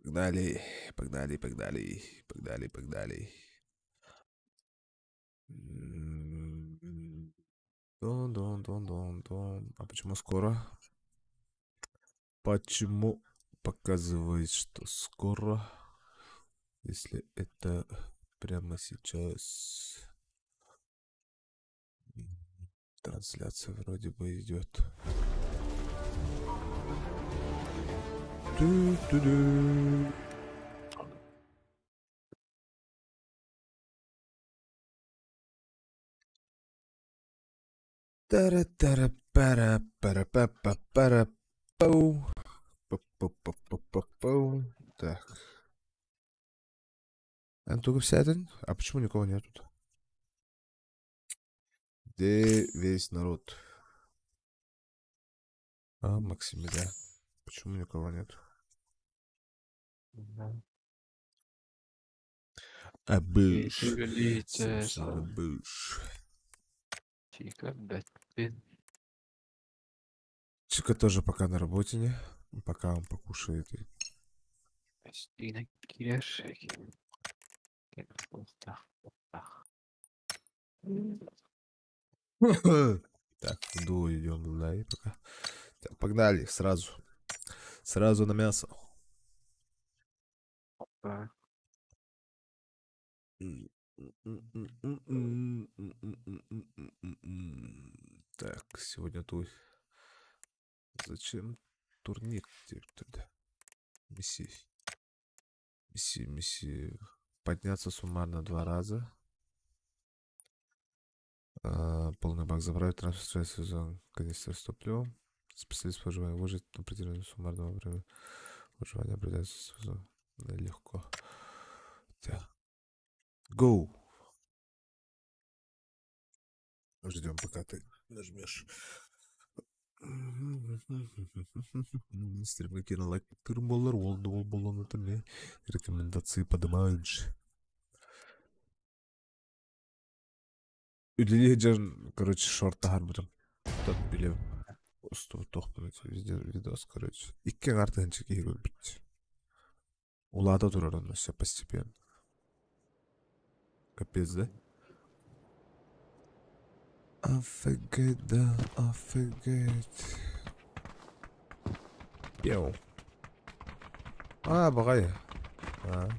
Погнали, погнали, погнали, погнали, погнали. Дон. А почему скоро? Почему показывает, что скоро? Если это прямо сейчас. Трансляция вроде бы идет. Ту-ту-ду. Тара-тара-пара-пара-па-па-пара-пау. Пау. Так. Антука сядет? А почему никого нет тут? Где весь народ? А, Максимиля. Почему никого нет? А быш. Собственно, быш. Чика тоже пока на работе, не? Пока он покушает. Так, иду, идем, да, и пока. Так, погнали, сразу. Сразу на мясо. Так, сегодня тут... Зачем турнир тогда? Миссии. Подняться суммарно 2 раза. Полный бак забрать, трансфер сезон, канистр с топливом. Специалист по выживанию выжить на определенное суммарного времени. Выживание определяется сезон. Легко. Так. Go! Ждем, пока ты нажмешь. Стримы кинолайк. Тырмоллар олды ол болон өтіне. Рекомендации подымаешь. Үділі жан, короче, шорта харбырым. Тот білем. Просто тоқпын везде видос, короче. Икке артынчы кейгөл бітті. Улада турар он все постепенно. Капец, да? Офигеть, да, офигеть. Пьяу. Багай. Да.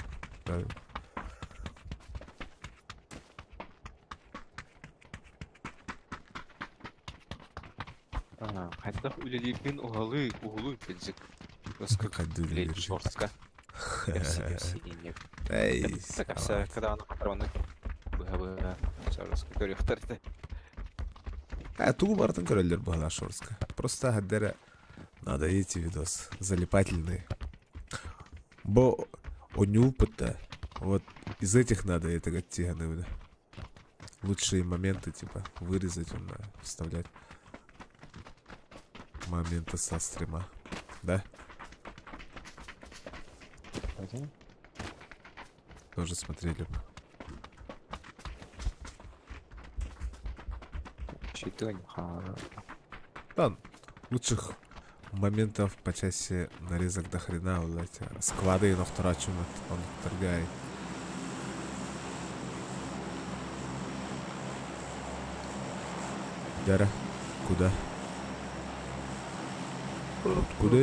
Хайдах үлелерген уғылы пензик. Қайды үлелер. Шорстка. Ерси. Эй, Такався, когда она патроны. Быха. Шорстка көріқтарды. Тугу бартын көрелер была шорстка. Просто гаддера надо эти видос залипательные. Бо опыта. Вот из этих надо это как тиганы. Лучшие моменты типа вырезать, вставлять. Моменты со стрима. Да? Тоже смотрели бы. Да, лучших моментов по части нарезок до хрена, блядь. Склады на вторачу он торгает. Дара, куда? Куда?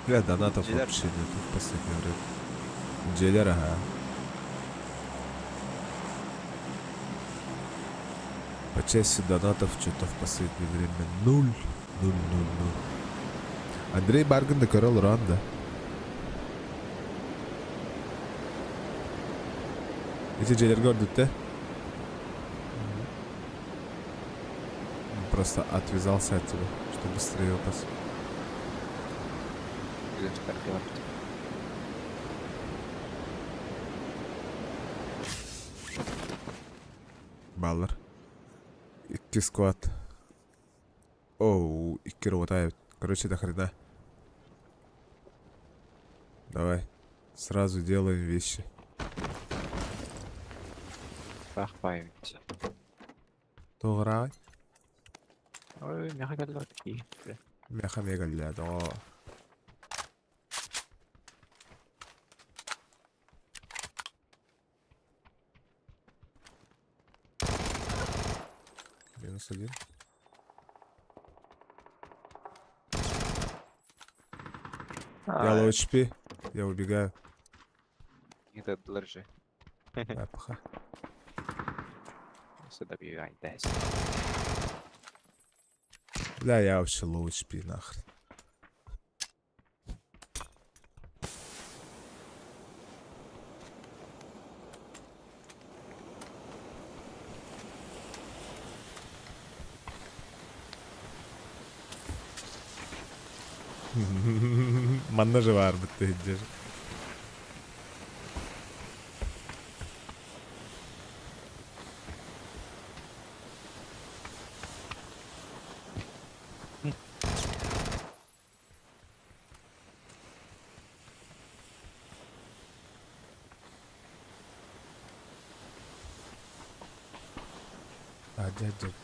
Бля, донатов вообще нету в последнее время. Джеллер, ага. По части донатов что-то в последнее время 0. Андрей Барган да Карл Ранда. Эти Джеллер гордут, да? Просто отвязался от тебя, чтобы быстрее упасть. Баллар. Икки сквад. Оу, икки работает. Короче, до хрена. Давай. Сразу делаем вещи. Ой, мяха кәлді. мяха мегалляда. -1. Я low HP. Я убегаю. Это лжи. Паха. Сюда бегай, дай. Да, я вообще low HP нахрен. Манна же var bitti hiccer. Acayip.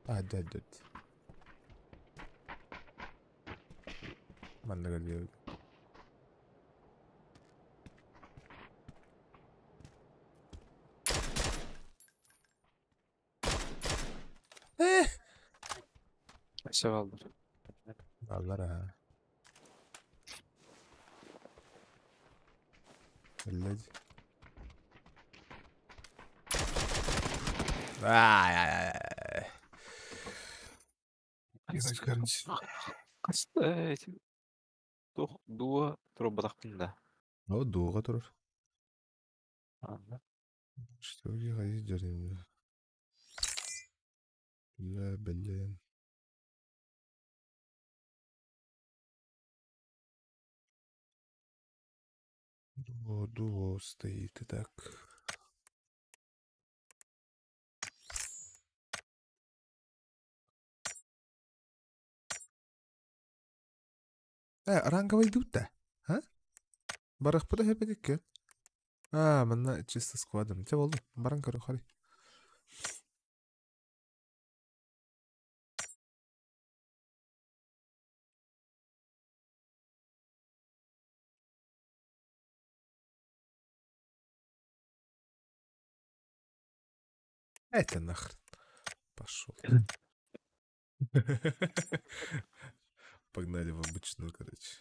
Acayip. Manna geliyor. Все aldım. Allah ha. Elleci. Ay. Güzel kardeşim. Кстати, дуа тробатақпында. O doğuğa durur. Anda. Что где ходить деревья? Я, блин. Дуо стоит и так. Ранговый идут-то, а? Барах пуда хепедик. Манна чисто складом. Те болду. Баранка рухари. Это нахрен. Пошел. Погнали в обычную, короче.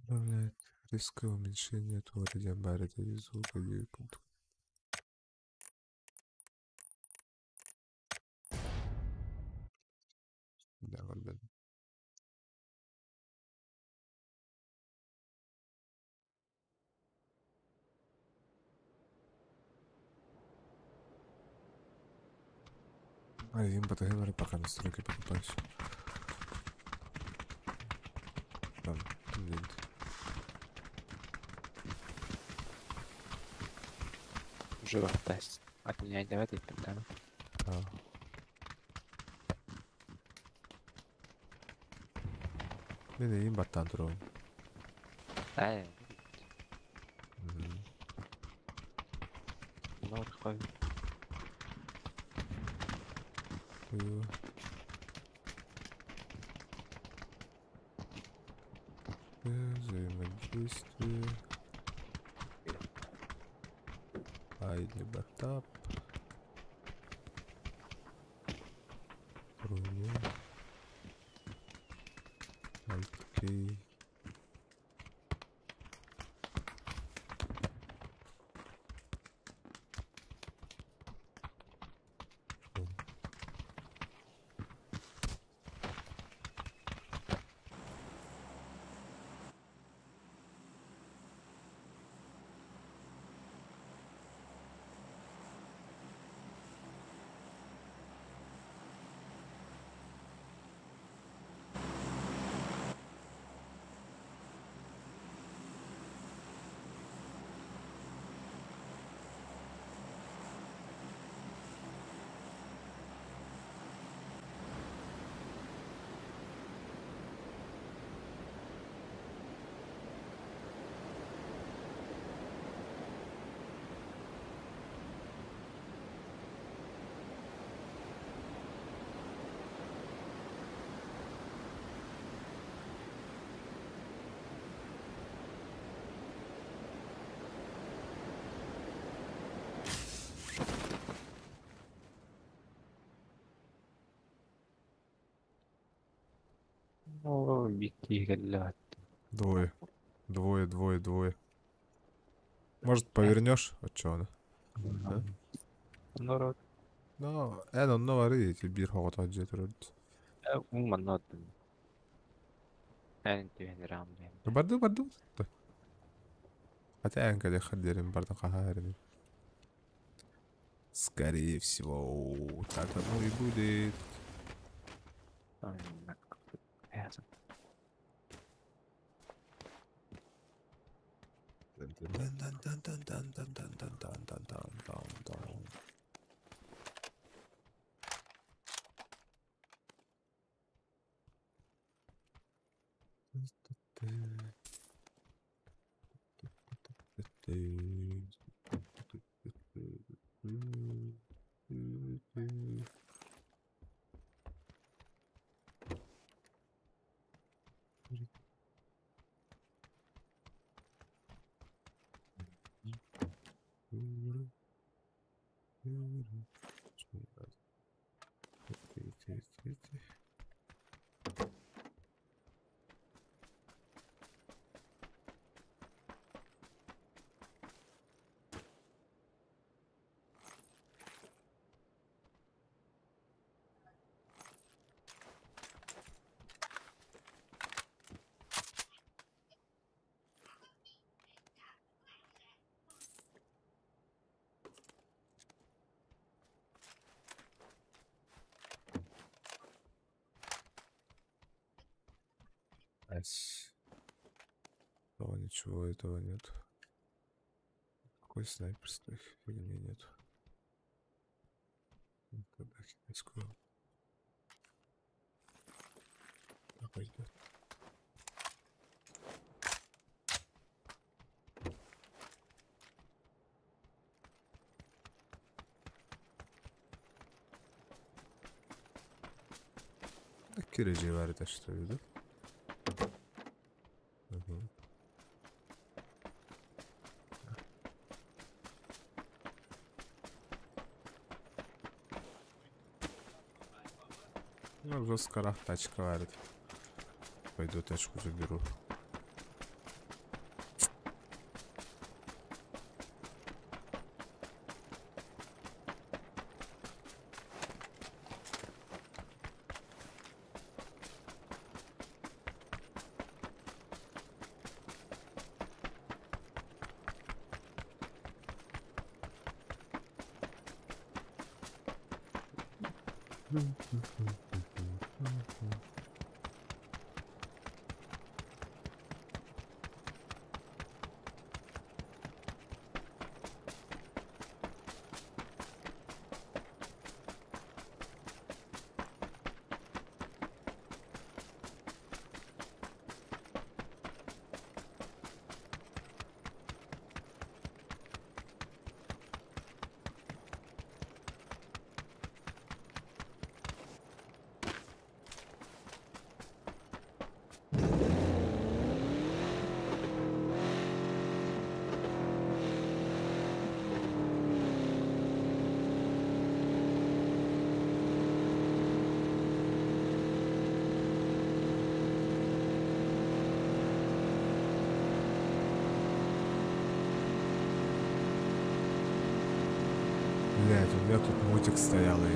Управляет резкое уменьшение твора диабарита и звука. Да, ладно. Один патогенер пока настройки покупаюсь. Там, нет. Живо тест. Отменять давайте тогда. Ben iyiyim battan duralım. Ай. Нор хой. Взаимодействие. Айдли батап. Руне. Окей. Бикигеллят. Двое. Двое. Может, повернешь? Вот что она? А? Народ. No, on var iyi. Bir hava jetred. Уманат. Энти венерам. Bardu. Хотя я когда ходили, барда кахарни. Скорее всего, так оно и будет. Того ничего этого нет. Какой снайперской фигни нет. Когда китайскую. Пойдет. Kireci var taşları da. Ну, жестко тачка варит. Пойду тачку заберу. Блять, у меня тут мотик стоял и...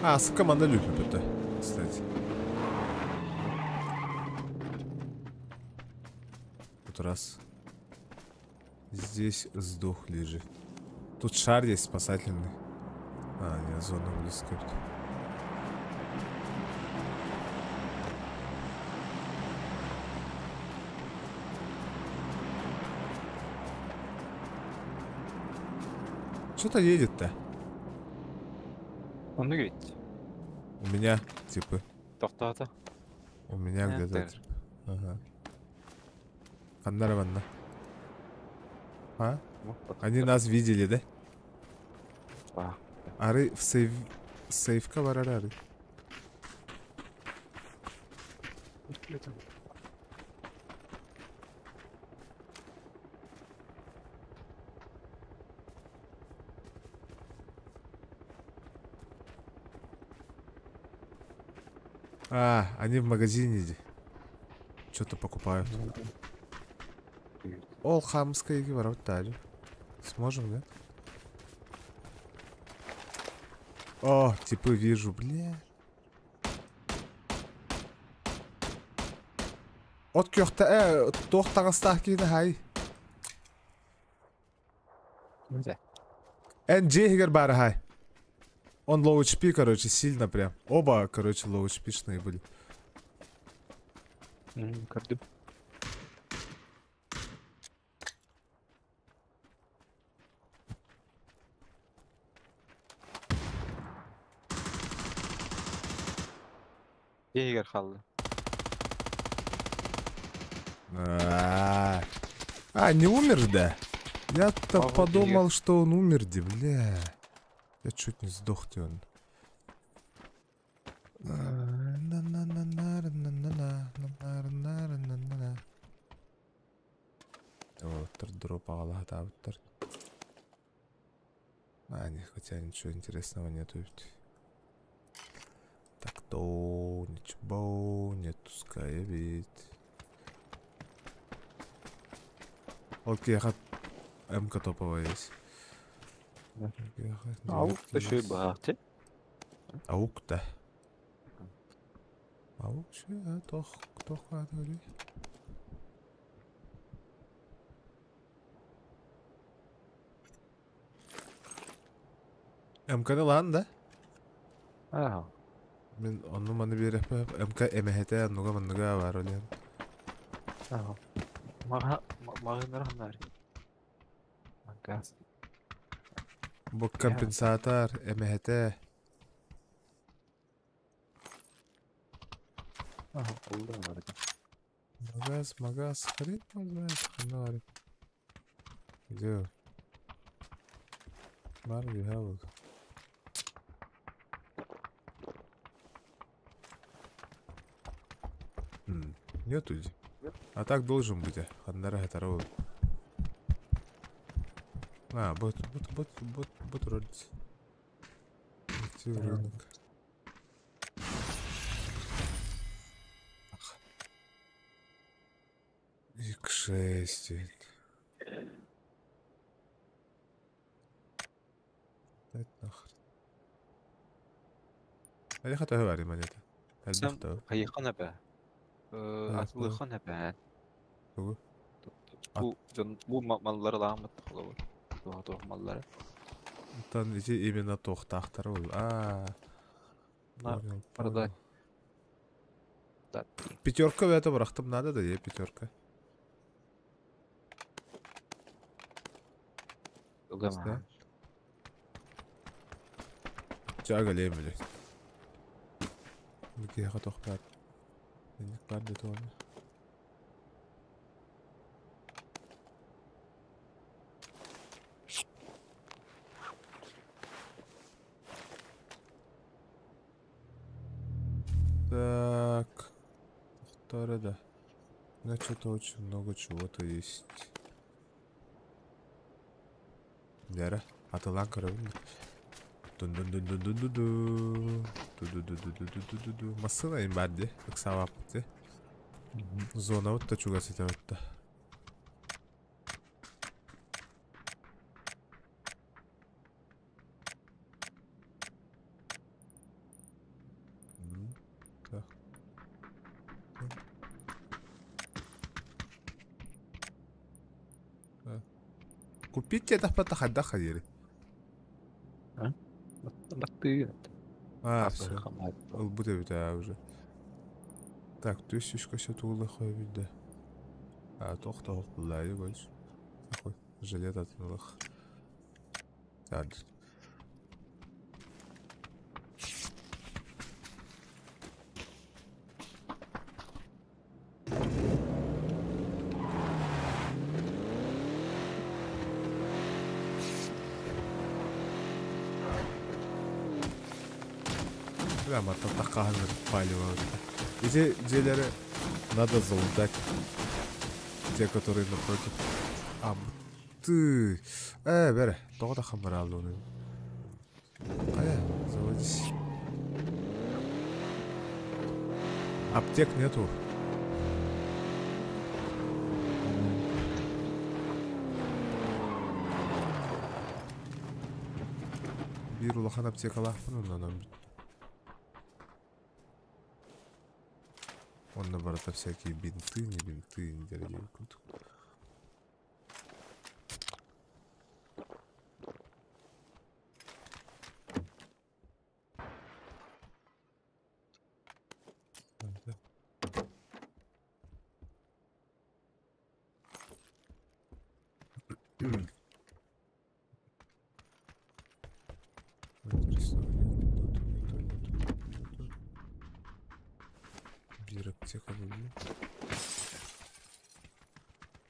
А, с команда любит это, кстати. Тут раз. Здесь сдохли же. Тут шар есть спасательный. А, нет, зона близко. Что-то едет-то. Он говорит. У меня, типа. Тофтата. У меня где-то. Ага. Анна. А? Они нас видели, да? Ары в сейфка бар ары. А, они в магазине что-то покупают. Ол хамская ворот дали. Сможем, нет? О, типы вижу, бля. От кёхта, тохтагастах кида хай. Да. Джейгер бара хай. Он low HP, короче, сильно прям. Оба, короче, low HP-шные были. Gördüm. Jäger kaldı. А, не умер, да? Я-то вот подумал, что он умер, бля. Я чуть не сдох, он. Вот, дроп алатаптар. Хотя ничего интересного нету ведь. Так то ничего нету скаявить. Окей, МК топовая есть. Аук da şey bahtı. Аук, да. Аук, что, тох, говори. МК'ны lan да? Ага. Мен onu mani berip МК эмехете ануга маннуга бар олен. Ага. Мағынар ханар. Магаз. Бу компенсатор эмехете. Ага, oldu mu arada? Магаз, хрен знает, ханар. Где? Марви, хавок. Нету. А так должен быть. Ханнара хатарау. А, бот родится. Актив рынок. X6. Это нахрен. А я хотел говорить монета. Sen hayıkan hebe. Atılıkan hebe. Bu malları lağımıttı kılı bu. Doğu malları. Там именно тохтахтар ол. Понял. Arada. Пятерка в этом рахтам надо, да, я пятерка. Угама. Тяга лем, блядь. Я готов пять. Не падай тоже. Так. Второе, да. У меня что-то очень много чего-то есть. Дяра. А ты ланка ровно. Масына им бадди. Как савапты. Зона вот тачуга сетеватта. Купить тебе это потахать ходили. Баттı. Все. Будет у тебя уже. Так, тысячка все тулы ходит, да. Тох, лай больше. Такой жилет от милых. Так. Ama tatlı kahve paylaşıyor. İşte celeri Надо залутать те, которые напротив. А, ты. Бере, тоғда хамар алды оны. Қая, заводись. Аптек нету. Bir улахан аптека лақпын, ондан онда барата всякие бинты, не бинты, не деревья. Bir аптека бөлінді.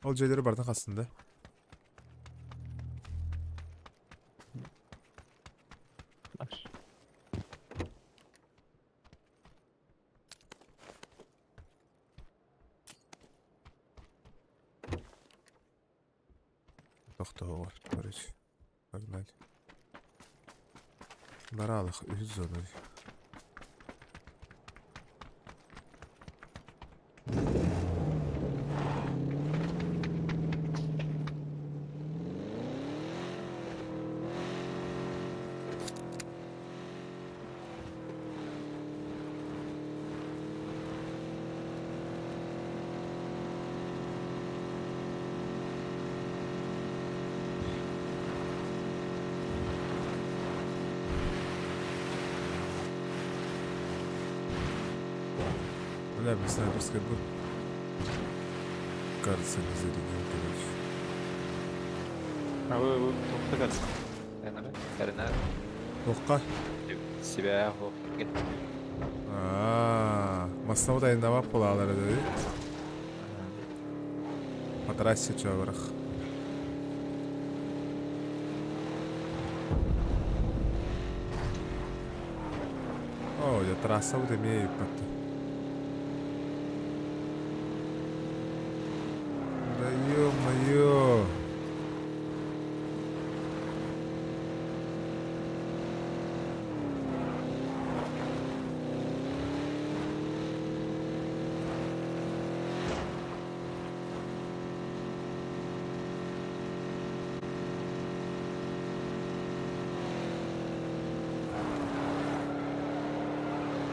Ол жерлері бардың қасында. Тоқтауға, короче. Погнали. Баралық, өз зоной. Да, без снайперской был. Кажется, не зарядил, короче. А вы тоқтағансыз? Әрінәрі? Тоққа? Себя ғо. Маснау дайындамап болалар еді. По трассе чөбірақ. О, я трасса удемею потом. Да ё-моё!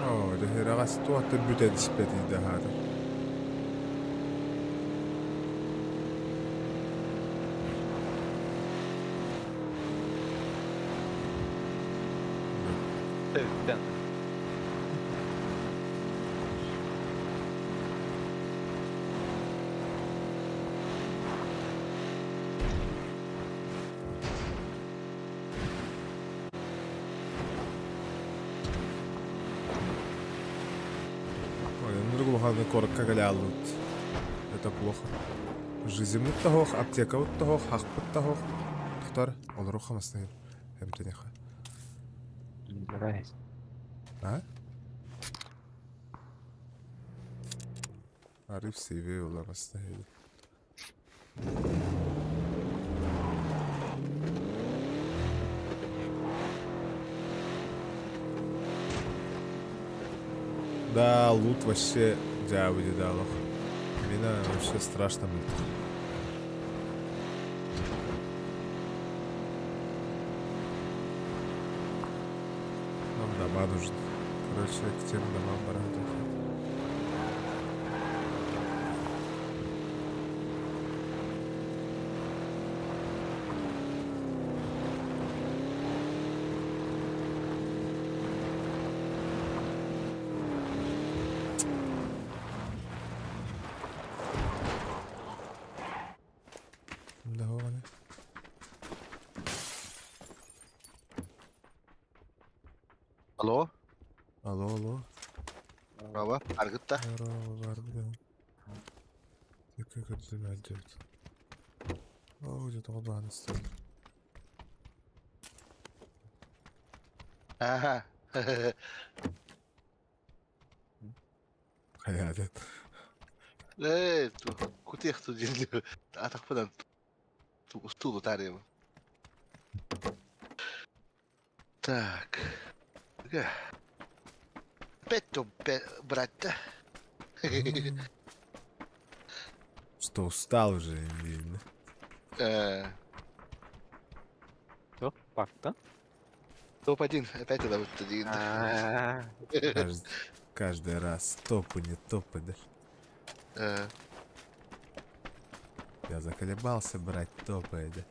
О, det här är stort att byta dispet i det här. Den. Коротко галялут. Это плохо. Жизнь тахох, аптека тахох, хахпут тахох. Тухтар, он рухам остановил. Эмтенеха. А? Ариф сейвей улам остановил. Да, лут вообще дявы дедалов. Меня вообще страшно будет. Нам дома нужны. Короче, к тем домам барахтать. Алло, Алло. merhaba. Argıt'ta. Merhabalar bir de. Tekrar kötü gelecek. Где-то оба стоит. Aha. Hayalet. Кутех тут делаю. А так подам. Стулу тарим. Так. Опять то брать-то. Что, устал уже, видно. Кто? Пак, да? Топ-1. Опять это вот один. Каждый раз топы, не топы, да? Я заколебался брать топы, да?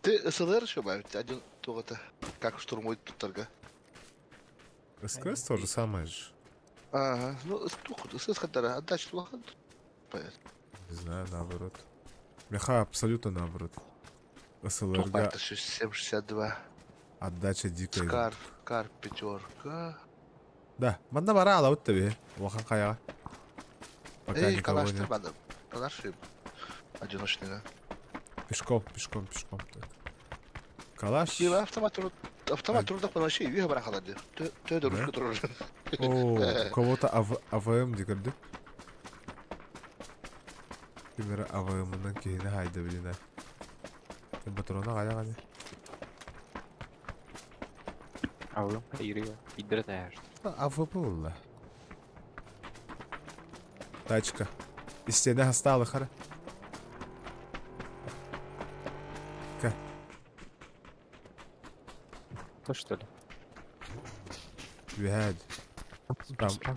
Ты СЛР еще бавить? Один то-то. Как штурмует тут торга. СКС то же самое же. Ага. Ну, тут СС хатара. Отдача плохо. Не знаю, наоборот. Меха абсолютно наоборот. СЛРГ Топа-то 762. отдача дикая. Кар пятерка. Да, манда бара ала вот тебе. Вахан каяга. Пока Эй, никого калаш-то нет. надо. Калаш одиночный, да. Пешком. Так. Калаш. И автомат трудно поносить. Вига барахалади. Ты дорожка трудно. О, у кого-то АВМ дикарды. Примерно АВМ-нан кейіне хайда біліне. Температурона каяга. Алло, Ирия. Идреташ. АВП улла. Тачка. Истене хасталы хара. То что ли? Вihad.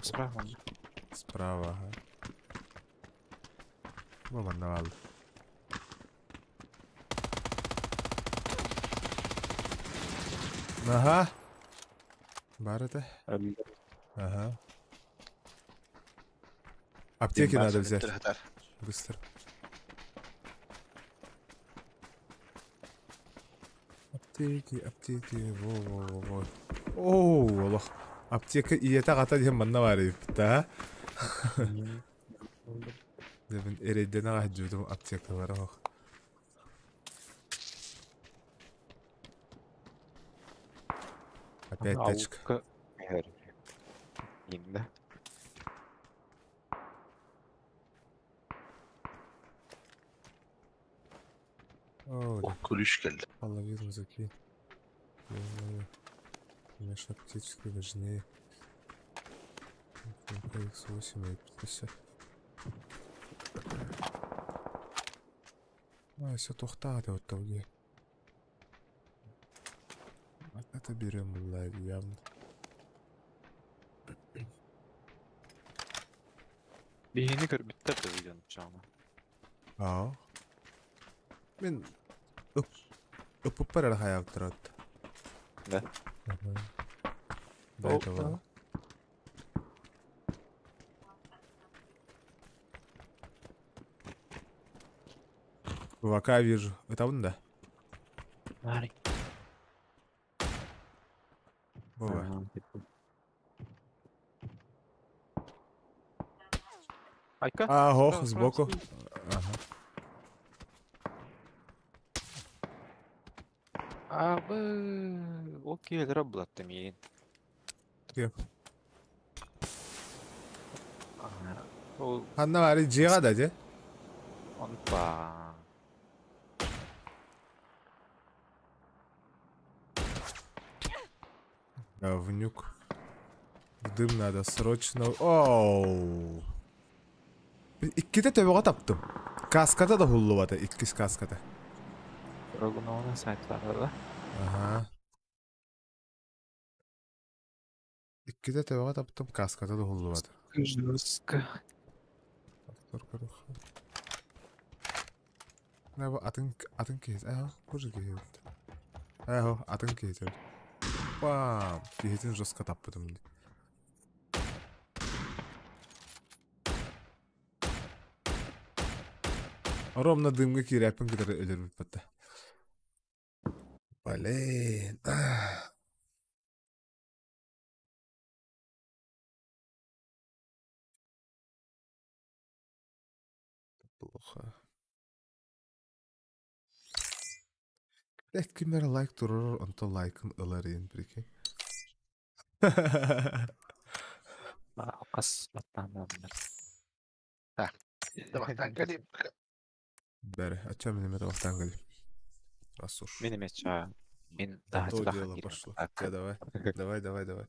Справа. Справа, ага. Маман навалды. Ага. Бар это? Ага. Аптеки надо взять. Быстро. Аптеки. Во. Оу, Аллах. Аптека иета гата дем манна барып, да? Дебин эрейден ага жудум аптека бар ох. Опять тачка. Инда. О, ключ geldi. Половину закинь. Конечно, аптечки важнее. X8 и 50. Все тухтады вот тоге. Это берем лайв явно. Бейни көр биттер да видеоны чама. А. Мен öpüp bara hayat tarat. Да. Да этого. ВК вижу. Это он, да? Мари. Бува. Айка? Ого, сбоку. Ага. Окей, работа мен. Кем? Ол Анна бari жига да же? онпа. Говнюк. В дым надо срочно. Оу. İkkide töbeğe taptım. Kaskada da hullu vada. İkis kaskada. Прогунована сайтларда да. Ага. İkkide töbeğe taptım. Kaskada da hullu vada. Жестко. Ne bu atın keyiz. Koca keyiz. Atın keyiz. Bam. Keyizin жестко taptım. Ровно дымга киряпин кидер ölür bir patta. Блин. Плохо. Блять, кимер лайк турur, онто лайкын ылар ен, прикинь. قص pertama bener. Tebak tangga nih. Бәрі, отчем мне этого тангали. Раз уж. Мені меча. Він Да, то сюди дело ходив. пошло. Так. Я давай. Давай.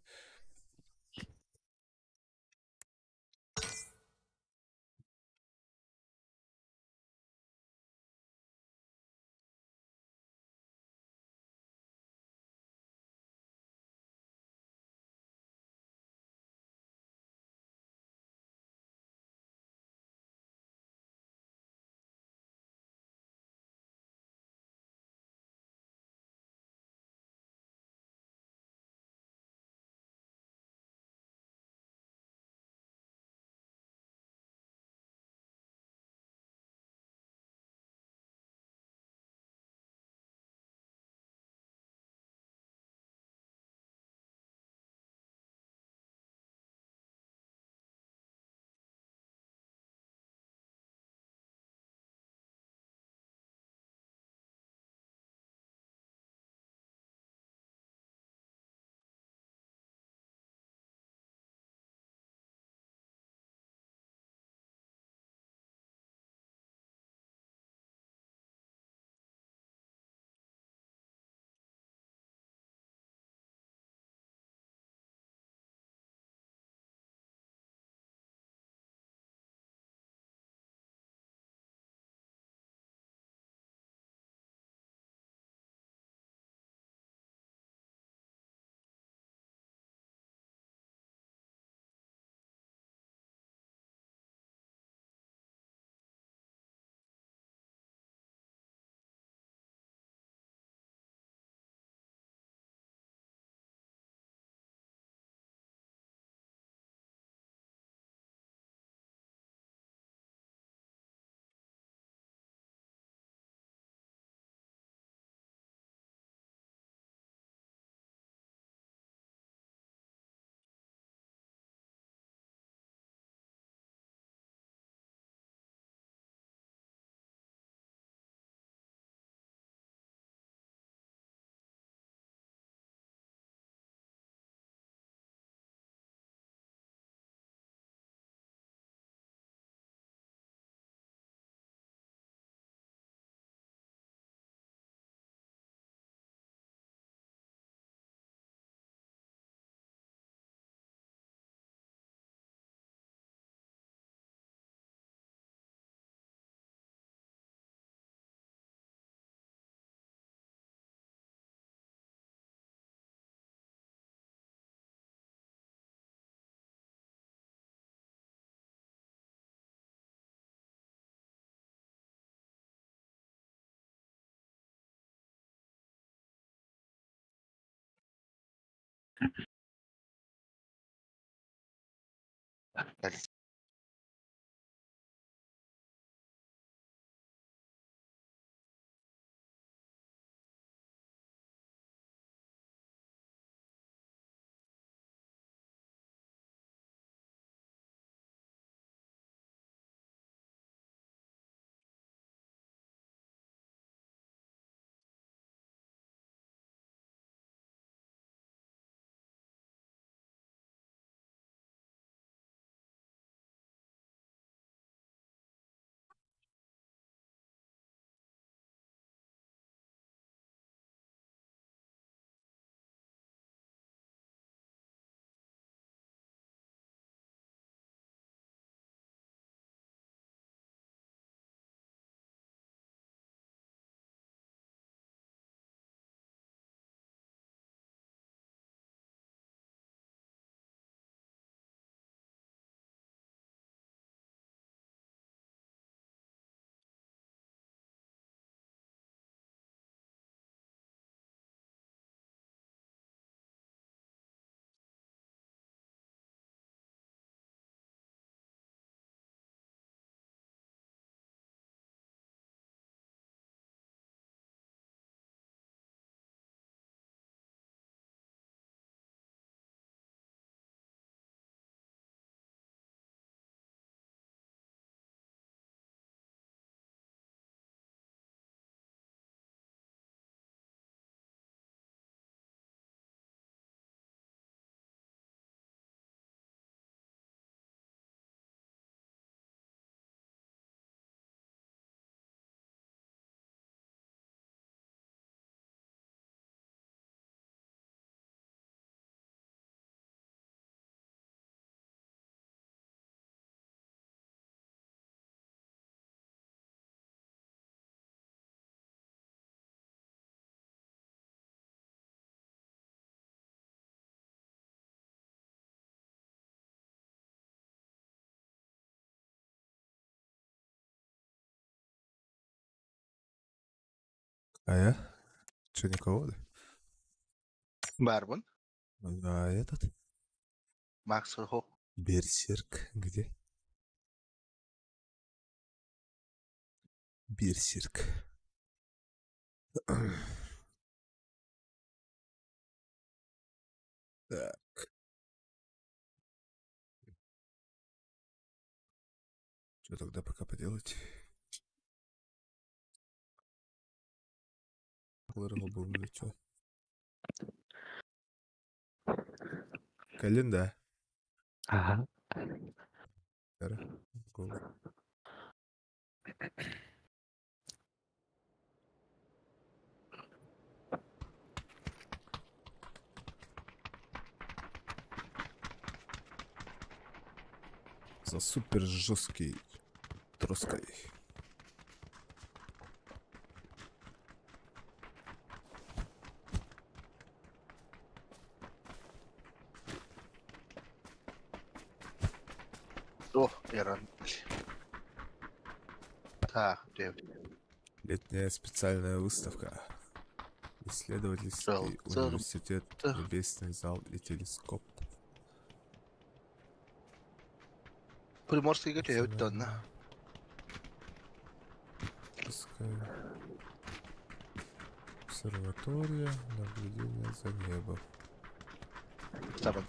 А я? Че, никого, да? Барбон. А этот? Макс Хо. Берсерк. Где? Берсерк. Так, что тогда пока поделать? Лыргал был или что? Календа. Ага. Ара. Гол. За супер жесткий троской. О, Иран. Так, девять. Летняя специальная выставка. Исследовательский Цел. университет, небесный зал и телескоп. Приморский готовит тонна. Обсерватория, наблюдение за небом. Стабан.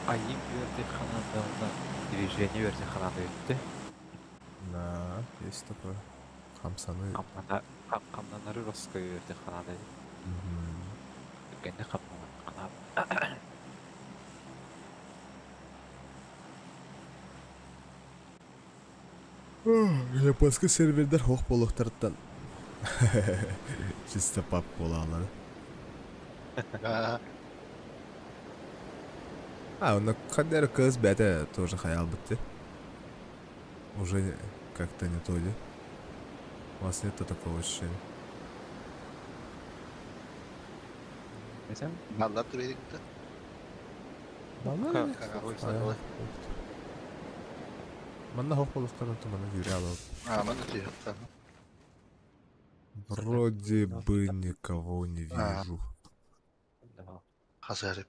Ayın vertixanada движение vertixanada өтті. Да, есть такое. Хамсаны. Қамнанары Росской vertixanada. Өткенде қамнанар. Японский серверлер хоқ болуқтардан. Чисто пап бола алады. На қандары қыз бәті тоже хаял бітті. Уже как-то не то, да? У вас нет такого ощущения? Несен? Баллар түрейдікті. Баллар? Қарағойсағылы. Манна хоқ болуқтардан тұмана жүре алады. Мана түйіқті. Вроде бы никого не вижу. Хасарып.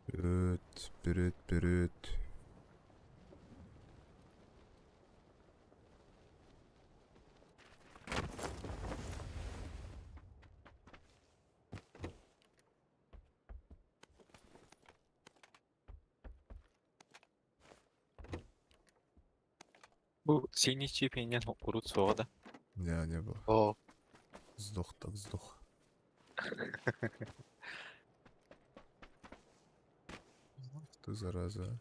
Вперед. Бұл синий чипенен ұрут соғады. Не было. О. Сдох так сдох. Ах ты, зараза.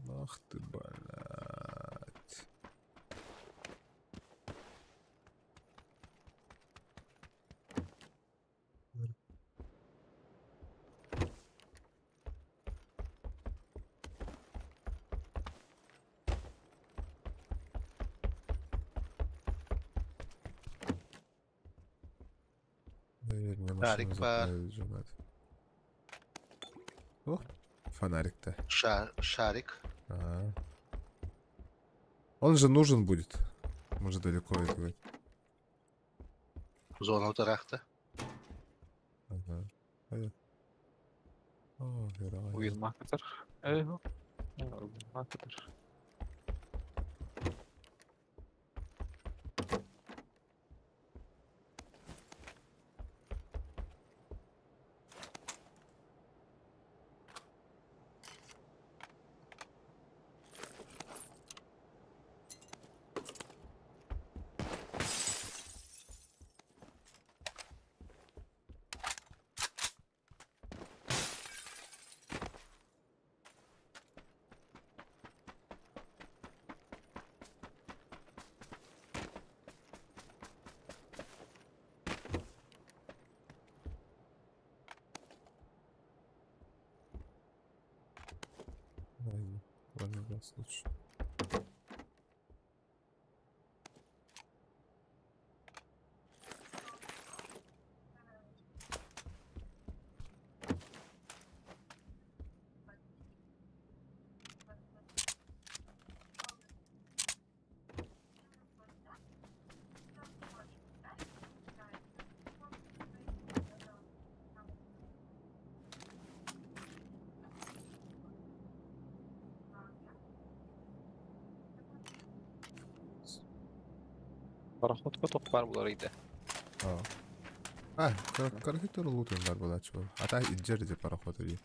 Ах ты, блядь. Наверное, машину заправить же надо. О, фонарик-то. Шарик. Ага. Он же нужен будет. Может далеко идти. Зона тарахта. Ага. О, вероятно. Уилмакатор. Уилмакатор. Ладно, случай. Пароходка топ бар булар иде. Карахитор лутын бар болады чего. А так и жерде пароход иди.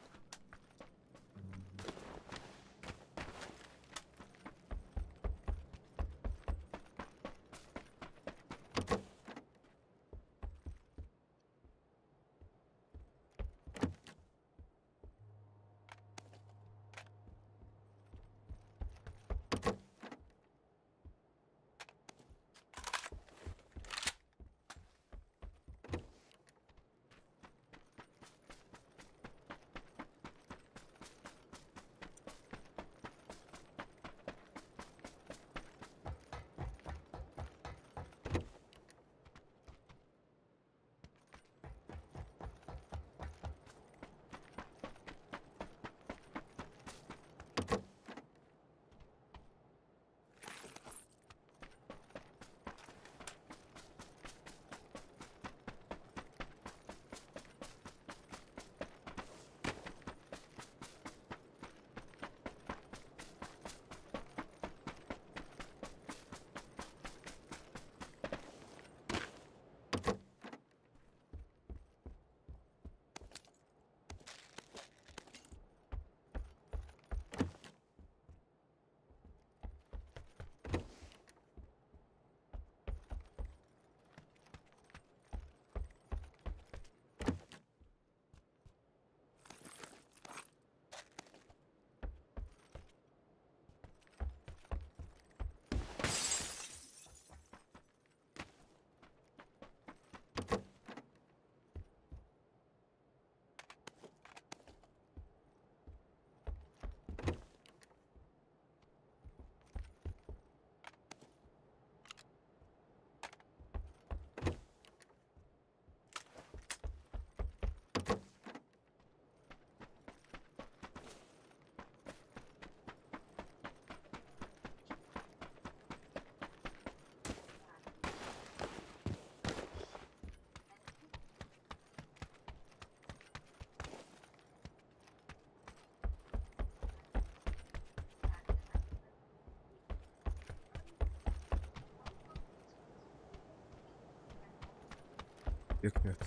Их нет.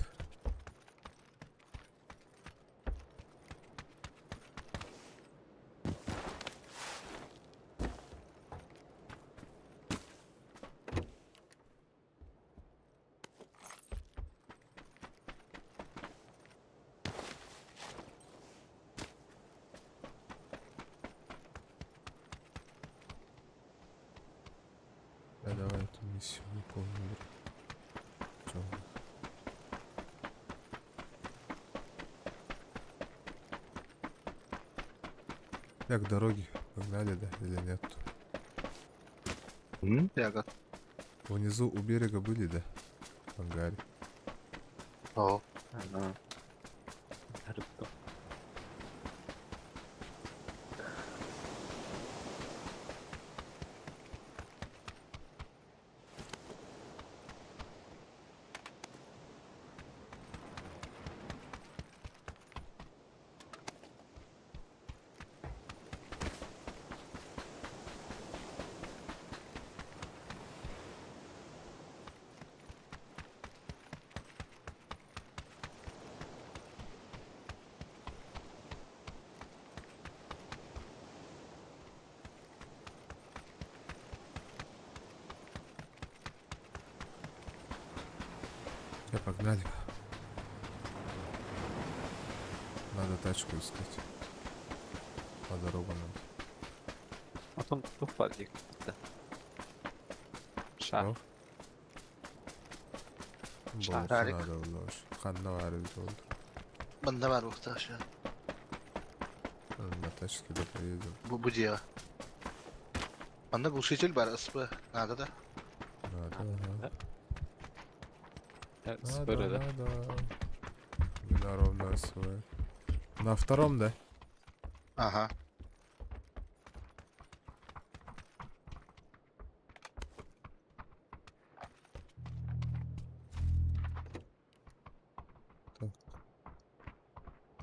Да, давай эту миссию выполним. Чё? Как дороги? Погнали, да? Или нет? Тяга. Внизу у берега были, да? В ангаре. О, Ага. Харитто. Погнали. Надо тачку искать. По дорогам надо. А там тухпарdik. Шар. Yok. Болушу Шарик. надо улаш. Ханна бар болды. bunda var bu taşı. На тачке да поедем. Bu diyor. Bunda глушитель var ıspı. Надо да? Надо. Спыры, да? Надо. Меня ровно свой. На втором, да? Aha.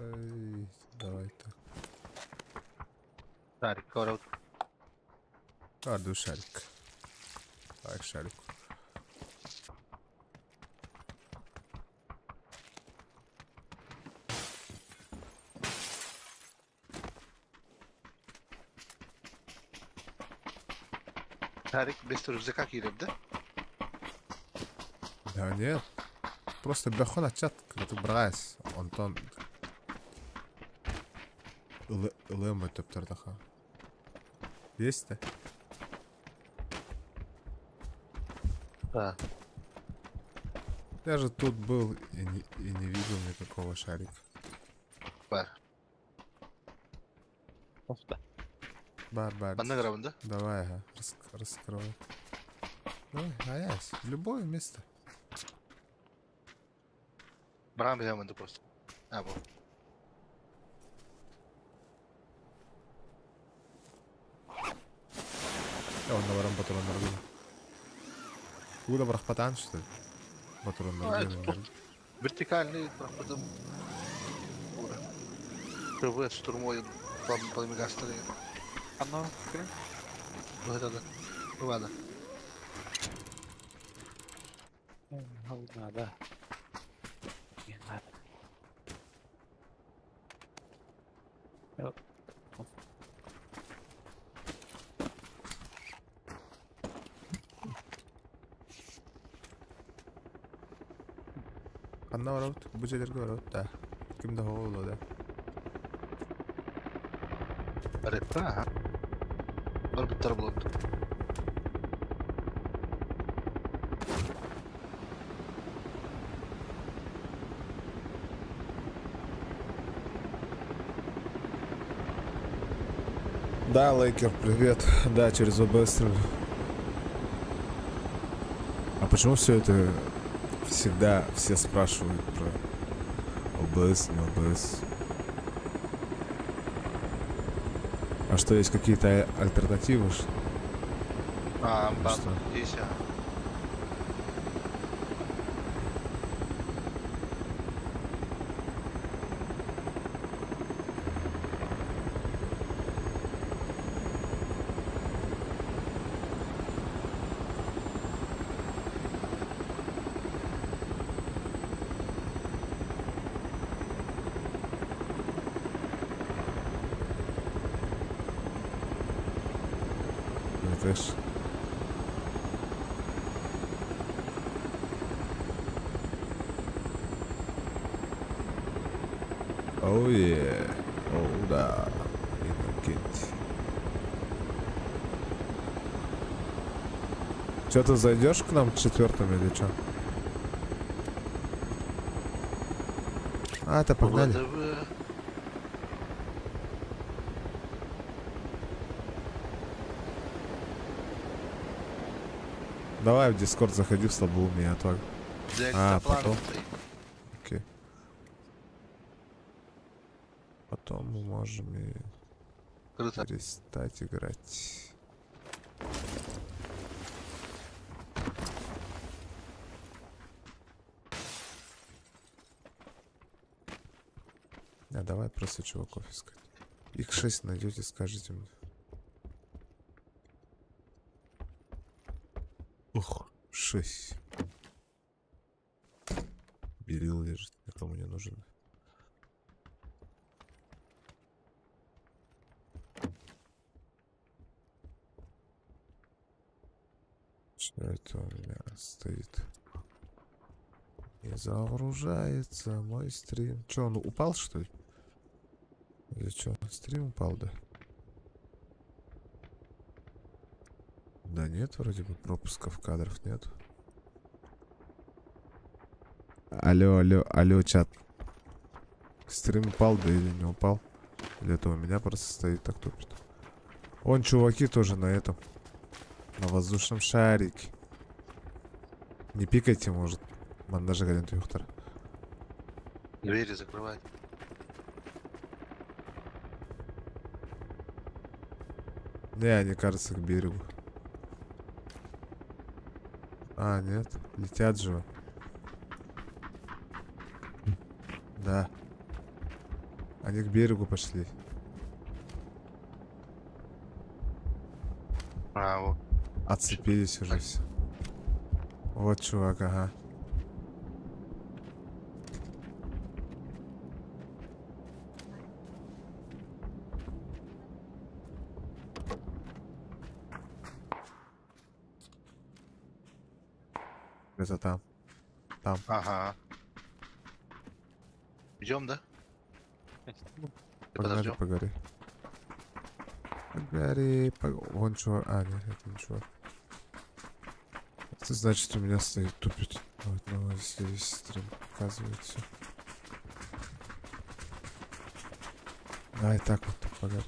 Эй, давай так. Şarik orada. Vardı şarik. Ay şarik. Тарик, без рюкзака кийлеп, да? Да нет. Просто бяхон отчат, когда ты брась. Онтон... Лэмбо тептердаха. Есть-то? Да. Я же тут был и не видел никакого шарика. Бар. Офта. Бар. Банда грабын, да? Давай, ага, раскрой. Давай, аясь, в любое место. Брам бігамын просто. А, бұл. Я вон наворам патрон наргин. Куда брахпатан, что ли? Патрон наргин. Вертикальный, потом... ПВ штурмой по мегастаре. Оно, окей. Вот это да. Ну ладно. Надо. Не надо. Anna var bu şeyler var da. Kimde holo da. Репка, ага. Бар биттер болады. Да, Лейкер, привет. Да, через ОБС. А почему все это всегда все спрашивают про ОБС, не ОБС? А что, есть какие-то альтернативы? А, бан. Что? Здесь, а. Это ж... Оу, Оу, да. Иннокентий. Че, ты зайдешь к нам четвертым или что? А, это погнали. ВДВ. Давай в Дискорд заходи в слабоумие, а то... А, потом? Окей. Потом мы можем и Круто. перестать играть. А давай просто чуваков искать. Их 6 найдете, скажите мне. Ух, 6. Берил лежит, никому не нужен. Что это у меня стоит? Не загружается мой стрим. Че, он упал, что ли? Или что, стрим упал, да? Да нет, вроде бы пропусков кадров нет. Алло, чат. Стрим упал, да или не упал? Или это у меня просто стоит так тупит? Вон чуваки тоже на этом. На воздушном шарике. Не пикайте, может. Мандажа гаден юхтар. Двери закрывать. Не, они, кажется, к берегу. А, нет. Летят же. Да. Они к берегу пошли. А, вот. Отцепились уже все. Вот чувак, ага. Где-то там. Там. Ага. Идем, да? Ну, Погнали, Подождем. погори. Погори, вон чувак. А, нет, это не чувак. Это значит, у меня стоит тупит. Вот, ну, если весь стрим показывает все. Давай так вот, погори.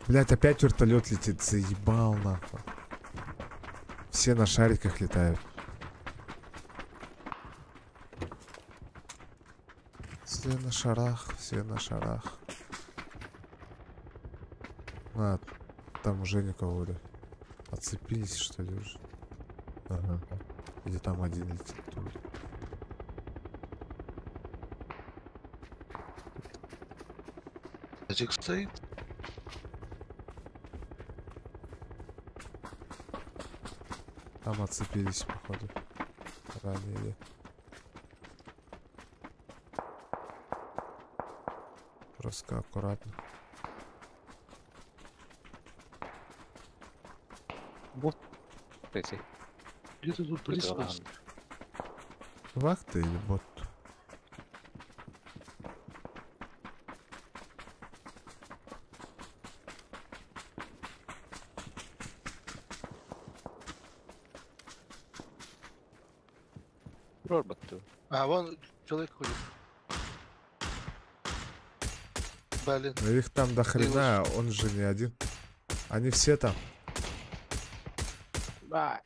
Блять, опять вертолет летит, заебал нахуй. Все на шариках летают. Все на шарах, все на шарах. А, там уже никого ли. Отцепились, что ли, уже? Ага. Или там один летит тут. Зик стоит. Там отцепились, походу. Ранее. Просто аккуратно. Вот. Эти. Где-то тут пылесос. Вахта или бот? Робот. А, вон человек ходит. Блин. Но их там до хрена, он же не один. Они все там. А,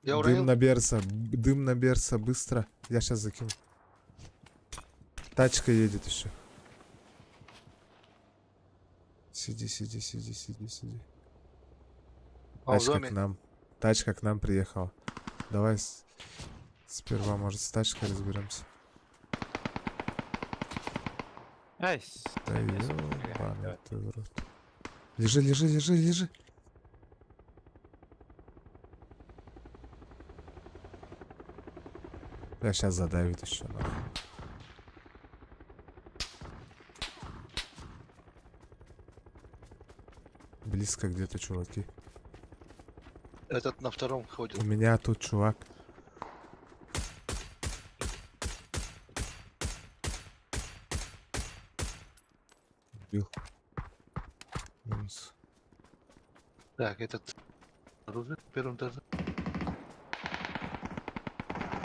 Я уронил. Дым на берса, быстро. Я сейчас закину. Тачка едет еще. Сиди, сиди, сиди, сиди, сиди. А, в Тачка доме. к нам. Тачка к нам приехала. Давай сперва, может, с тачкой разберемся. ай, Да я ёбаный ты в рот. Лежи, лежи, лежи, лежи. Я сейчас задавит еще нахуй. Близко где-то чуваки. Этот на втором ходит. У меня тут чувак. Убил. Минус. Так, этот оружие в первом этаже.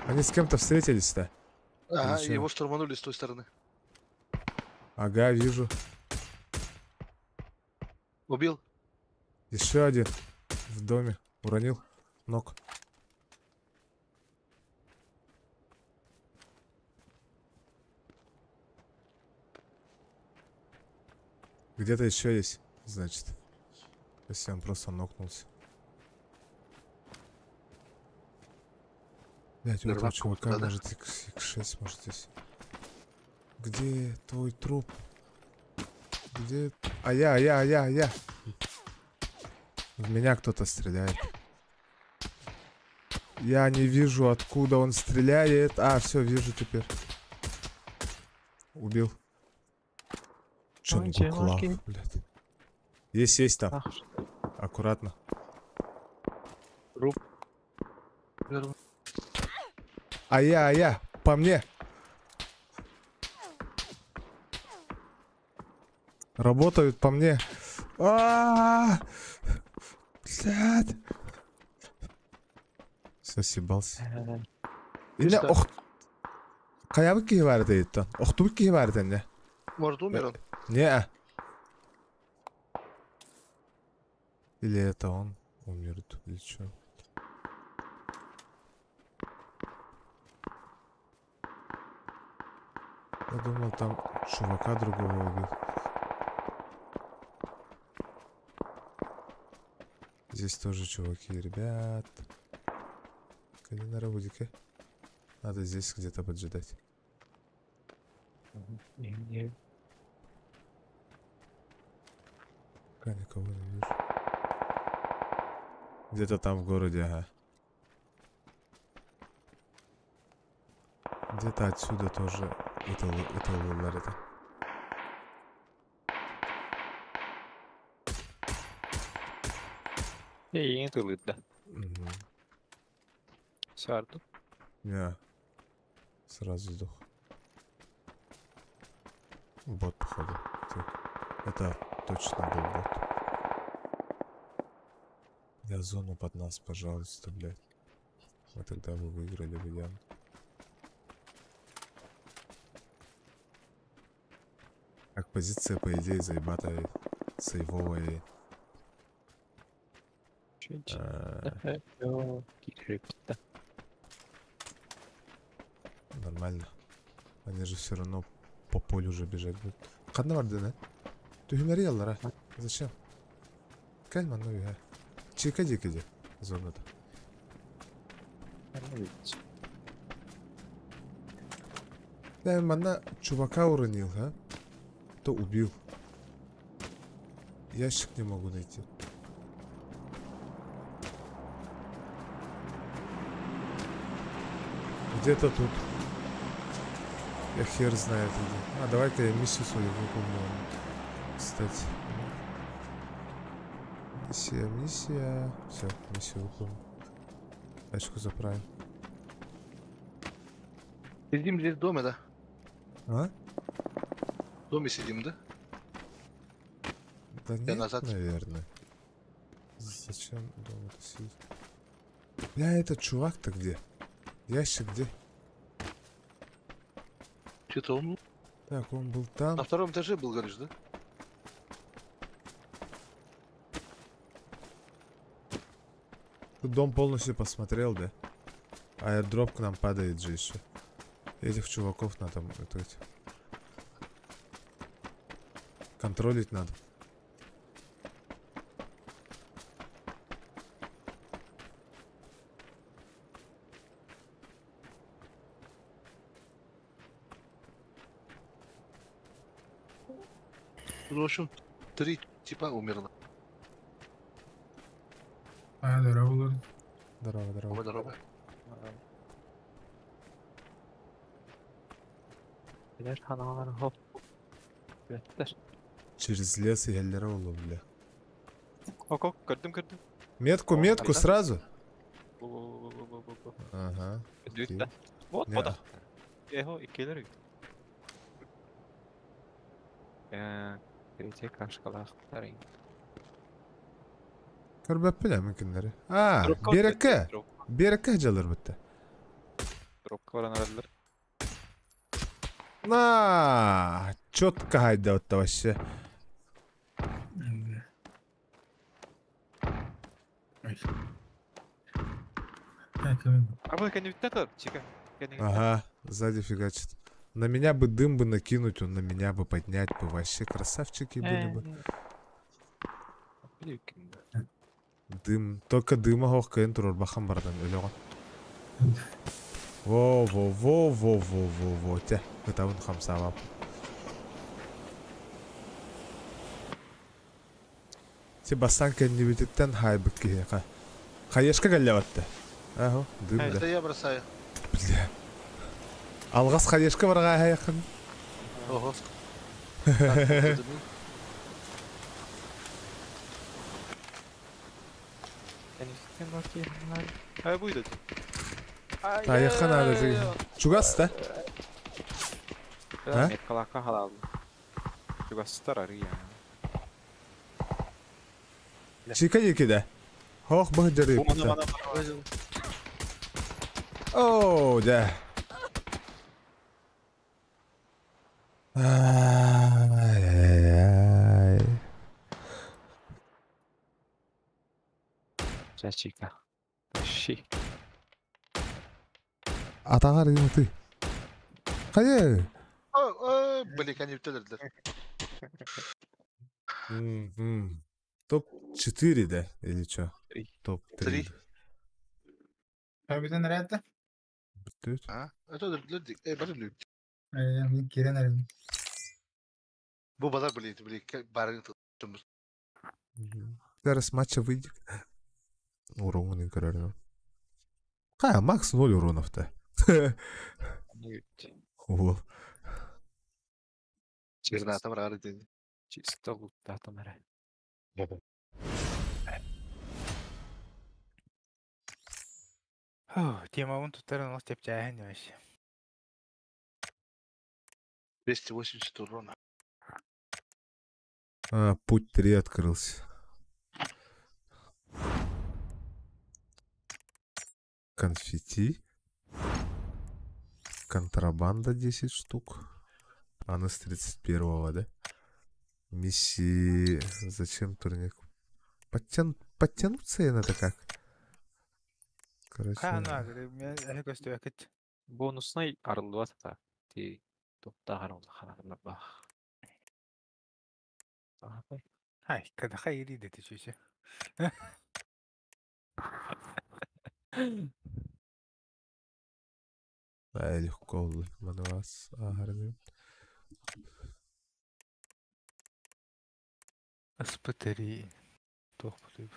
Они с кем-то встретились-то? Ага, чё? его штурманули с той стороны. Ага, вижу. Убил. Еще один. В доме. Уронил. Ног. Где-то еще есть, значит. Если он просто нокнулся. Блять, у этого Гранатку чувака надо. может X6, может здесь. Где твой труп? Где? А я. В меня кто-то стреляет. Я не вижу, откуда он стреляет. А, все, вижу теперь. Убил. Чонгуклав, блядь. Есть там. ах, что Аккуратно. труп. Первый. А я. По мне. Работают по мне. Блядь. Все, съебался. Или Чисто. Каябы киеварды это? Охту киеварды не? Может, умер он? Не. Или это он умер, или что? Я думал, там чувака другого убил. Здесь тоже чуваки, ребят. Они на работике. Надо здесь где-то поджидать. Не. Пока никого не вижу. Где-то там в городе, ага. Где-то отсюда тоже это это. Ei tullut. Мгм. Saartu. Не. Сразу сдох. Бот, походу. Это точно был бот. Я зону под нас, пожалуйста, блядь. А тогда вы выиграли бы явно. Как позиция, по идее, заебатая, сейвовая. Чуть. Ё, кирпичта. Нормально. Они же все равно по полю уже бежать будут. Кадна варды, да? Тюхимери яллара. Зачем? Кальман, ну я. Чика дикиди. Зону-то. Да, мана чувака уронил, а? Кто убил? Ящик не могу найти. Где-то тут. Я хер знает где. А, давай-ка я миссию свою выполню. Кстати. Миссия. Все, миссию выполнил. Тачку заправим. Сидим здесь в доме, да? А? В доме сидим, да? Да Я нет, назад. наверное. Зачем дома-то сидеть? Бля, этот чувак-то где? Ящик где? Что-то он Так, он был там. на втором этаже был, говоришь, да? Тут дом полностью посмотрел, да? А дроп к нам падает же еще. Этих чуваков надо контролить надо. Ну, в общем, 3 типа умерло. Здорово, Лорд. Здорово, здорово. Здорово. Bilir hanalar hop. Götler. Через лес и Галерову, бля. Ок, gördüm. Метку, метку Айда. сразу. Bu. Ага. окей. Düt de. Вот, Не, вода. Его и келер. Третья кашкалах. Тарин. Көрбөп белем мүмкүндөрү. Берекке. Берекке жалар бітті. Дропка баран арадылар. На, четко хайда вот вообще. Ой. Так, А вы кондитатор, чика. Ага, сзади фигачит. На меня бы дым бы накинуть, он на меня бы поднять бы. Вообще красавчики были бы. Дым. Только дыма хохкайын турар бахан бардан өлөгөн. Во. Те, кытабын хамсабап. Те бассан кеннибититтен хайбык киһи. Хайышка галлабатты. Ахо, дым да. Это я бросаю. Бля. Алгас хайышка барга хайакын. Ого. А buydu. Hayakın abi. Çugas da. Ha? Metkalaka halal. Juga starar ya. Çika yeki de. Hoh bahcarı Bu yaptı. mana Oo de. Ay. Чика. Ши. Атағар ең Қайы? Блин, они втелердер. Топ-4, да? Или что? Три. Топ-3. 3. Harbiden nereye attı? Bitti. А? Это люди. Блин, люди. Bir kere nereye? Bu kadar блин, барин tutmuş. Зараз матча выйдет. Урон не король. Какая Макс 0 уронов-то? О. Честно, там рары день. Чисто лута там ре. Тема вон тут у нас тепчая вообще. 280 урона. Путь 3 открылся. Конфетти. Контрабанда 10 штук. Она с 31-го, да? Миссии... Зачем турник? Подтянуться я надо как? Короче... Я костю якет. Бонусный арылды та. Ти топта харам бах. Ай, когда хайри да ты чуще. Легко oldu. Манавас. Гарний. Аспатери. Тох потип.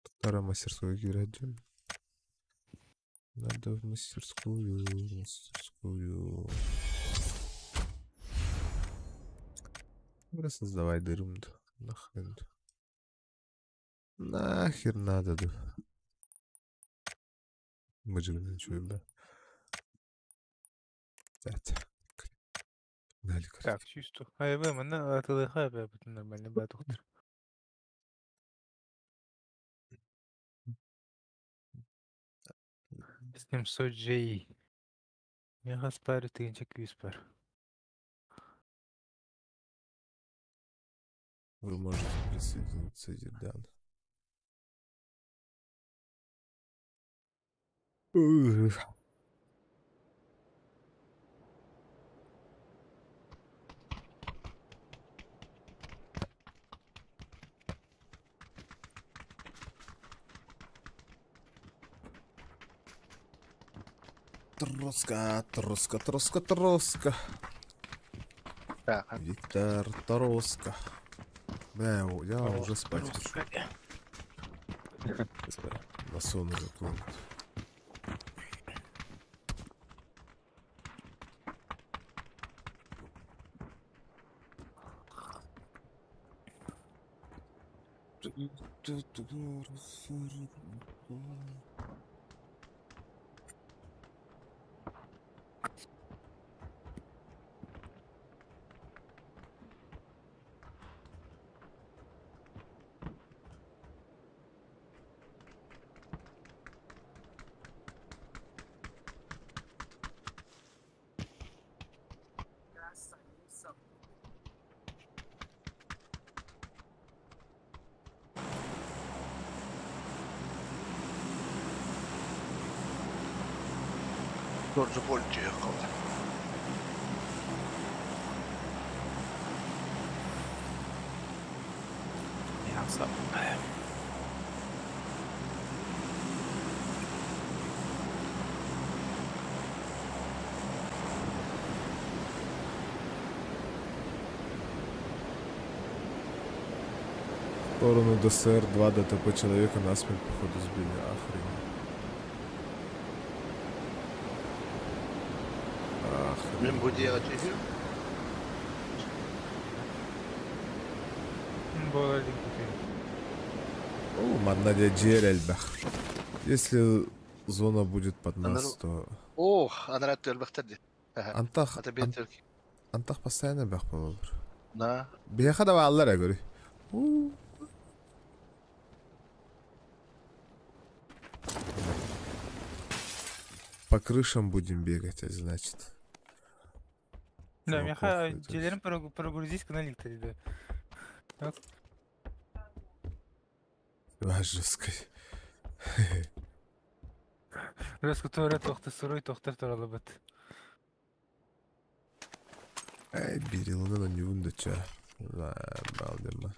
Вторая мастерскую гирадим. Надо в мастерскую. Создавай дырмду. Нахрен. Нахер надо, да. Мы же ничего, да. Дали Так, чисто. Ай, вы, мы отдыхаем, это нормально, да, доктор. С ним соджей. Я гаспарю, ты инчек виспар. Вы можете присоединиться, Зидан. Троска. Так, Виктор Троска. Да, я уже спать хочу. На сон уже клонит. Джорджа Больча ехал. Ясно. В сторону ДСР 2 ДТП человека насмерть походу сбили. Мен bu diye açıyor. Бола линкуты. Маднадя Джерельбах. Если зона будет под нас, то... Ana rahat ölmektedir. Антах Ata Türk. постоянно бах olur. Na. Бияха да баллар говорю. По крышам будем бегать, значит. Да, я делерим прогрузить каналик тогда. Жестко. Раз который тохты сырой, тохтар туралабыт. Ай, Бирилна на нюнда ча. Балдема.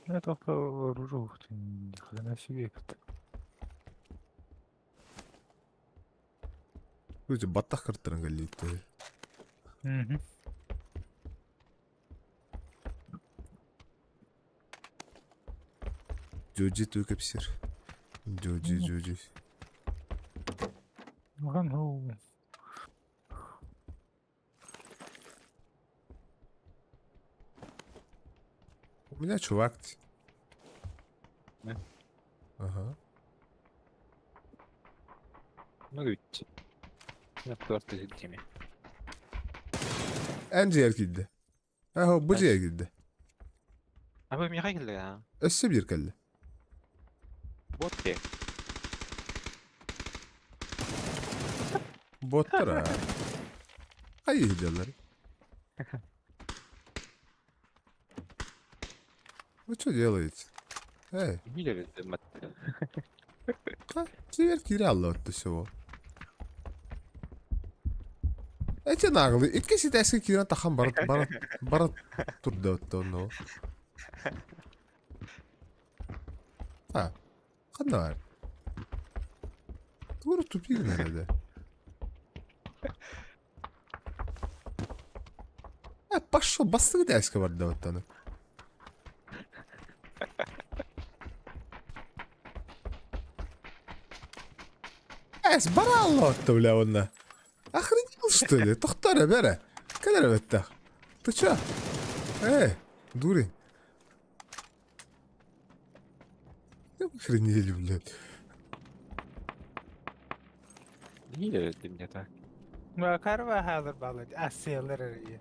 Я только вооружу, ты ни хрена себе. Слушайте, баттах картарanga летает. Джоджи той капсир. Джоджи. Ну. У меня чувак. Ага. Ну ведь. Я просто из теми. Encer giddi. Aho bucaya giddi. А вы мне говорили, а? Össe bir kelle. Вот те. Botlar ha. Hayır gidiyorlar. Вы что делаете? Эй, Видели, дымат? Север kiralla отты всего. Эти наглые, и киси таски кира тахан барат турда отты онно. Ha, kanna var. Doğru tupik nerede? Пошел, басты таски var da ottanı. Сбарало отты, бля, онна. Охренел, что ли? Тохтара, бера. Кадер беттах. Ты чё? Дурень. Охренели, блядь. Видели ты меня так? ما كاروا هذا البلد أسيلر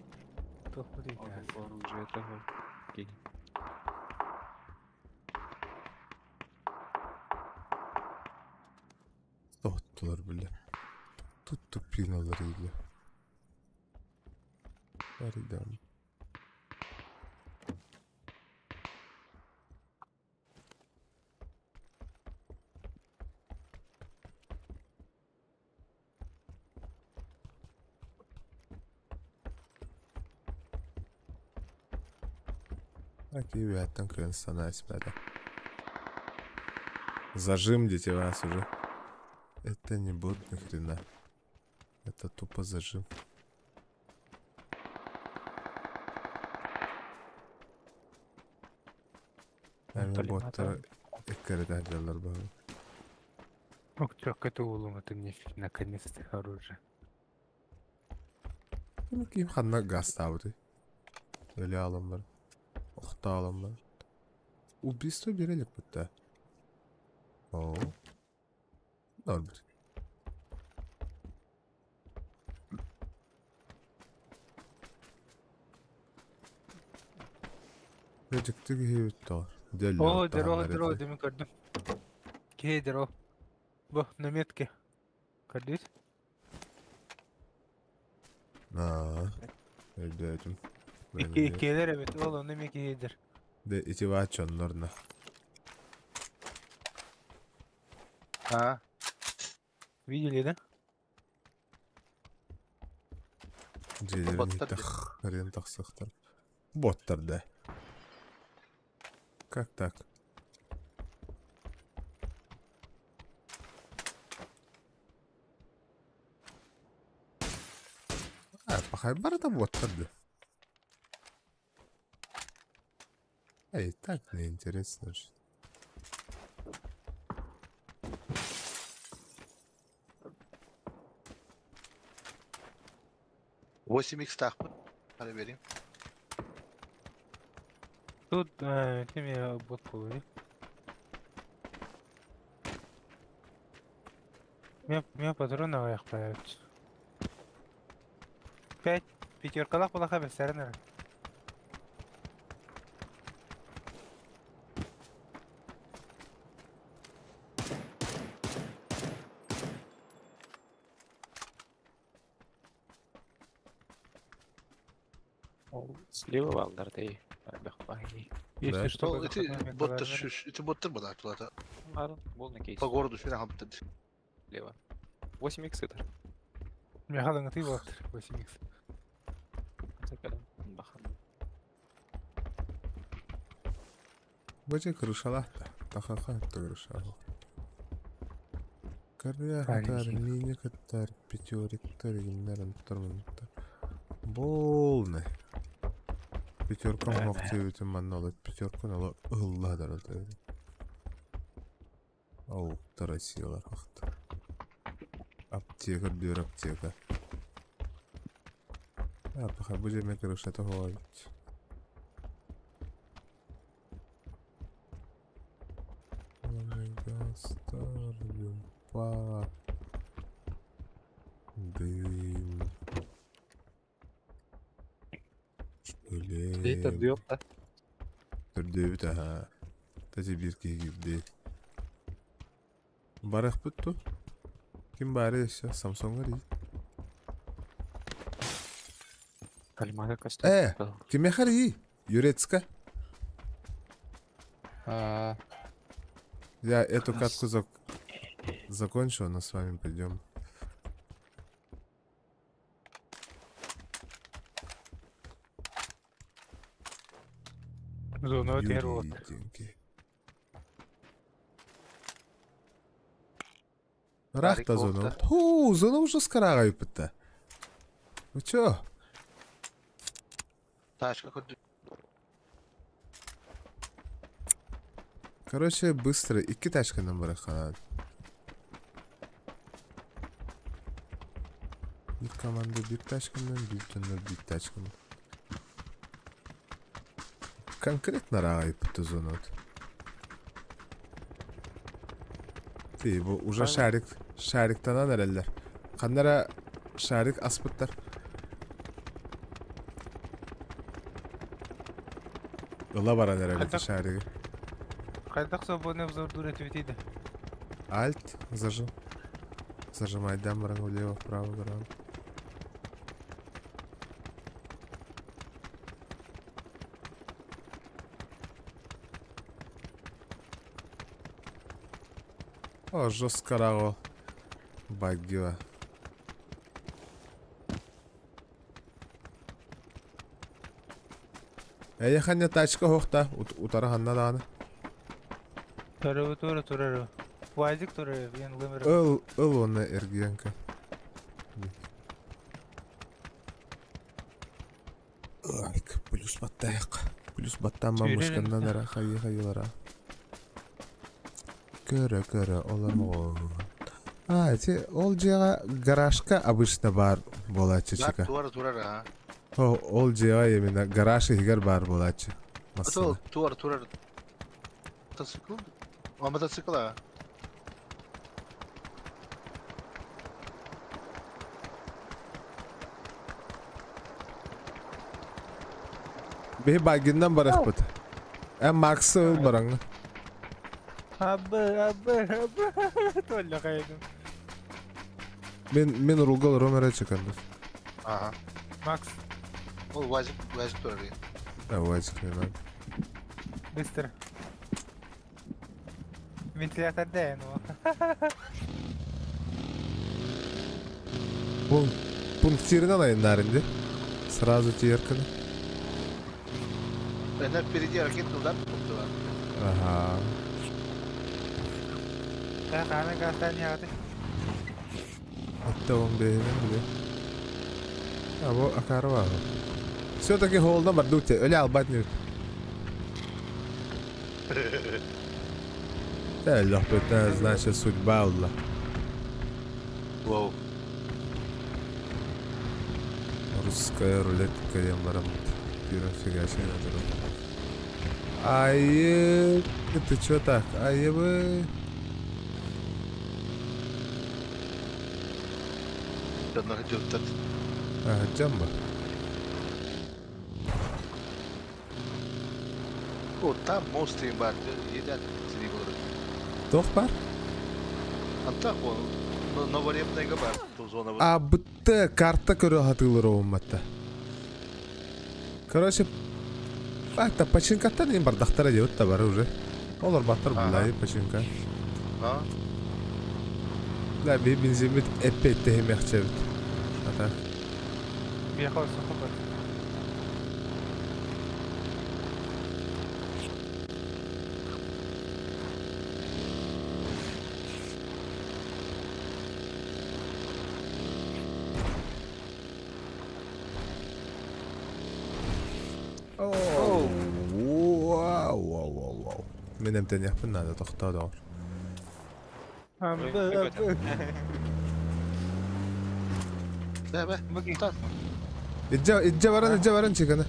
تخلي Оружие того. Окей. Отtılar bile. Tuttu pinalarıyla. Harbiden. Окей, ребята, наконец-то ребята. Зажимдите вас уже. Это не бот ни хрена. Это тупо зажим. Ами боттар эккерде жалар бар. Ох, чёк, это улум, это мне наконец-то оружие. Bunu kim xanna gaz табыды. Öyle alım var. Okta alım var. Убийство берелик бутта. О. Норбер. Project'te bir var. Deli. О, здорово, дыми кардым. Ке, здорово. Бо, на метке. Кардись? Öldürdüm. Келер, evet, oğlum, на меке едер. De içi var çonlarına. А. Видели, да? Celerin Botlar hitte hırın taksıktır. Botlar da. Как так? Пахай барда botlar da. Эй, так неинтересно же. Восемь икс так mı? Hadi vereyim. Тут, ты мне бот половил. Меня патроны аяқ появятся. 5 пятеркалах была хабер, сәрінер. Слева валдарда и бахпай. Если что, O iti botlar şu iti botlar mı da tuğla? Ладно, был на кейс. Po gorodu şuna hamdı. Слева. 8 икс это. Мен халыңа тый болаттыр, 8x. Закалым. Бахан. Бача крышалах та. Тахаха та крышалах. Карья Парень хатар, сильный. мини хатар, пятериктар, гимнаран тормонта. Полный. Пятерка мог тебе маннолать. Пятерку нало ылла дарады. Ау, тарасилар хахта. Аптека, бир аптека. Пахай, будем крышата ховать. Oh my god. Астар, люмпа. Дым. Дейт Шлем. yok da. Төрдөө та. Тажи бир кегибде. Барах бүттү. Ким бары еще Samsung'a değil. Калимага кастет. Ким яхар iyi. Юрецка. Я эту катку закончу, но с вами пойдем. Зона өтер вот. Юриденький. Рахта зона. Ху, зона уже скарагайып бітті. Вы чё? Тачка хоть. Короче, быстро. Iki тачкадан быrakkan. Bir komanda bir тачкадан, bir tünler bir тачкадан. Конкретно рагайып бітті зона. Değil, bu уже şariktana nereler? Kanlara şarik aspıtlar. Yola bara nerelerde şariki? Қайдақ свободный обзор дурет ведейді. Альт, зажим. Зажимай дамбарың влево, вправо, вправо. О, жестко раго. Багива. Яханья тачка хоқта, утары ханна дағаны. Туры. Вазик туры, мен лымыр. Ыл оны эргиянка. Ай, плюс баттайық. Плюс баттан мамышкандан ара хайылара. Көрі, олар мұғын. Ол жеға гаражка обычно бар болачы чика. Туар. Ол жеға емена гараж егер бар болачы. Туар. Мотоцикл? Мотоцикл, а? Бей багиnden барақ бұд. Максы бараңы. Абы. Толла қайдым. Мен ругал ромера чеканды. Ага. Макс, Ол вазик туар. Вазик не надо. быстро. Вентилятор да, ну. Пунктирин алайын нарынды. Сразу тиерканы. Она впереди ракетный удар была. Ага. Так, она гастан яғды. Hatta он beğenin bile. Ha bu akarı var. Все-таки холодно бар дути. Öyle albat ne? Да, лёгкая, значит, судьба была. Вау. Русская рулетка, я марам. Фига-фига надо. Ай, ты чё так? Ай, вы... Одна идёт. Ага, джамба. О, там монстры бар. Едят. Тох бар? Антах он. Новорепная бар. Зона. А, бітті карта көрі хатылыр оғыматта. Короче, бәтті пачинкаттан ең бардақтара деуіт та бары уже. Олар баттар бұлай пачинка. Да, бей бензимет әппетті хемек чәбіт. Ата. Бияқау сұқы бар. Вау. Мен әмтен яқпын нады тоқта да бар. Итже баран чеканы.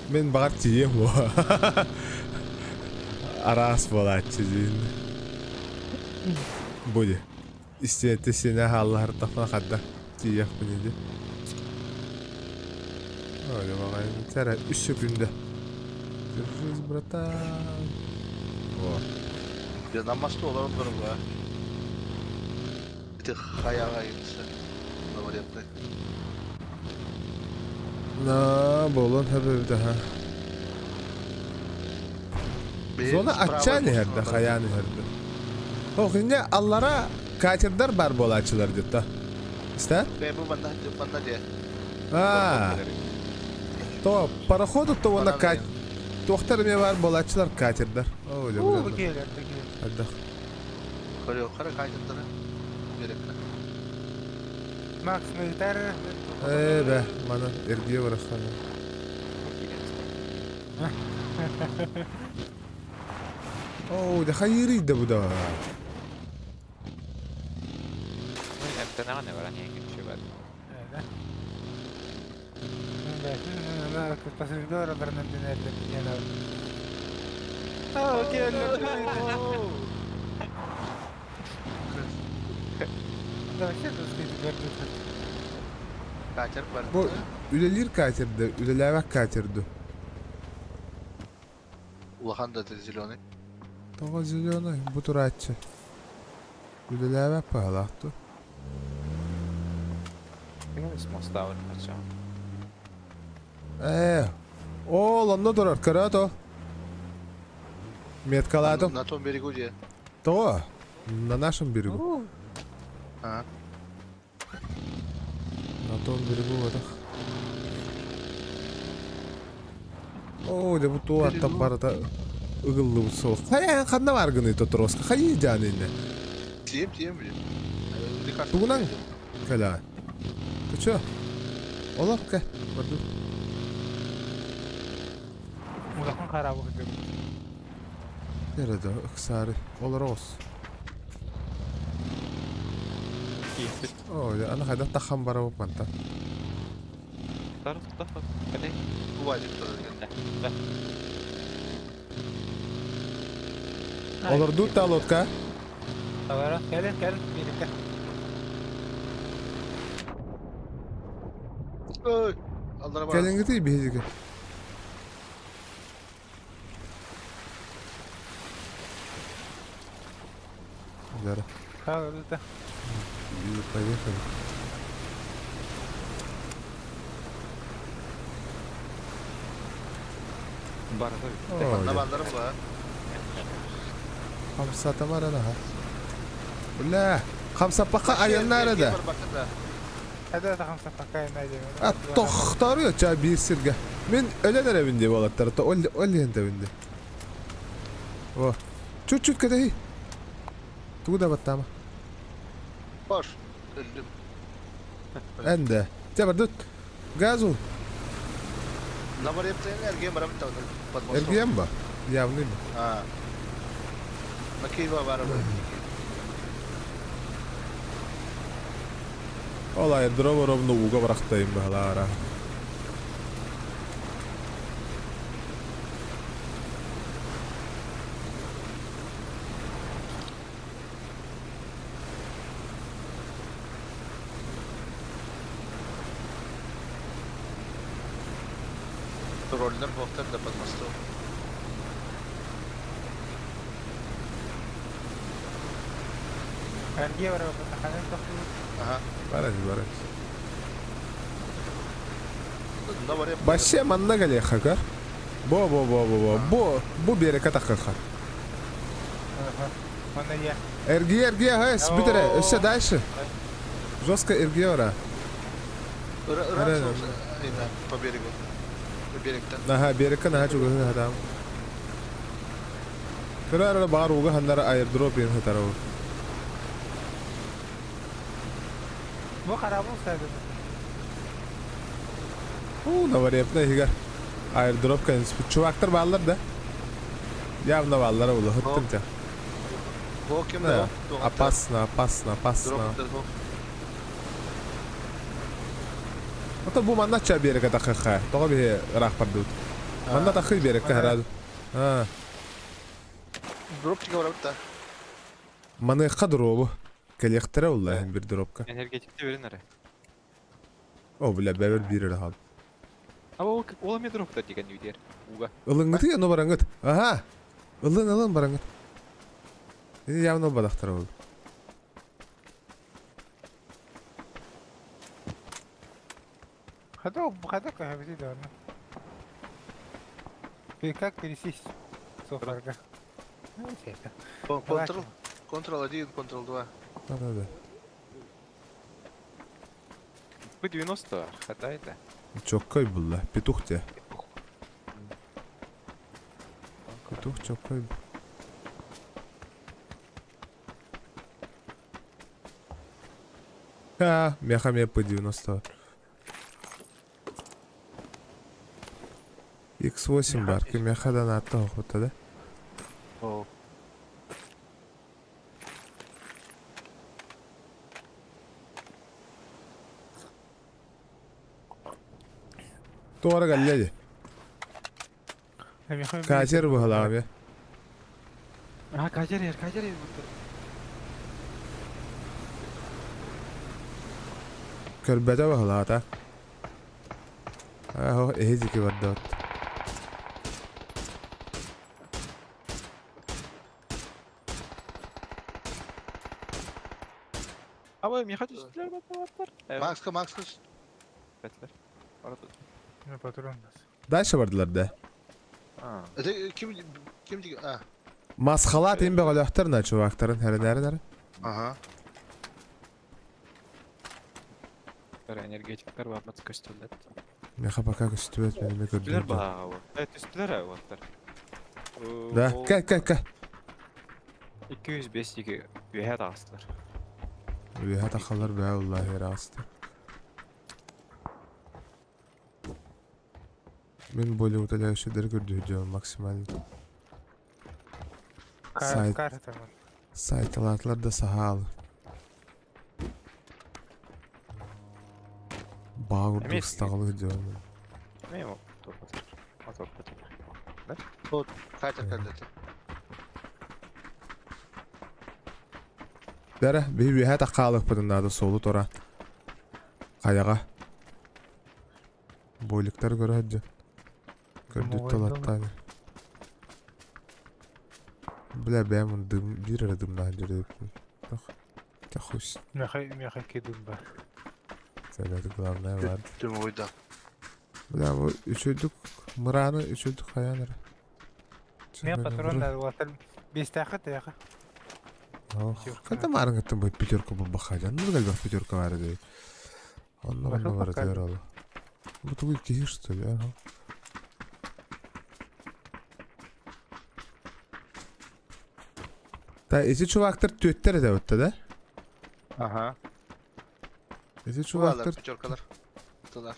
Мен бағар тием о. Арас болатчы дейін. Bude. İsteyette seni Allah'ır tafına kadar. Diyek bu neydi? Öyle bakayım. Tera 3 günde. Görüşürüz bratan. Yanılmazsa olan onların var. Bir de hayağa gitsin. Ne var yaptı? Na, bolon hep daha. Zona açacağını herde, hayani herde. O günde Allah'a kaçırlar bar bolaçılar diyor da. İster? Ben bu bana diye. Ha. То пароходу то вона кать. Доктор мне var bolaçılar kaçırlar. Öyle Oo, böyle. gelir. Hadi. Kara kaydettiler. Gerekli. Max militar. Be, bana ergiye bıraksana. Oo, ده خيري bu da. Inte ne var ni ingen köper. Nada, que pasa el duro para no tenerle lleno. Oh, gelir. Da şey de Kaçır var. Bu ülelir kaçırdı, üleler kaçırdı. Ulahan da ziloni. Toğa zilyono, bu turatçı. Üleler pahalahtı. Små stavar alltså. Oğlan da durar, karato. Меткалатов. На том берегу где? То, на нашем берегу. Ага. На том берегу вот так. О, да вот то оттап барата ıгыллы соқ. Хаян қанда баргыны то троска. Хай жаныны. Тем блин. Тугунан кала. Ты чё? Олапка. Барду. Улахан харап oldu. Nerede? Iksarı. Olur olsun. Öyle. Ana kadar takam bara bu manta. Taraf. Hadi. Bu vacip durur. Olur dut da lotka. Ahora, gelin, birlikte. Oy. Allah'a bak. Gelin gidi bir hizgi. Güzel. Kaldı. İyi paylaşalım. Bara. Ne bandarım var? خمسة تمر لها لا خمسة بقى ayağına arada. Hadi da hamsa pakay neydi? Toxtarıyor ça bir sirge. Men öyle evinde balatları da ol evinde. O. Çut kadar. Tu da battama. Boş. Öldüm. Ende. Tabardut. Gazu. Ne var yaptığın ergeğe maram tavda. Ergiyem ba. Yavni mi? Ha. Nakiva var orada. Olay drova rovno uga bıraktayım bahalara. Roller bohtar da patmastı. Ergiye var orada. Hani toxtu. Aha. Baraj. Ne var yaptığın? Başya manna gale hakar. Bu bir yere katakar. Bana ya. Ergiye hay spitere. Öse dальше. Жестко эргия ора. Рад по берегу. По берегтен. Aha bereka naha juga hadam. Kira baru uga handara air drop yang hataro. Bu harap olsaydı. Ne var yapna higar. Air drop kan çuvaktır ballar da. Явно ballara ulu hıttım ta. Bu kim Ne? de? Опасно. Drop. Ото bu manna ça bereka takha. Toga bir rahbar dut. Manna takhi bereka haradu. Ha. Drop çıkıyor orada. Manıqqa drop'u. Kelektere ullahin bir drop'ka. Энергетикте verin ara. O bile beber bir hal. Ama o me dropta деген үйдер. Уга. Ilыңgıtı ya no barangıt. Aha. Ilın barangıt. Ini явно badaqtar oldu. Ходок, а где да? Как пересесть? Софарга. Ну, это. Контрол 1, контрол 2. Hadi. P90 хата это. Çok kayıp bulla. Petuh de. Petuh çok kayıp. Ha, мяха мне P90 var. X8 var ki мяхадан atты оқыпты да. О. Doğru geldi. Kaçır bu hala abi. А, кажер yer. Körbede bu hala da. Aho ehzi ki var da. Ama me хочу üstler batlar. Evet. Max. Betler. Arada. Ну, патрон. Dayşa vardılar da. Ha. Kim diyor? Ha. Maskalat in be galaktar na çuvaktarın her. Aha. Энергетиктер var mı köstüller? Мяха пока көстүбөт менин Üstler көрдүм. bağı. Evet üstler batlar. Да, кай. 205 digi üye dağıstılar. Üye takalar be vallahi rastı. Men böyle utalay şeyler gördüm maksimal. Сайт. Карта. Saytlar da sahal. Bağırdı Emin ıstağlı diyorum. Ne o? Toplatır. Toplatır. Kaçar kandati. Dere bir üye takalık bırınladı solu tora. Kayağa. Boylikler göre hadi. Gördük Mobile talattan. Бля, ben bir aradım daha önce de yaptım. Bak. Çok hoş. Мяха кидун ба. Söyledi главное vardı. Tüm oyda. Bля, bu üçüldük. Mıranı üçüldük hayanları. Мен патрондар ватал 5 тахат яха. Когда марың аттым бой пятерка бұл бақаjan. Ну гальбах пятерка var dedi. Onunla var diyor Allah. Bu tuğu iki что ли? Ага. Da esi çuvaktır tüyetleri de öttü de. Aha. Esi Çuvallar, çuvaktır pechorkalar. Tutar.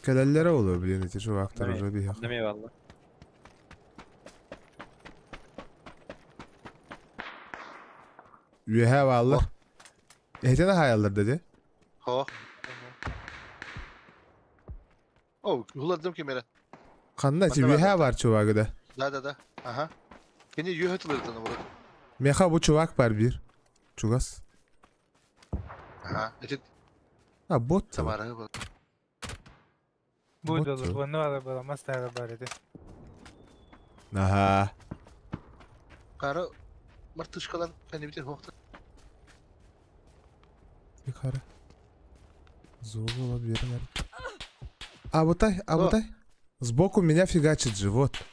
kelellere oluyor bilin esi çuvaktır Evet. уже bir yak. Demeye valla. Üyehe valla. Ehtene hayallar dedi. Ho. Oh, huladım kemere. Kanına esi Bende var üyehe zaten. var çuvakı da. Da. Aha. Beni yuhatılır tanı burada. Meha bu çuvak var bir. Çugas. Aha. Etit Ha bot da. samarı bu. Будет Вот было, но было мастера бариде. Aha. Karı martışkalar kendi bitir hokta. Yukarı. Золо bir yer. Абутай. Сбоку меня фигачит живот.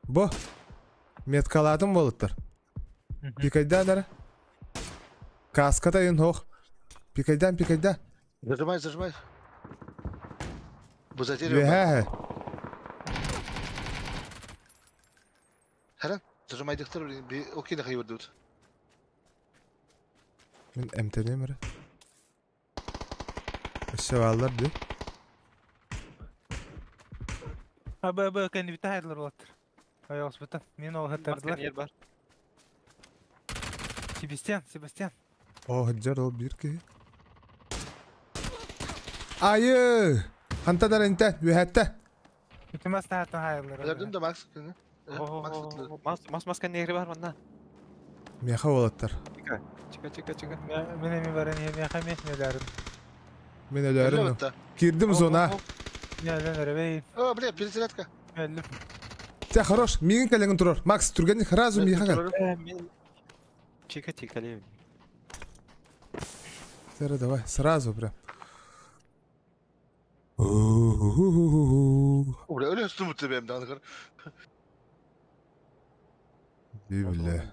Бо. Меткаладым болыттар. Пикайдадыр. Каската ин хох. Пикайда. Зажимай. Bu zaten Веха. Herhan. Zajmaydıktır bir okeyde hayırdı. Мен эмтенемер. Şevallar di. Аба кан битайдлар ватыр. Аяс битан. Мен ол Başka хаттардылар. yer var. Себастьян. O haccar ol bir ki. Ayı. Hanta da rente. Vehette. Итмас таатан хайрлар. Gördüm de Max. Мас кеннери бар мында. Меха болаттар. Чика. Мен эми барын эми хаме нелерин. Мен Öyle өләрім. bitti. Кирдім зона. Нелен эребей. О, блядь, перезарядка. Меллим. Те, хорош. Мигін кәлеңін тұрар. Макс, түргенді разу меха кәл. Чика левин. Сера, давай, сразу прям. Бля, öyle üstüm bitti benim de anıkar. Бля.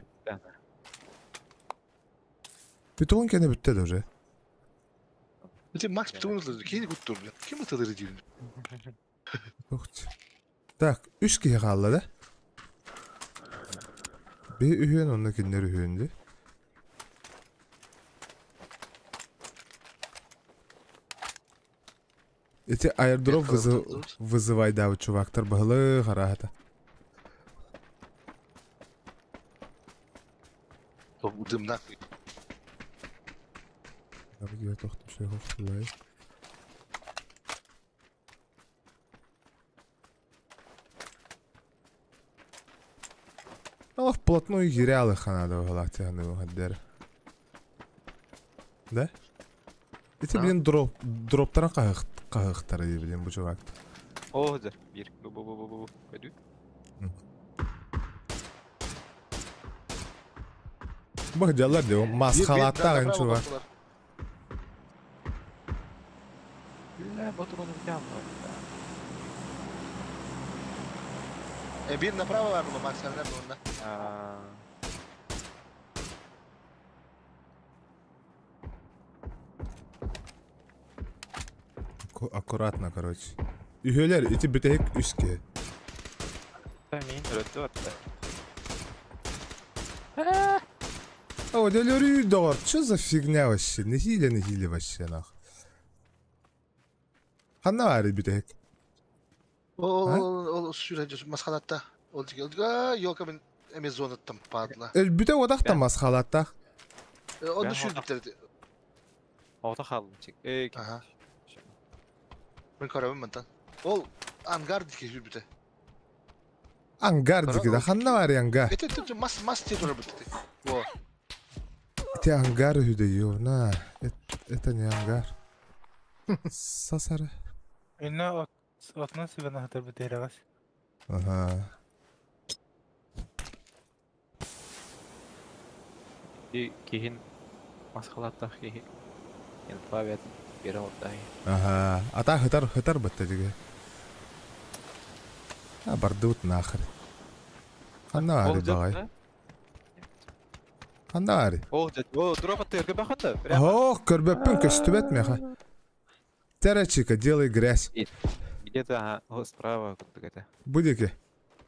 Бетон кәне бітті де уже. Bitti Max bitti unutuldu. Keyini kuttu bля. Kim ataları diyor? Так, 3 kişi kaldı da. Bir ühün ondakiler ühündü. Эти аирдроп вызывай, да, у чувактар бағылы қарағата. Dım nahvi. Abi toxtum şey hoxtulay. Allah вплотную гиряли ханада в галактиане вгадер. Да? Эти, блин, дроптаран қағықтары dey, блин, bu чувак. Озер. Bir. Bu. Көдü. Бахджалар dey, o масхалаттағын чувак. Вот он прямо. Bir направо var mı Max sen nerede onda? Аккуратно, короче. Ühöler, iti bütehik üstke. Тамин. Рöttü attı. А вот делю дор, что за фигня вообще? Не хили вообще, нах. Ханна bütehik. O sürece maskalatta. Olacak. Yok ben Amazon attım padla. Bütü odakta maskalatta. Onu şu bitirdi. Orta kaldım çek. Aha. Ben karabım ben tan. Ol angar dike şu bitti. Angar diki de hanna var yanga. Ete mas diye durur bitti. O. Iti angar hüde yo na. Ete ne angar? Sasarı. Inna otna sibana hatar biteregas. Aha. Kehin maskalatta kehin. Yani pavet bir orta. Ага. Ата хытар бітті деге. Барды өт нахыр. Ханна ари бағай. Ханна ари. О, дроп attı bakanda. Ох, көрбеппін көстіп етмеха. Теречика, делай грязь. Где-то справа где-то. Будеке.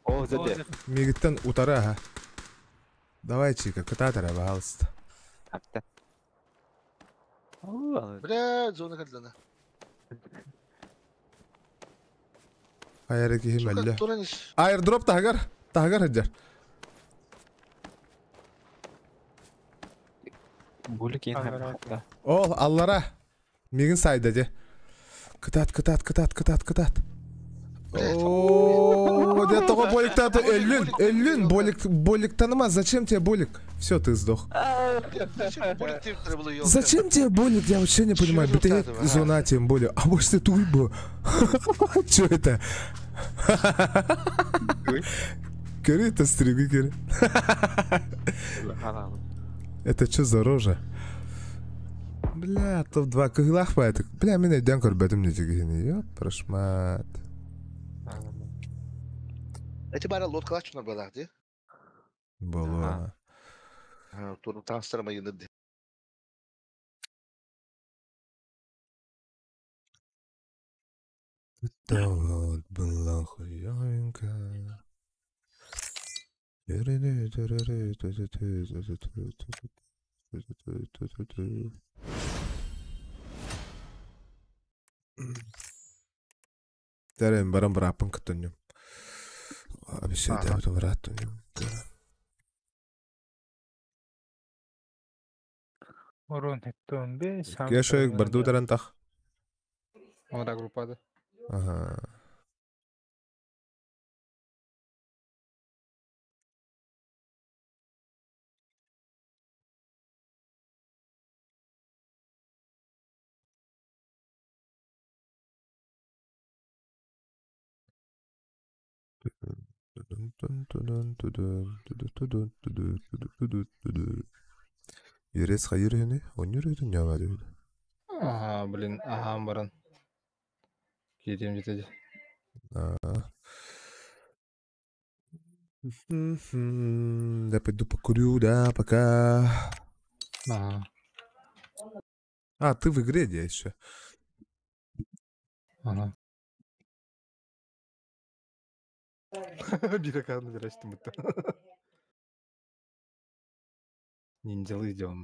О, заде. Мегіттен утары аха. Давай, Чика, кытатыра, пожалуйста. Апта. Bля, zona kaldığına. Hayır ki himelle. Turanis. Airdrop tahgar hıcar. Bulik yine hatta. Ol, allara. Migin saydacı. Кытат. О, где того болик-то Эллин, болик танымаз, зачем тебе болик? Все, ты сдох. Зачем тебе болик? Я вообще не понимаю. Битая зона тем более. А может ты туйбо? Че это? Кери, это стриги, Кери. Это что за рожа? Бля, топ-2 кыгылах поэтик. Бля, мен өйден көрбөдүм не жегени. Ёп, прошмат. Eti bari lotkalar şunlar buralar diye. Боло. Turun transferma yöneldi. Вот была хуёнка. Терен барам брапын кытыньым. Обещаю, да, это вратыньым. Орон хеттон бе. Кешек барды ударан тах. Ода группада. Ага. Ерес хайыр ене, он yürüydün ya var öyle. Ага, блин, ага, баран. Кетем жетеді. Я пойду покурю, да, пока. Ага, А, ты в игре, я еще. ага. Бираканы берәштім бұтты. Нинджалы идем.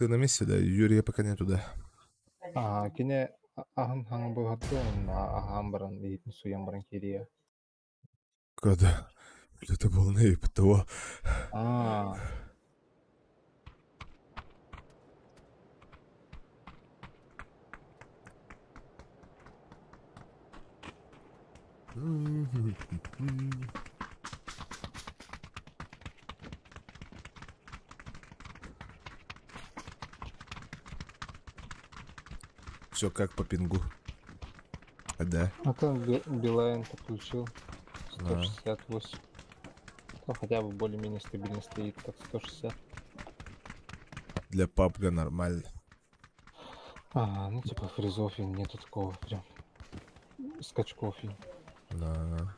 Ты на месте, да? Юрия пока нету, да? Кине ахын хаңы бұғатты, ахам баран, ейтін суян баран керия. Когда? Это волны ПТО. Все как по пингу. Да. А там Билайн подключил 168. Там хотя бы более-менее стабильно стоит, так 160. Для PUBG нормально. Ну типа фризов и нету такого прям скачков. Да.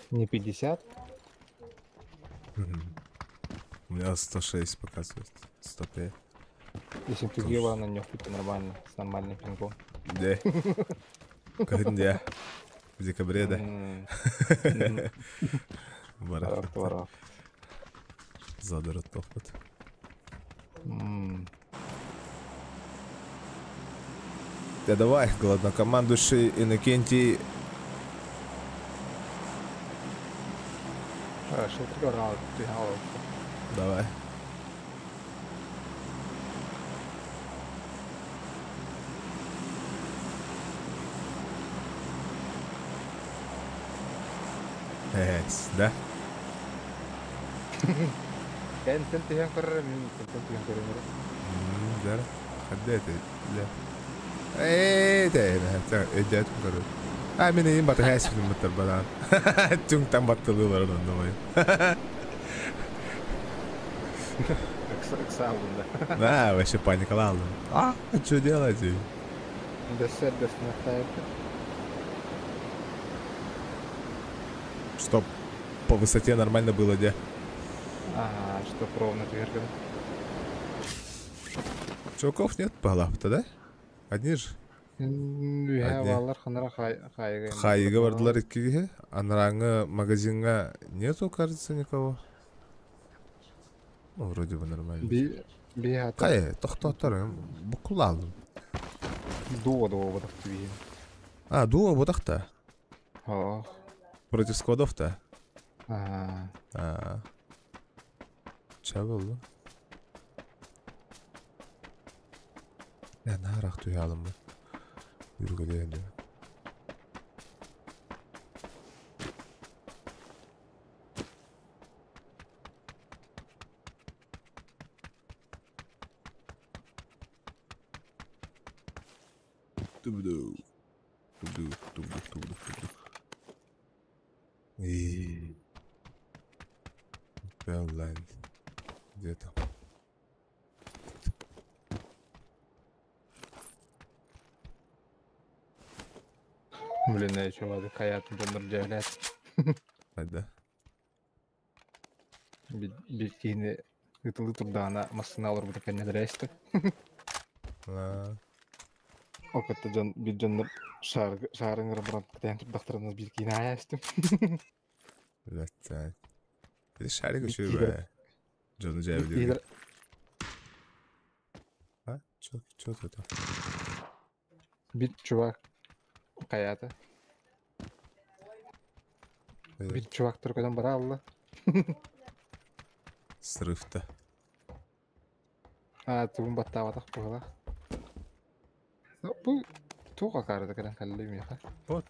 Не 50? У меня 106 показывает. 105. Если ты делала на нее, это нормально, с нормальным пингом. Где? Когда? В декабре, да? Варах. Задарат топот. Да давай, главнокомандующий Иннокентий. Хорошо, пригорал, Давай. Да? Тентен тиген көрөр, мен тентен тиген көрөр. Да. Хаддет. Да. Да, эдет көрөр. Мен эйин бата хэс фильм баттар балан. Түңтан баттылылар онномой. Эксаунда. Да, вообще паниковал. Что делаете? Десерт наставит. Чтоб по высоте нормально было, где? Чтоб ровно двергали. Чуваков нет по главу-то, да? Одни же? Хайга бардылар иккиге. Анраңы магазинга нету, кажется, никого. Ну, вроде бы нормально. Кай, тохтотар, букул алдым. Дуо бодах тебе. Дуо бодах-то? Ох. Против складов-то? Ага. Че болды? Нарақ туялым бы. Үргеден де. Тубду. И Беллайн. Где-то. Блин, я еще ладно, хаятын донор жайлат. Да. Биткейни ытылы турдаана массына алыр бута кенне драйсты. Окатта жон биджоннор шаарыңыр буран кытайын турдактарыныз биткейни аястым. Ләттән. Biz şarkı şöyle. Canı cevdi. Ha? Çok это. Bir чувак каята. Bir чувак тұрғыдан бара алла. Срыв-то. Туғын баттава тақ бұғыла. Бұл туға қарды кәрін қаллы меха. Бот.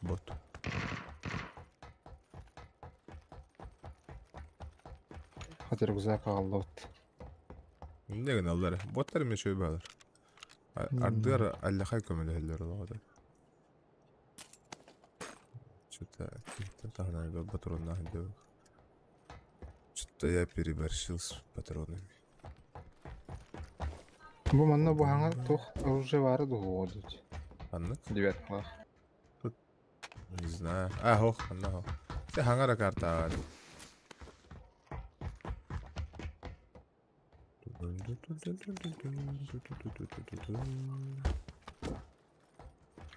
Хотер güzel қалды от. Ne gün alır? Botlar mı şöyle alır? Ardılar Allah'a kömürler oldu. Что-то тогда патроны находил. Что-то я переборщил с патронами. Bu manna bu hangar toq уже vardı oldu. Anlık? Девятка. Не знаю. Хох, анна. Ты хангара карта.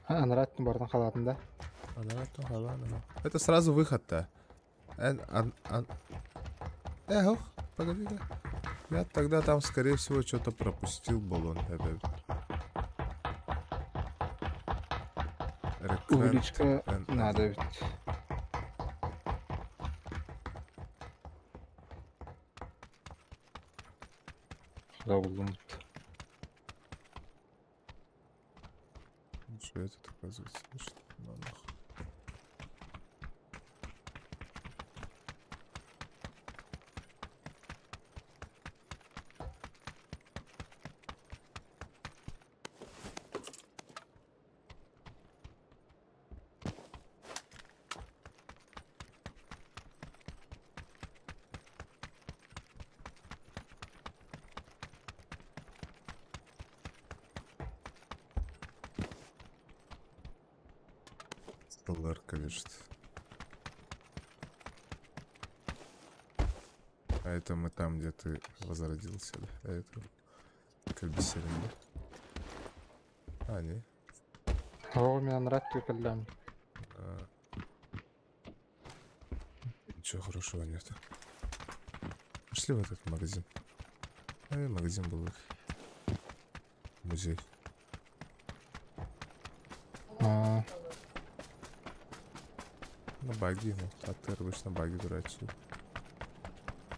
Анараттың бардың қалатында. Это сразу выход-то. Эх, погоди-ка. Я тогда там, скорее всего, что-то пропустил, баллон. Увеличка надо ведь. Сюда углом. Что это оказывается? Что нахуй? Ларка лежит. А это мы там, где ты возродился, да? А это Кальбисерин, да? А, не. О, меня нравится кальдам. Ничего хорошего нет. Пошли в этот магазин. Магазин был музей. На баги, ну, аттар обычно баги дурачи.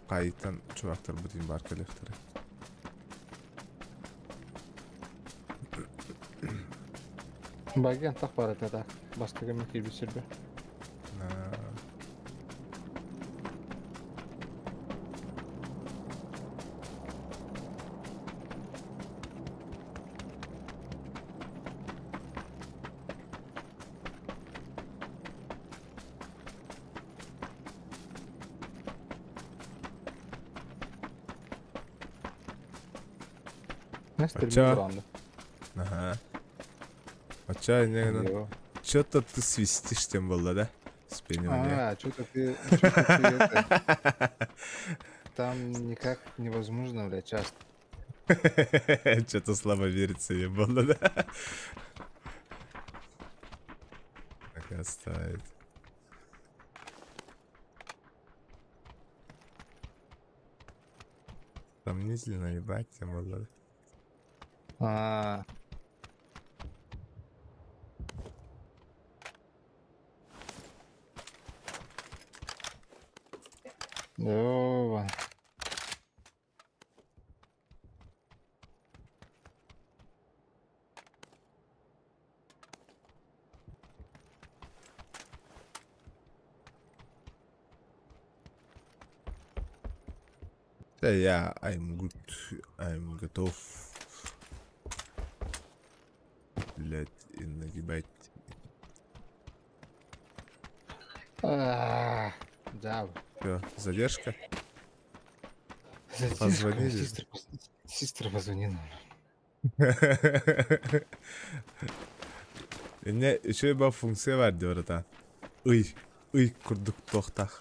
Кайттан чувактар будем бар коллекторы. Баги так бар это, баскага мен кирбисербе. Ача. Ага. Ача, не, что-то ты свистишь тем было, да? С пением. Что-то ты это... Там никак невозможно, блядь, часто. Что-то слабо верится, не было, да? Так и оставить. Сомнительно, ебать, тем было, да? Ова. Да, я I'm good. I'm готов. Блять, и нагибать. Да. Всё, задержка? Позвонили? Сестра позвонила. Еще и функция vardı orada. Kurduk tohtaq.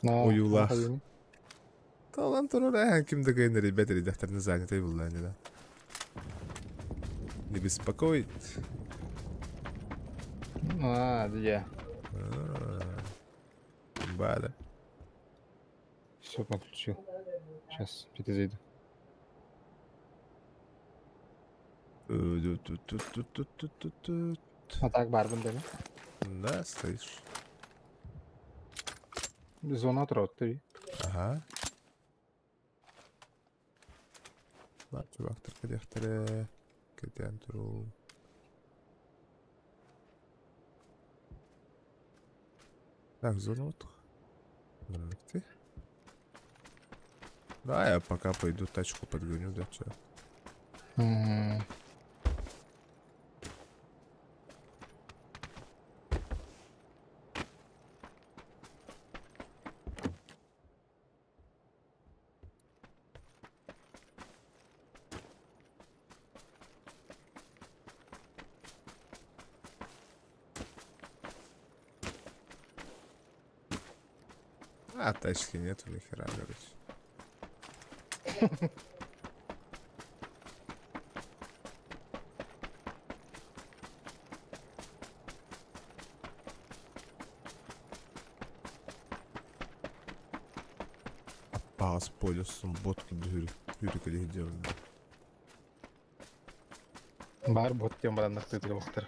Уюлах. Талан турора кимде гайны ребята редакторны заняты было, они, да. Не беспокоит. Да. Бада. Все подключил. Сейчас перезайду. А так барбен, да? Да, стоишь. Зона тротты. Ага. Бар чувактар кадехтере. Кетен туру. Так, зона вот. Ты? Да, я пока пойду тачку подгоню, да, чё. А, тачки нету, нихера, короче. Пас полюсом ботку hyrkeli gidiyorum. Бар бот тем бараннак тытыр вақтар.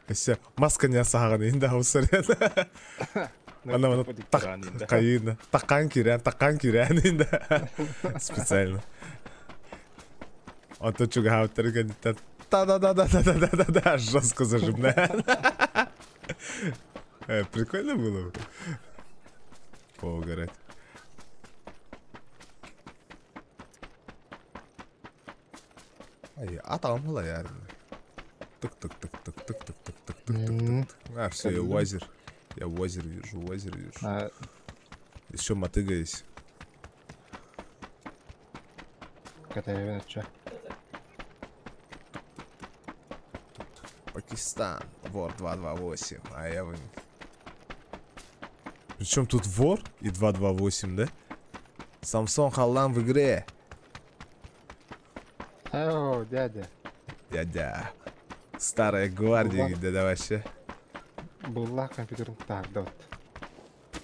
Ese maskanya sağın indi havsar ya. Ana kayın. Takan kiren indi. Специально. Он тут чуга автор говорит, да, жестко зажимная. Прикольно было бы. Поугарать. Ай, а там было ярко. Тук-тук-тук-тук-тук-тук-тук-тук-тук. А, все, я озер. Я озер вижу. Еще мотыга есть. Катаю, что? Пакистан. Вор 228. А я вы... Причем тут вор и 228, да? Самсон Халлам в игре. О, дядя. Дядя. Старая гвардия, дядя вообще. Была компьютером так, да вот.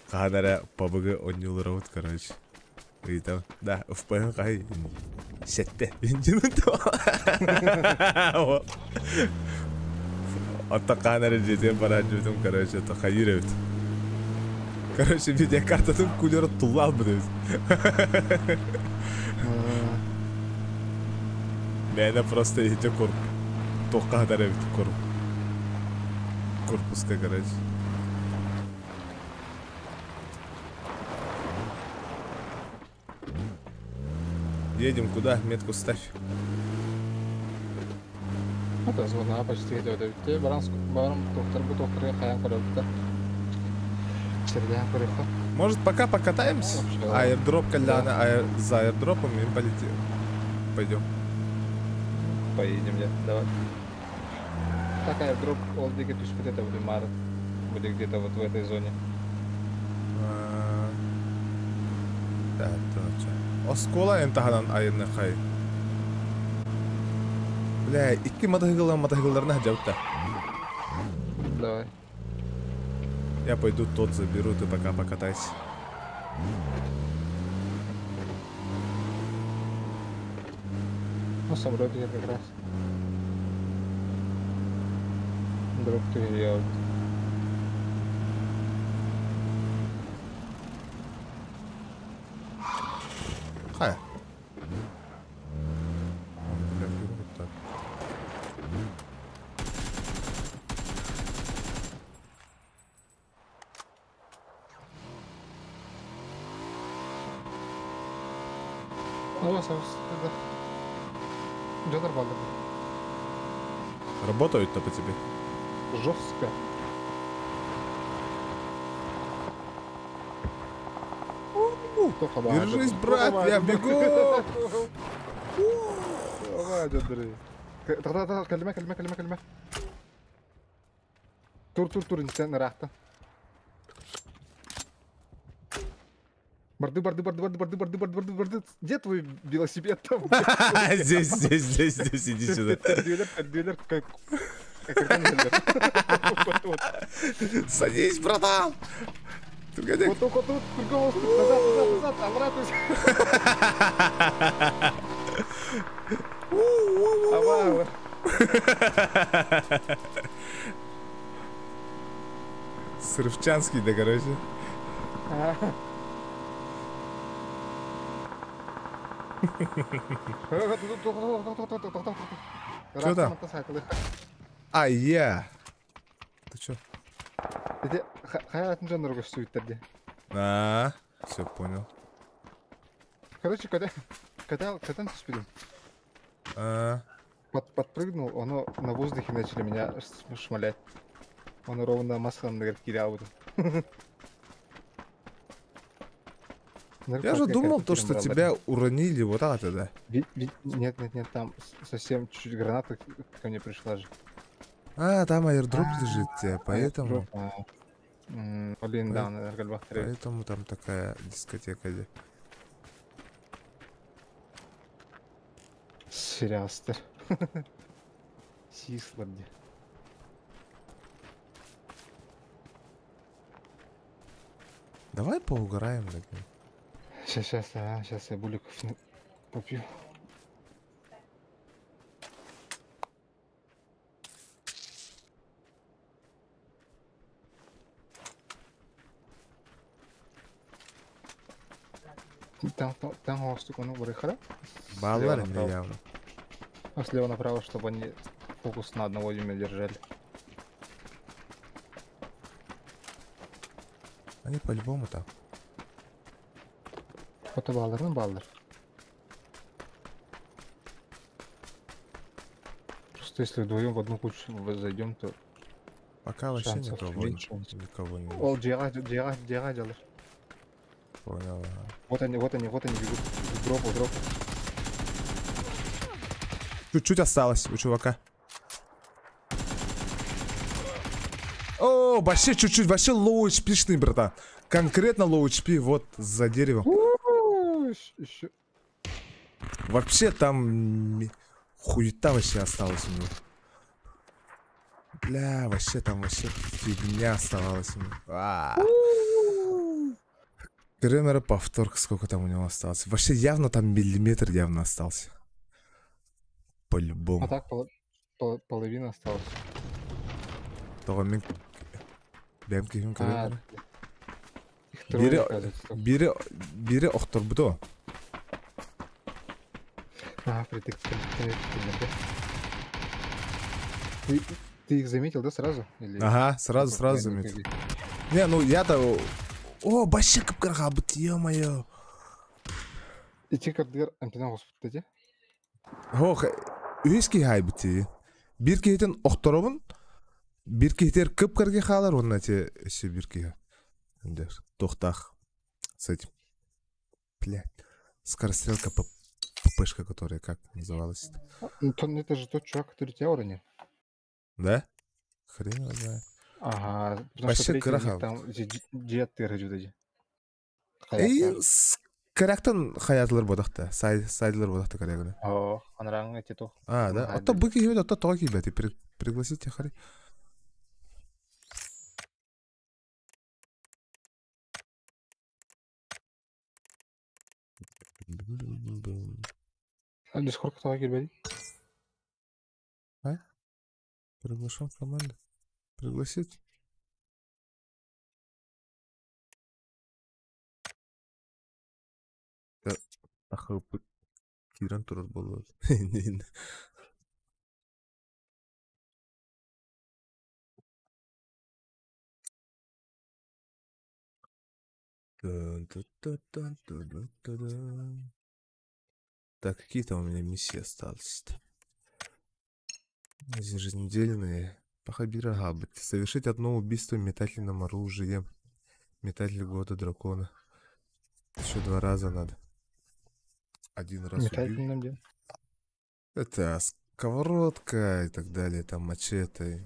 Ханара побыга онюлара вот, короче. И там, да, в ПНХ. Сетте. Ата ханара жетен баран жетем, короче, это хайыревит. Короче, видеокартаның кулері тұлал бұ деді. Мені просто ете көріп. Тоққа қадар әбіті көріп. Корпуска, короче. Едем куда? Метку ставь. Это звона почти идет. Те баран тоқтар бұл тоқтарға қаян көріпті. Чердян көріпті. Может, пока покатаемся? Аирдроп, Коляна, за аирдропом и полетим. Пойдем. Поедем, да, давай. Так, аирдроп, он где-то это будет Март. Будет где-то вот в этой зоне. Да, точно. Оскола энтаханан айырны қай. Бля, икки мотоциклдарына жаута. Давай. Я пойду тот заберу, ты пока покатайся. Ну, самолет я как раз. Дроп ты я. Хай. Ну, вас Джодар балда. Работают-то по тебе? Жестко. Держись, брат, я бегу! Давай, Джодры. Калима. Тур, институт нарахта. Барды. Где твой велосипед там? Здесь, иди сюда. Дилер, как... Садись, братан! Вот тут, назад, обратно. Авау. Срывчанский, да, короче. Что там? А, я. Ты чё? Хаятын жанрға суеттерде. А, все понял. Короче, катан спидом. Подпрыгнул, оно на воздухе начали меня шмалять. Он ровно маслом на кидал. Я же думал, то, что тебя уронили вот это, да? Нет, там совсем чуть-чуть граната ко мне пришла же. А, там аирдроп лежит тебе, поэтому... Блин, да, на гальбах. Поэтому там такая дискотека. Сериастер. Сисларди. Давай поугараем над ним. Сейчас я буликов попью. Там галстук, ну, вырыхара. Балалар Слева инде направо. явно. А слева направо, чтобы они фокус на одного имя держали. Они по-любому там. Это баллар, ну баллар. Просто если вдвоем в одну кучу зайдем, то Пока вообще шансов никого, меньше. никого не Ол диага делаешь. понял. Вот они бегут. В дроп. Чуть-чуть осталось у чувака. О, вообще чуть-чуть, вообще лоу HP-шный, братан. Конкретно лоу HP, вот за деревом. Еще. Вообще там хуета вообще осталась у него. Бля, вообще там вообще фигня оставалась у него. Кремера повторка, сколько там у него осталось. Вообще явно там миллиметр явно остался. По-любому. А так половина осталась. Того мен бәмкеһин А, көрәләр. их трое, Бире оказывается, только. бире охтор бу. А, притык. Ты их заметил, да, сразу? Или... Ага, сразу Прям заметил. никаких? Не, ну я-то... О, вообще кыпкырга бут, ё-моё. И те кардер антенна господи. Хох, үйски хай бути. Бир кейтен охторобун. Бир кейтер кыпкырга халар, онна те ше бир кей. Эндер, тохтах. С этим. Блядь. Скорострелка ППшка, которая как называлась? Ну, это же тот чувак, который тебя уронил. Да? Хрен его знает. Ага. Потому Вообще что третий из них крахал. там джеттер жүдеди. Эй, карактан хаятлар бодахта. Сайдлар бодахта карагана. О, анраң эти то. А, да? Ага, Ото быки хибет, ото тоға кибет. Пригласите, хари. А Дискорд кто келбеди? Приглашен в команду. Пригласить? Ахапы киран турат болот. Так, какие-то у меня миссии остались. Еженедельные. Пахабира Габбет. Совершить одно убийство метательным оружием. Метатель года дракона. Еще 2 раза надо. 1 раз убил. Метательным делом. Это сковородка и так далее. Там мачете.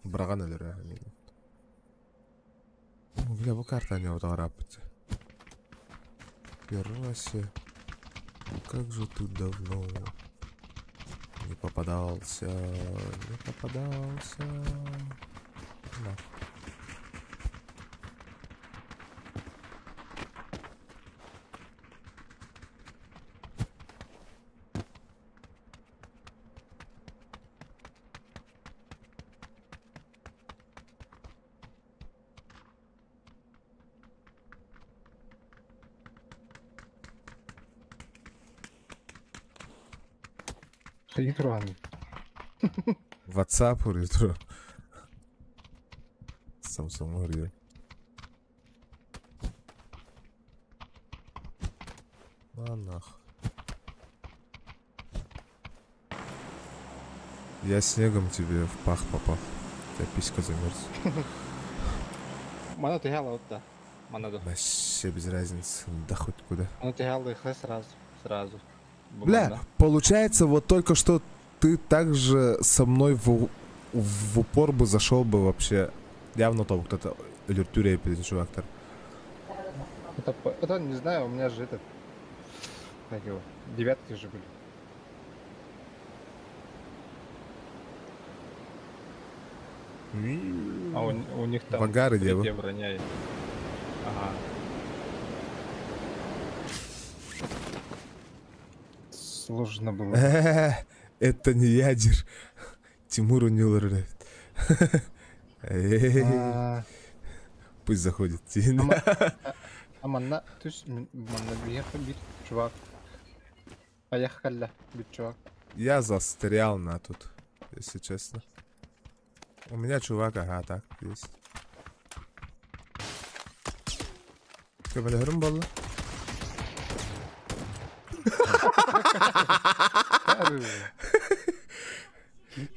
Браган или бля, bu карта не вот арабцы. Первосе. Как же ты давно не попадался. На. Ходи туран. WhatsApp уритро. Samsung урит. Нах. Я снегом тебе в пах попал. У тебя писька замерз. Мана тягала вот да. Мана до. Вообще без разницы. Да хоть куда. Мана тягала их сразу. Бля, получается, вот только что ты также со мной в упор бы зашел бы вообще. Явно то кто-то лютюрей перед чувактор. Это не знаю, у меня же этот. Как его? 9-ки же были. А у них там Вагары делал. третья броня есть. Ага. сложно было. Это не ядер. Тимуру не лорает. А, Пусть заходит. Аманна, түс, манна бияха бит чувак. Поехали, бит чувак. Я застрял на тут, если честно. У меня чувак, ага, так, есть. Кабелерим было?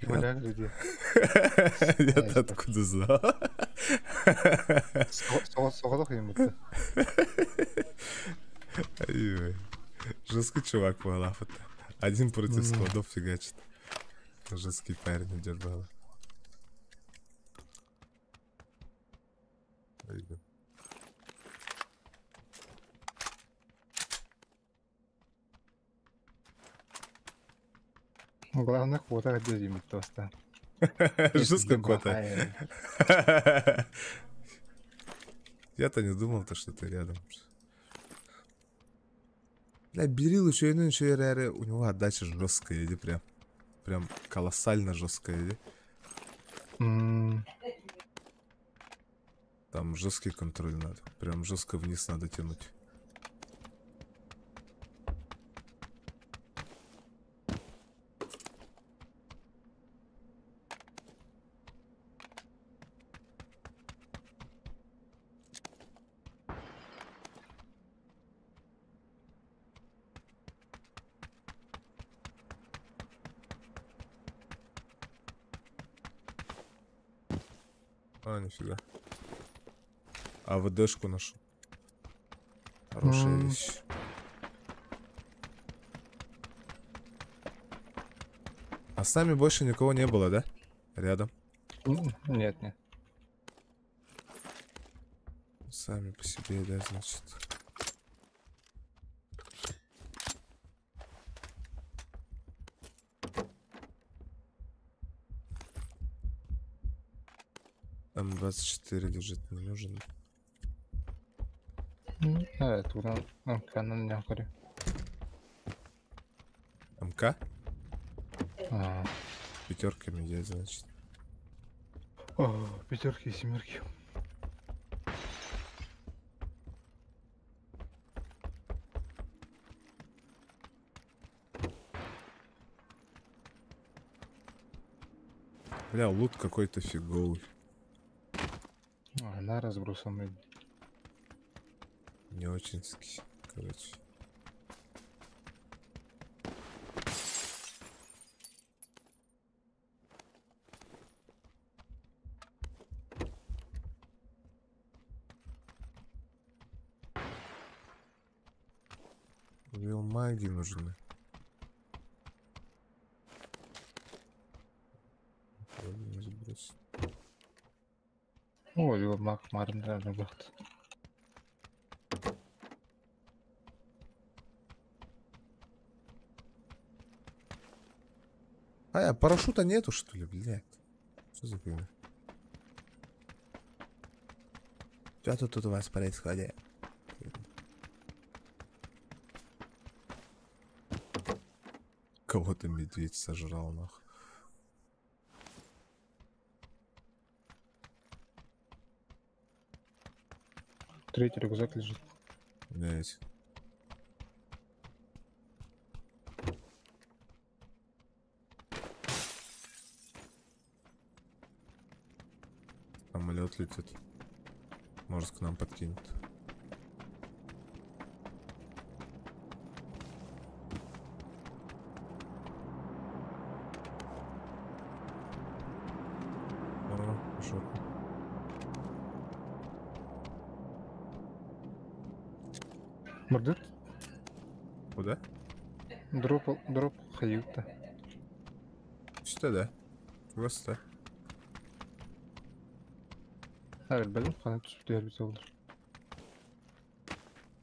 Бля, где? Я-то откуда знал? Соғадық емітті. Ай-ой. Жесткий чувак по лафу. Один против складов фигачит. Жесткий парень идет было. Главное, хвота где емітті баста. Жестко кота. Я-то не думал, что ты рядом. Бля, бери лучше иную чайряры. У него отдача жесткая, иди прям колоссально жесткая, иди. Там жесткий контроль надо. Прям жестко вниз надо тянуть. А, нифига. А ВДшку нашел. Хорошая вещь. А с нами больше никого не было, да? Рядом. Нет, нет. Сами по себе, да, значит. М24 лежит, не нужен. Это нам канал не говорю. МК? А, Пятерками есть, значит. о, пятерки и семерки. Бля, лут какой-то фиговый. На разбросанный. Не очень ски, короче. Вил маги нужны. Вроде не сбросит. О, его маг марн реально бахт. А, парашюта нету, что ли, блядь? Что за фигня? Что тут у вас происходит? Кого-то медведь сожрал, нахуй. Третий рюкзак лежит. Блядь. Самолет летит. Может, к нам подкинет. О, пошел. Мордет? Куда? Дроп хаюта. Что, да? Просто. Evet, benim kanat diğer bir şey olur.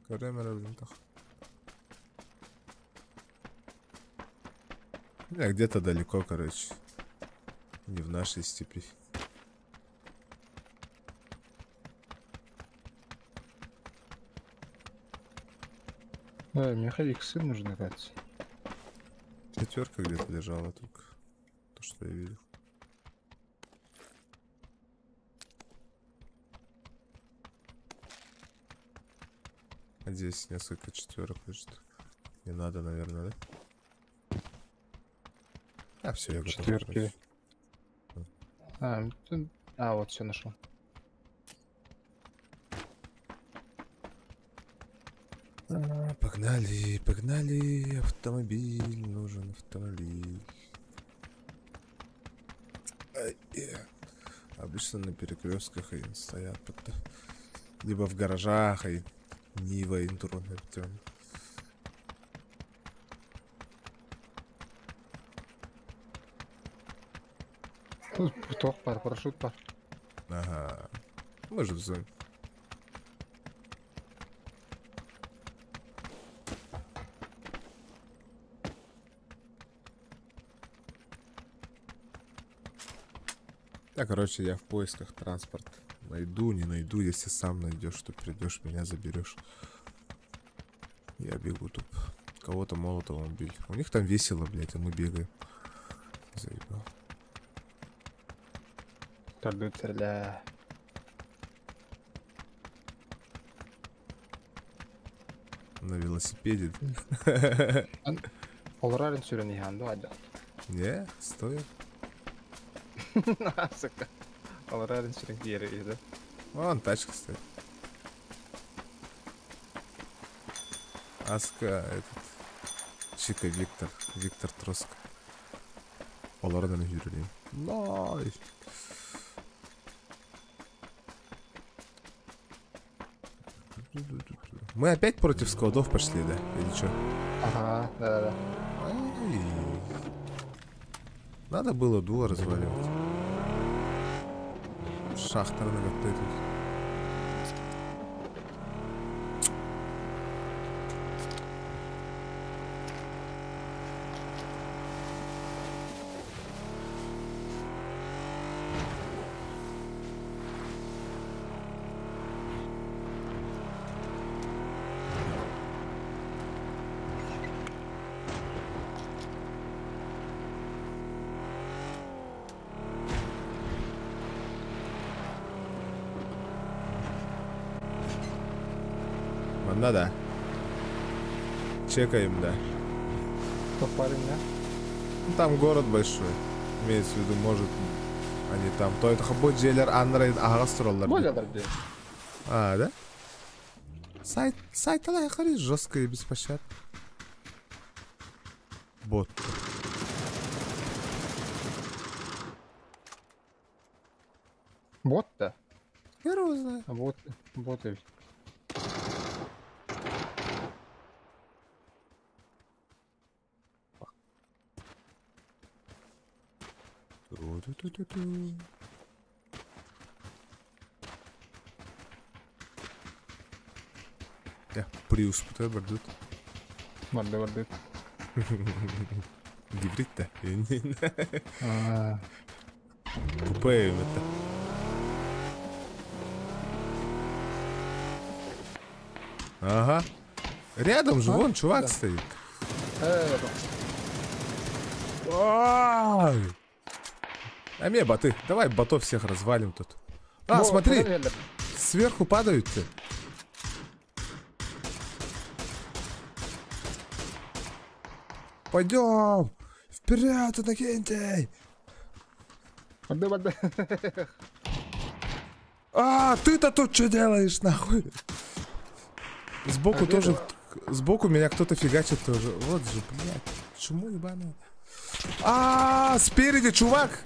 Камера, блин, так. Где-то далеко, короче. Не в нашей степи. Мне ходик сын нужен, кажется. 4 где-то лежала только. То, что я видел. А здесь несколько 4 лежит. Не надо, наверное, да? А, все, я готов. 4. Вот все нашел. Погнали, погнали. Автомобиль, нужен автомобиль. Обычно на перекрестках и стоят как-то. Либо в гаражах, и Нива интурный птен. Тоқ бар, парашют бар. Ага. Мы же в зоне. Да, короче, я в поисках транспорта. Найду, не найду. Если сам найдешь, то придешь, меня заберешь. Я бегу тут. Кого-то молотом убили. У них там весело, блядь, а мы бегаем. Заебал. Тардуцерля. На велосипеде. Оларарын сүрен иханды айда. Не, стоит. Сука. Оларарын сүрен киері еді. Вон тачка стоит. Аска, этот. Чика Виктор. Виктор Троска. Олардан жүрелейм. Найс. Мы опять против складов пошли, да? Или что? Ага, да-да-да. Надо было дуло разваливать. Шахтер наготой тут. Да. Чекаем, да. Попарим, да? Ну, там город большой. Имеется в виду, может, они там. То это хабот джейлер анрейд агастроллар. Бойлядыр де. А, да? Сайт алай харис жестко и беспощадно. Бот. Бот-то? Хер его знает. А боты. Я Prius putar бардут. Барды. Гибрид-то. Купеем это. Ага. Рядом же вон чувак стоит. Ай! А мне боты. Давай ботов всех развалим тут. А, смотри. Сверху падают-то. Пойдем. Вперед, Иннокентий. Барды. А, ты-то тут что делаешь, нахуй? Сбоку тоже. Сбоку меня кто-то фигачит тоже. Вот же, блядь. Чему ебаный? А, спереди, чувак.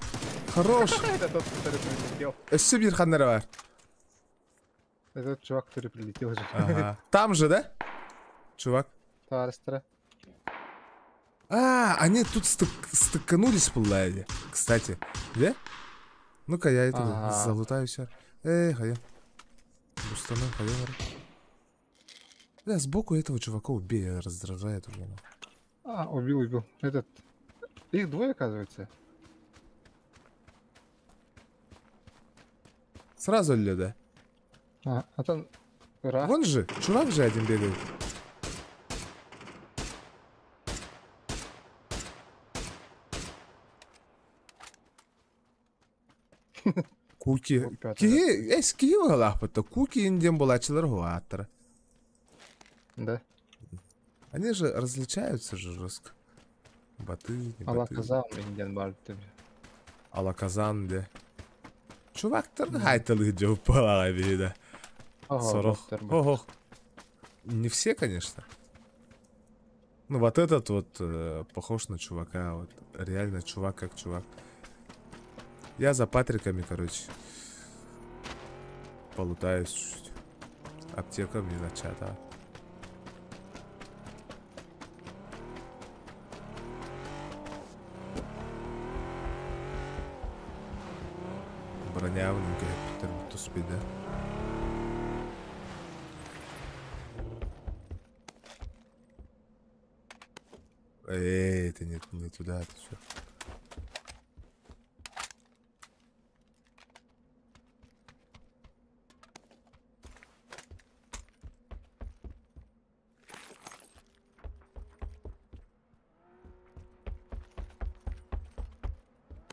Хорош. Это тот, который прилетел. Эссе ханнера. Это тот чувак, который прилетел же. Ага. Там же, да? Чувак. Тарстера. А, они тут стыканулись, блядь. Кстати, да? Ну-ка, я это залутаю все. Хая. Бустану, хая. Да, сбоку этого чувака убей, раздражает уже. А, убил. Этот. Их двое, оказывается. Сразу ли, да? А там... Ра. Вон же, чувак же один бегает. Куки. Вот пятый Киги, эски галахпата. Куки индем булачилар гуатара. Да. Они же различаются же жестко. Баты, не Ала баты. казал, инден бар тебе. Алаказан, де. Чувактар хайталы где упала вида. Сорох. Ого. Не все, конечно. Ну, вот этот вот похож на чувака. Вот реально чувак как чувак. Я за Патриками, короче. Полутаюсь чуть-чуть. Аптека мне начата. Броня у них Питер спит, да? Эй, это не туда, ты что?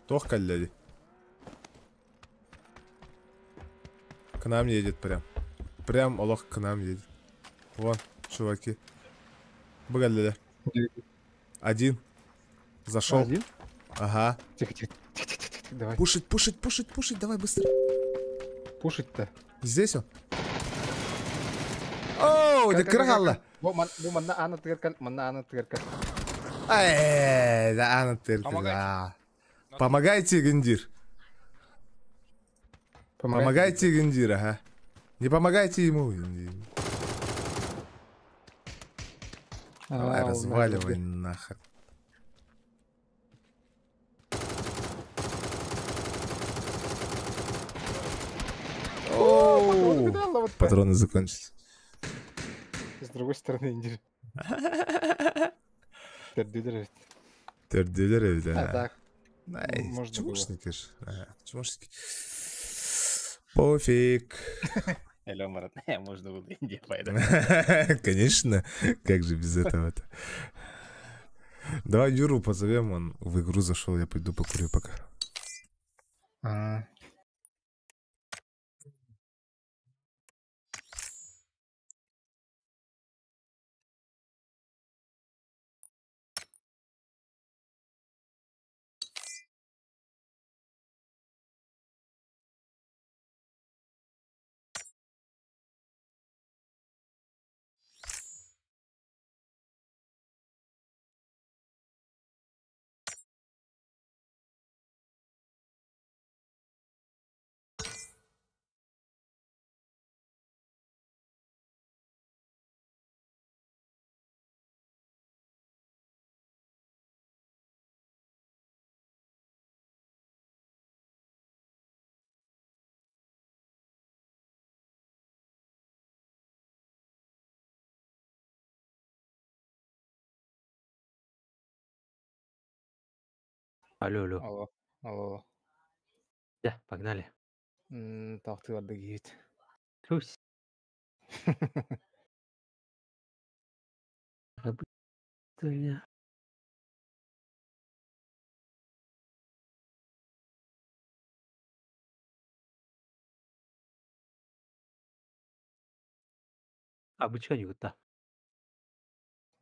Тох калляди. К нам едет прям. Прям Олох к нам едет. Вон, чуваки. Бгаляля. Один. Зашел. Один? Ага. Тихо, тихо, тихо, тихо, тихо, давай. Пушить, давай быстро. Пушить-то. Здесь он. Оу, да крала. Bu mana ana tırkan. Эй, да она тырка, Помогайте. да. Помогайте, Гендир. Помогайте, Гендир, ага. Не помогайте ему. Давай, разваливай нахер. Оу, патроны закончились. С другой стороны, индир. Пердидер. Тердилер, А да. так. Ай, можно чмошники ж. Ага, чмошники. Пофиг. Алло, Марат, можно было Индия пойду. Конечно, как же без этого-то. Давай Юру позовем, он в игру зашел, я пойду покурю пока. А, Алло, алло. Алло. Алло. Да, погнали. Тахтыларды киет. Тусь. Обычная. Обычка юта.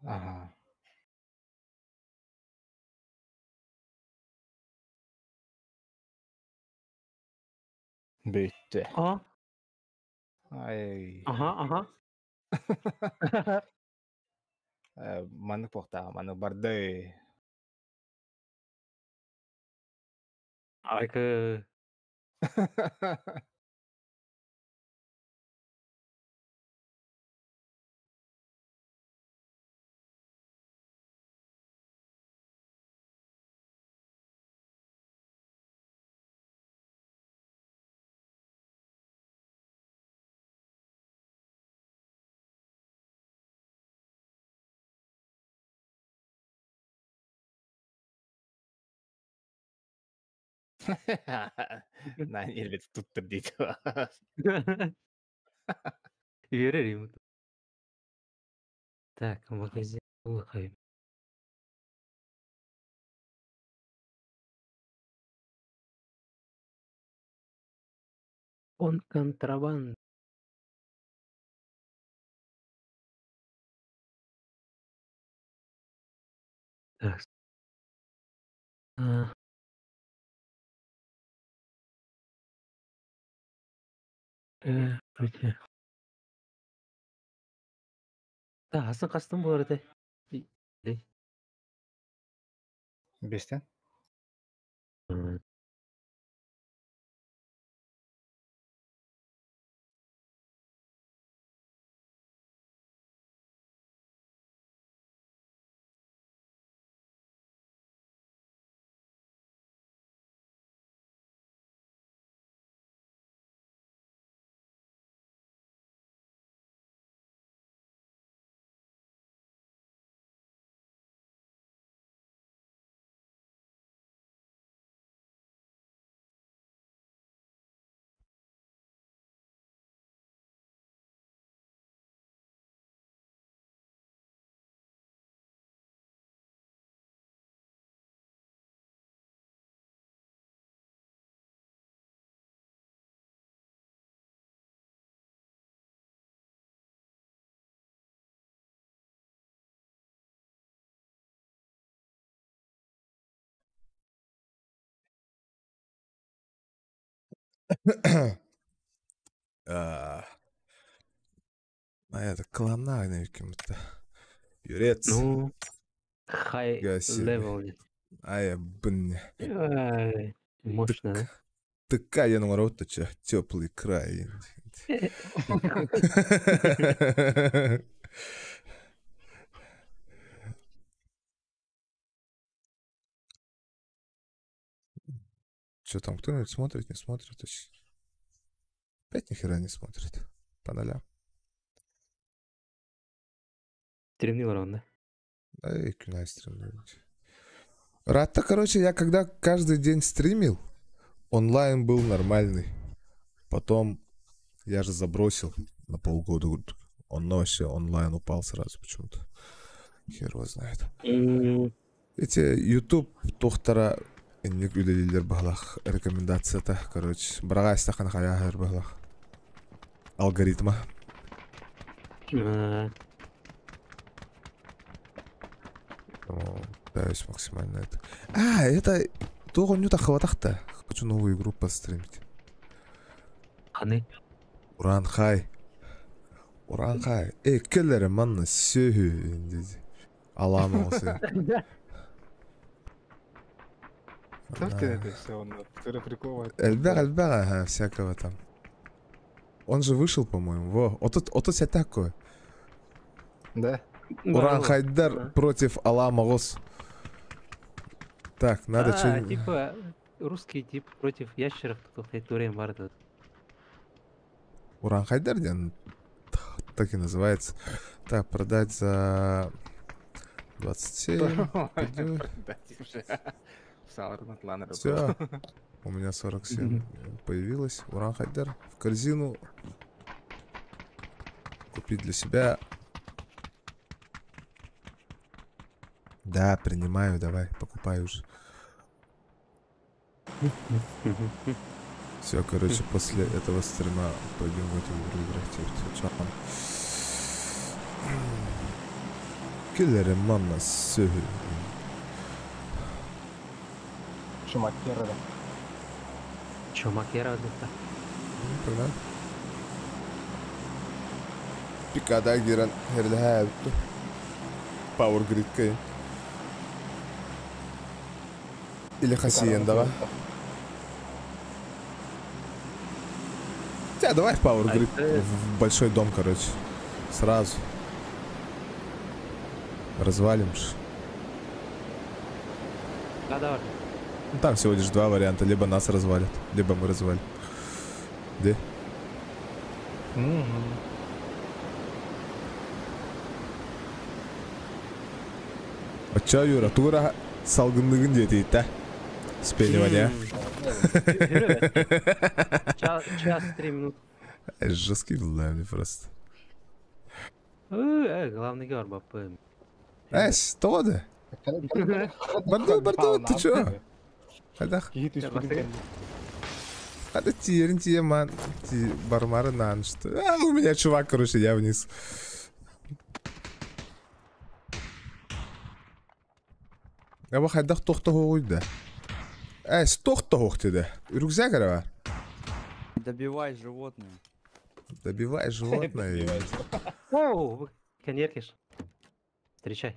Ага. Бүйтті. А, Ай. ага. Маны поқта, маны барды. Айка. Нан елбет туттыр дейді. Верю. Так, магазин. Слухай. Он контрабанд. Так. А, өте. Да, асан қастың болар еді. Бестен? Это клана каким-то. Юрец. Ну, хай Гаси. левел. Блин. Мощно, да? Такая народ, теплый край. Что там, кто-нибудь смотрит, не смотрит? Опять ни хера не смотрит. По нолям. Стримный ворон, да? Да и кюнай стримил. Рад-то, короче, я когда каждый день стримил, онлайн был нормальный. Потом я же забросил на полгода. Он вообще онлайн упал сразу почему-то. Хер его знает. Эти YouTube тоқтара иннек үлелилер бағлақ рекомендацията, короче. Браға истақан қаяғыр бағлақ. Алгоритма. Да, есть максимально это. Это тоже не так хватает. Хочу новую игру постримить. Ханы? Уранхай. Уранхай. Келлері манна сөйі. Аламы осы. Ставьте это все, он прикол. Эльбега, всякого там. Он же вышел, по-моему. Во. Ото ся такое. Да. Уранхайдар против Аламагос. Так, надо что-нибудь... Типа русский тип против ящеров, кто Хайторием вардает. Уранхайдар, так и называется. Так, продать за 27. Все. У меня 47 появилось. Уранхайдар в корзину. Купить для себя. Да, принимаю, давай, покупай уже. Все, короче, после этого стрима пойдем в эту игру играть. Киллеры, манна, все. Шумакера, да. Шумакера, да. Тогда. Пикада гиран, херлхай, Power Grid кай. Или Хасиендова. Давай в Power Grid. В большой дом, короче. Сразу. Развалимшь. Да, давай. Там всего лишь два варианта. Либо нас развалят, либо мы развалим. Где? Оча Юра, тура салгындыгын жетейт, да? Спенивание. Час, 3 минуты. Жесткий был, да, мне просто. Главный гор, бапы. Что да? Барду, ты чё? Хайдах. Надо тирен, ман. Бармары наншты. А, у меня чувак, короче, я вниз. Я бы хайдах тохта хоуйда. Стохта хохтида. Рюкзак арава. Добивай животное. Добивай животное. Оу, коньякиш. Встречай.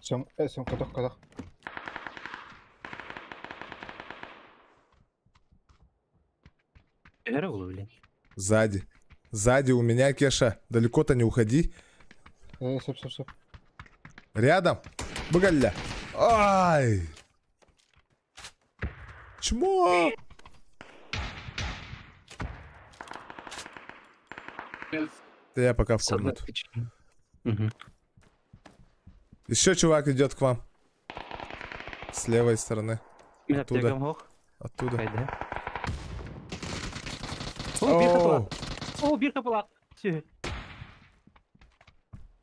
Сем, кадах. Эра, блин. Сзади. Сзади у меня, Кеша. Далеко-то не уходи. Сеп. Рядом. Багалля. Ай. Чмо. Да я пока в комнату. Угу. Еще чувак идет к вам. С левой стороны. Мен Оттуда. аптекам хоқ. Оттуда. Қайда? О, бир Оу. қапалақ. О, бир қапалақ. Все.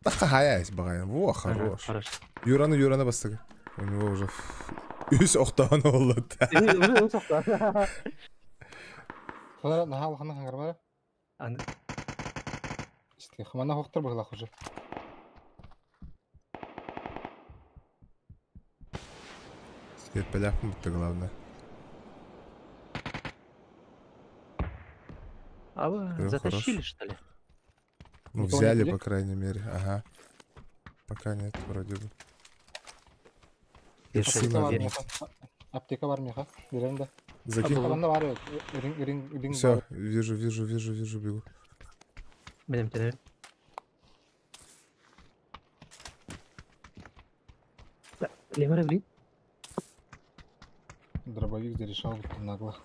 Да хаясь, багай. Во, хорош. Хорош. Юраны бастыгы. У него уже үс оқтауын олды. Уже соқта. Хана нахал хана хангарма. Аны. Исте хмана хоқтар баглах уже. Свет поляпом, это главное. А вы Ну, затащили, хорош. что ли? Ну, Никого взяли, не будет? по крайней мере. Ага. Пока нет, вроде бы. Я Перси что, Аптека бар надо. веришь? меха. Аптека бар меха. Берем да. Закинь. Аптекада бар. Ринг Все, бар. вижу, бегу. Менем тебе. Да, левый, блин. Дробовик зарешал вот нагло.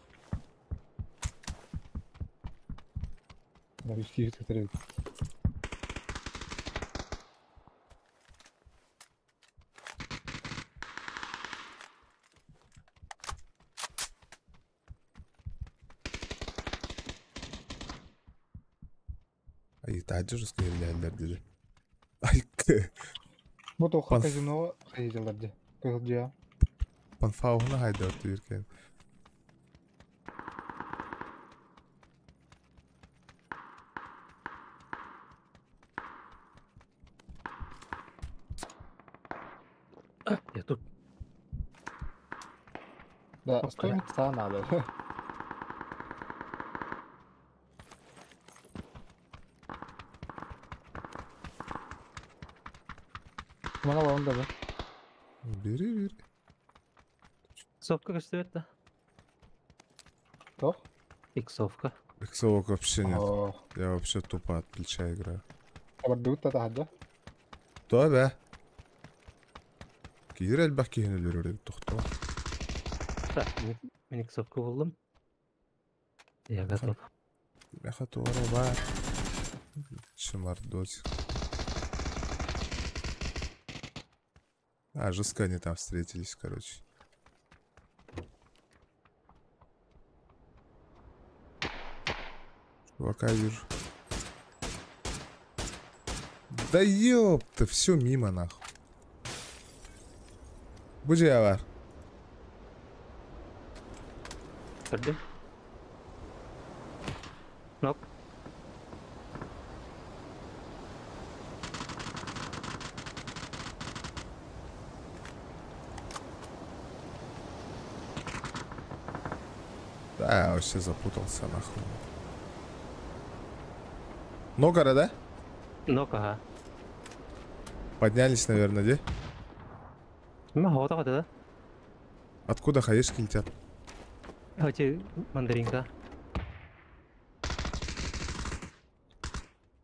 Новички которые. Ай, тадже же стреляли, dedi. Ай, Вот оха Пан- казино хайзелерде. Кылдя. панфауна haydi orta yürürken. Я тут. Да, Опа. стоимость ста надо. Mana var onda da. Бери. Иксовка стоит, да? Кто? Иксовка. Иксовок вообще нет. О, Я вообще тупо от плеча играю. aber du da hada. Кто бе? Кир әлбәк кейінелер тоқта. Так, мен иксовка болдым. Я готов. Мяха туара бар. Шамардосик. А, жестко они там встретились, короче. Чувака вижу. Да ёпта, все мимо нахуй. Буди авар. Көрдім. Нок. Да, я вообще запутался нахуй. Ногара, да? Нок, ага. Поднялись, наверное, где? Мен хавада қады, да? Откуда хаешки летят? Өте мандаринка.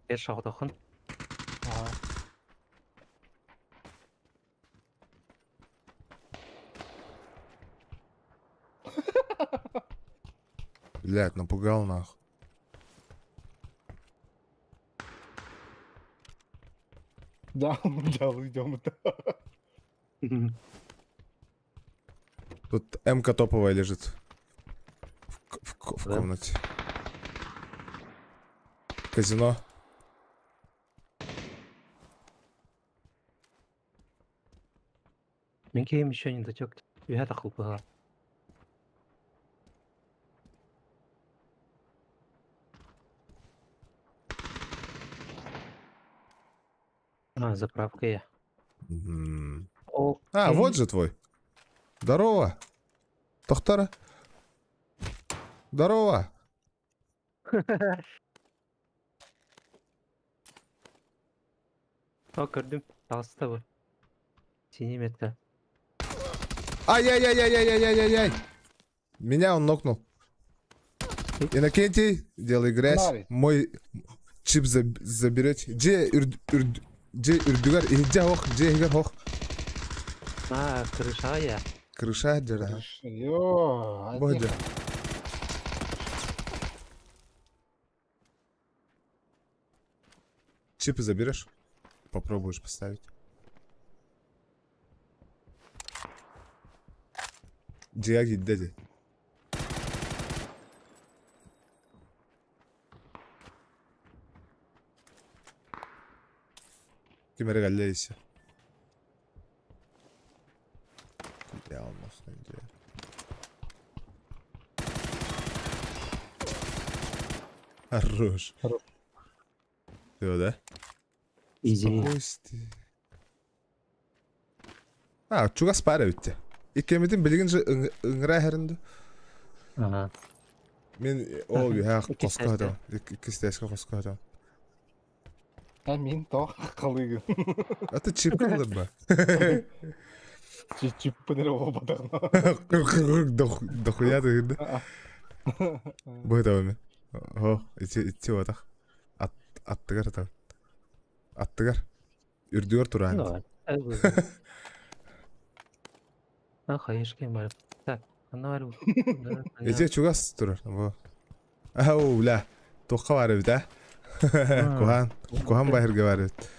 Я шауды қын. Ага. Блядь, напугал нахуй. Да, идем. Тут М-ка топовая лежит. В Да? комнате. Казино. Мен кейім еще не дотек. Я тақыл бұға. Заправка я. Мгм. Окей. Вот же твой. Здорово. Тохтара. Здорово. О, көрдім. Алыста бұл. Синий метка. Ай-яй-яй-яй-яй-яй-яй-яй. Меня он нокнул. Иннокентий, делай грязь. Фонарик. Мой чип заберете. Где үрдүгөр, иде хох, где игер хох. Крыша я. Крыша жера. Йо, Бодя. Чипы заберешь? Попробуешь поставить. Диаги дяди. Кемере галлейся. Я алмаз где. Хорош. Хорош. Все, да? Изи. Спокойствие. Чуга спара битти. Икемедин билигинже ыңыра херинде. Ага. Мен ол я Икки коска стәске. хадам. Икки стәске коска хадам. Мен тоқ қалыгын. Это чип кылыр ба. Чип пыныр ол батағына. Дохуя дегенде. Бой даваме. О, ити ватах. Аттыгар та. Аттыгар. Үрдүгөр туран. Ну, хайышке бар. Так, ана бар. Эже чугас турар. Во. Ау, ла. Тоққа бар бит, Кухан бахерге бар бит.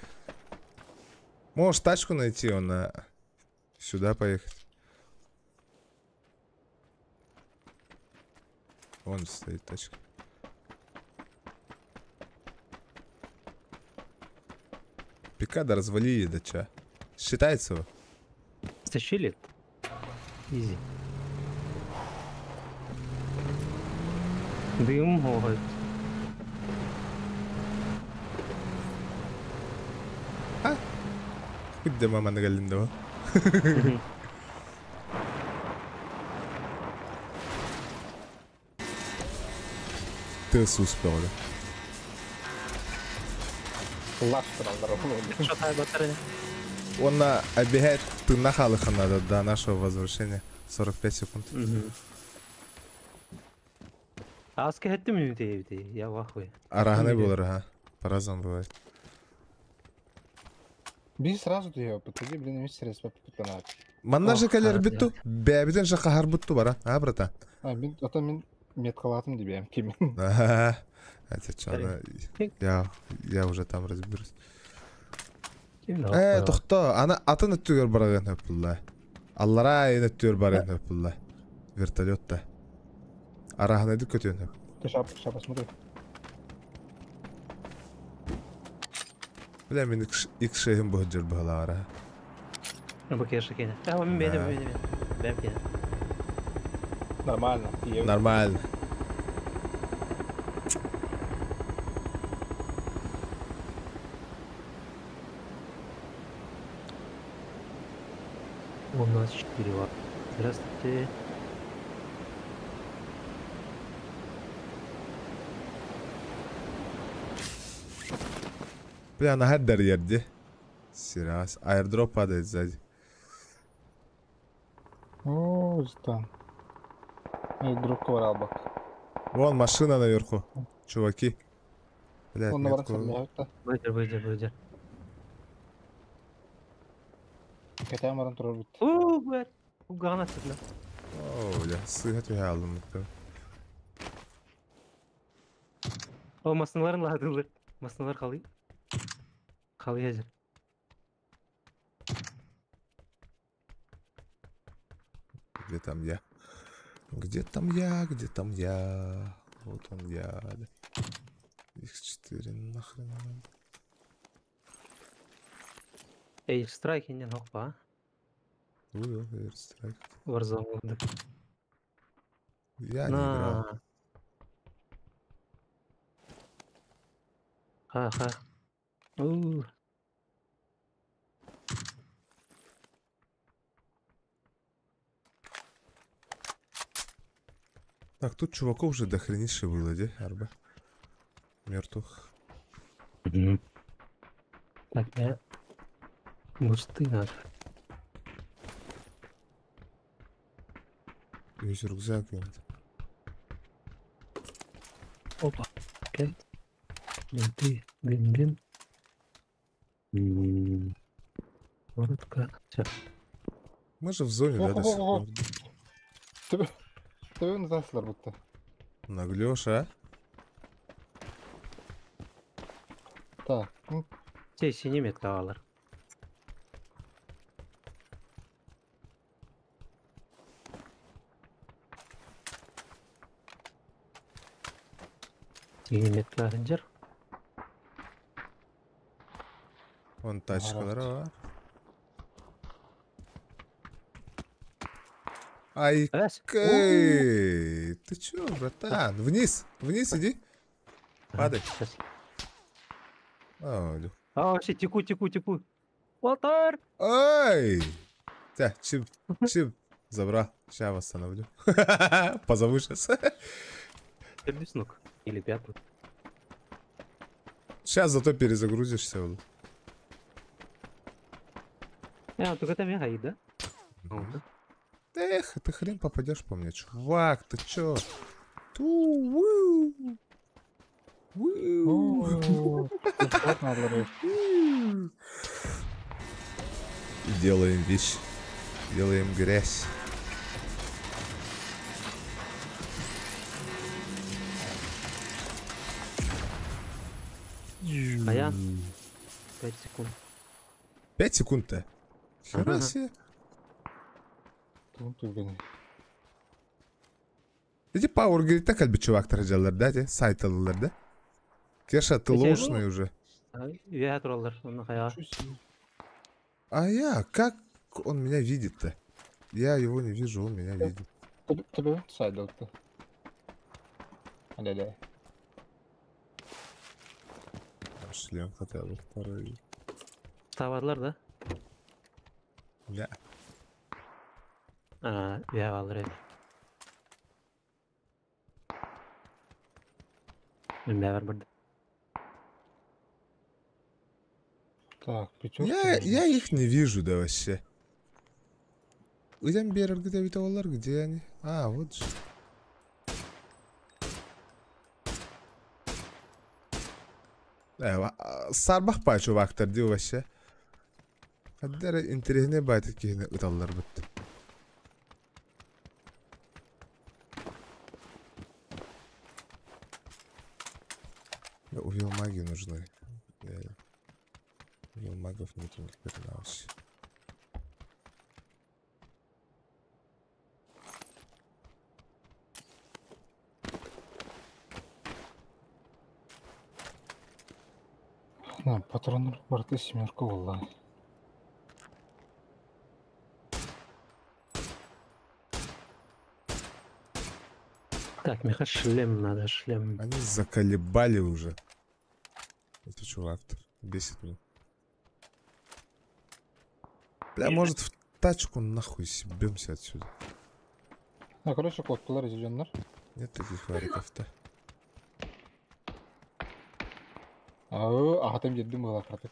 Можешь тачку найти, он сюда поехать. Вон стоит тачка. Пикада развали, да ча. Считается его? Стащили? Изи. Дым ой. Куда мама нагалинда? Ты успел, да? Лаш тұралдар. Что такое батарея? Он оббегает на халыха надо до нашего возвращения. 45 секунд. Аска хеттім үмітейді. Я вахуй. Араханы болар, ага. По-разному бывает. Бей сразу түйе, подходи, блин, вместе респа попытанат. Манна же калер Ох, битту. Бәбиден же қахар битту бара. Брата? Мен мет қалатым деп ем, кемен. Это что, я уже там разберусь. Kim Тоқта, ана атын өттүгөр бараган хөппулла. Аллара айын өттүгөр бараган хөппулла. Вертолетта. Араханы ды көтөн хөп. Ты ща посмотри. Бля, мен икс шейхим бөхджер бөхла ара. Бакеша кене. Мен. Нормально. Нормально. У нас 4 вар. Здравствуйте. Бля, на хаддар yerdi. Сирас. Airdrop падает сзади. О, там. Друг ковырал бак. Вон машина наверху. Чуваки. Блядь, Он на метку. воронце Выйдер. Хотя маран тұрар бит. Блядь. Угана сыгла. О, бля, сыгат я алдым. О, масыналарын ладылыр. Масыналар қалай? Қалай әзір. Где там я? Где там я? Где там я? Вот он я. X4 нахрен. Эй, страйк инен хоқпа. Airstrike. Warzone. Да. Я не играл. Ха-ха. У. Так, тут чуваков уже дохренище было, где, Арба? Мертвых. Так, я... Густы надо. Весь рюкзак где-то. Опа. Опять. Бинты. Блин. Коротко. Все. Мы же в зоне, да, до сих Ого-го-го. пор? Тебе называется будто. Наглёша, а? Так, Те синий метка алар. Синий метка рейнджер. Вон тачкалар бар. Ай, Раз. Кей, ты чё, братан? Вниз, вниз иди. Падай. Сейчас. Ой, А, вообще теку. Валтар! ай! Тя, чип, забрал. Сейчас восстановлю. Позову сейчас. Пердиснук. Или пятую. Сейчас зато перезагрузишься. Вон. Только это мега да? Эх, ты хрен попадешь по мне, чувак, ты чё? Ту-ву. Ву. Делаем вещь. Делаем грязь. А я 5 секунд. 5 секунд-то. Хера Ага. себе. Блин. Эти Power Grid'de kalbi çuvaktır acılar da, sayt alırlar da. Keşke loşный уже. Я троллер, он нахая. А я, как он меня видит-то? Я его не вижу, он меня видит. Тебе сайдалты. Аля-ля. Шлем хотя бы второй. Ставарлар, да? Да. Я алар. Бәвер бірді. Так, пятерка. Я их не вижу, да, вообще. Где Берер, где Виталар, где они? А, вот же. Sarбах пай чувактар, ди вообще. Хаддара интерегне бай такие ыталлар бит. Увел маги нужны. Увел магов нету никаких на вообще. Патронlar барты семерка валла. Так, меха шлем надо, шлем. Они заколебали уже. Это чувак-то. Бесит меня. Бля, может в тачку нахуй съебемся отсюда. Короче, кодпылар изюлянlar. Нет таких вариков-то. Ағатым едім ғыла қартып.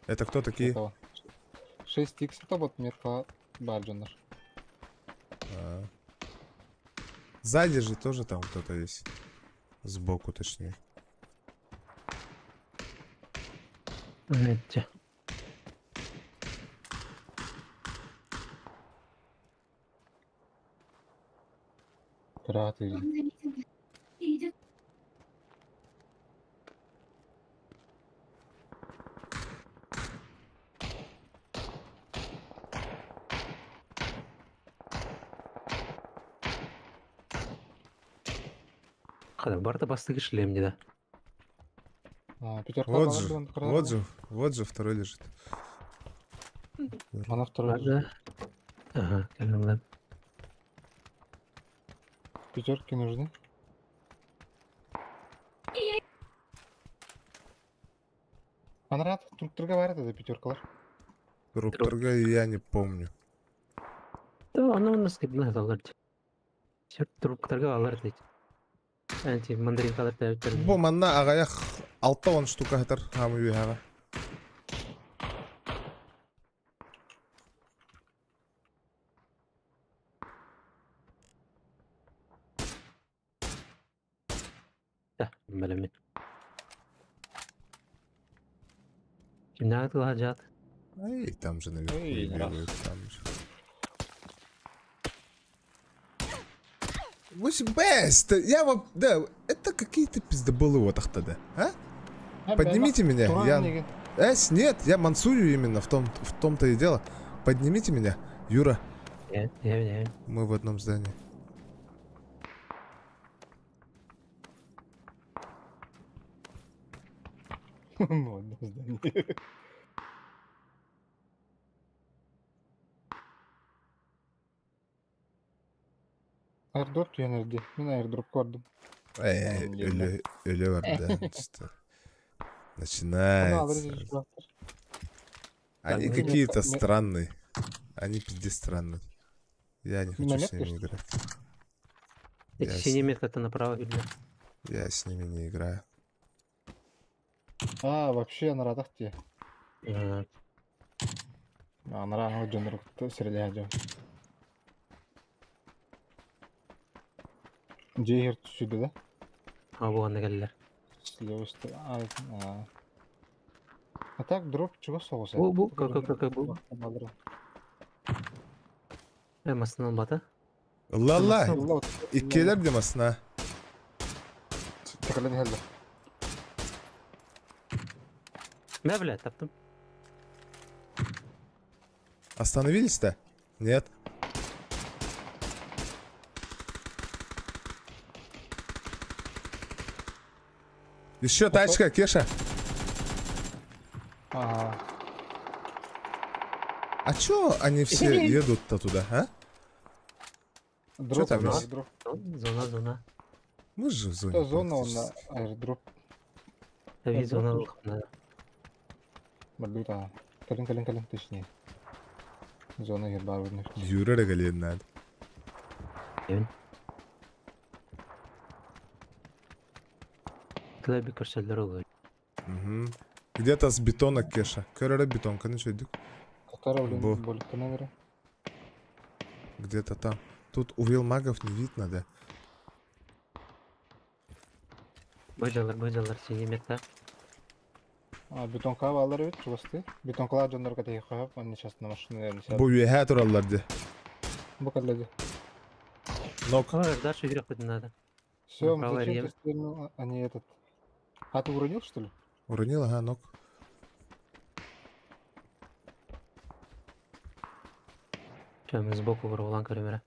Это кто такие? 6х это вот метка бар жандар. Сзади же тоже там кто-то есть. Сбоку, точнее. Эти. Пираты. Қадам барда бастығы шлем дейді. Пятерка. Вот же, второй лежит. Она второй. Ага. Ага, келдім. Пятерки нужны. Анрат, турга бар еді пятеркалар. Труптарға я не помню. Аны скидна аларды. Шерт трубкаларга алар дейт. Анти мандаринкалар тәүттер. Бұл манна ағаяқ 6-10 штука хатар хамы үйәға. Да, білемін. Kimden kılacak? Эй, там же наверху Эй, бегают, там же. Бест, да, это какие-то пиздоболы вот тогда, а? Поднимите меня, я... Нет, я мансурю именно, в том-то и дело. Поднимите меня, Юра. Я. Мы в одном здании. Ну, одно здание. Airdrop diyor nerede? Ben airdrop gördüm. Öyle var да, işte. Onu alırız Начинается. hiç bıraktır. Они Так, какие-то ну, странные. Они пиздец странные. Я не хочу Миномет с ними пишешь? играть. Эти Я синие метка-то направо видно. Я с ними не играю. А, вообще Анратах diye. Ага. Анрат o Джонрук'ta сірелейді. Джейгер түсüydü de. А болғанда келділер. Слева üstte. А так дроп чего соғысы? Бұл, бұл. Масынан баты. Лала, иккелер демасына. Tekrar geldi. Мә білә, таптым. Остановились-то? Нет. Еще тачка, Кеша. Ага. А чё они все едут-то туда, а? Дроп там на есть? airdrop. Зона. Мы же в зоне. Это зона он практически. на airdrop. Тави зона Airdrop болғанда. Бардут ага. Калин точнее. Зона yer бар өрнек. Юра регален надо. Тылай бі көрселдер олар. Угу. Где-то с бетона, Кеша. Körere бетонка, ну что, иди. Который, Бо. блин, более наверное. Где-то там. Тут у вилмагов не видно, да? Бөжалар, синие метка. Бетонка алар evet чувасты. Бетонкалар Джонрук'a тегі қойып, они сейчас на машиналарını сядып. Bu üyehe turallardı. Bu kadar. Нок. Ой, дальше играть хоть не надо. Все, Направо мы зачем рем. ты стрельнул, а не этот. А ты уронил, что ли? Уронил, ага, нок. Че, мы сбоку ворвалан камера.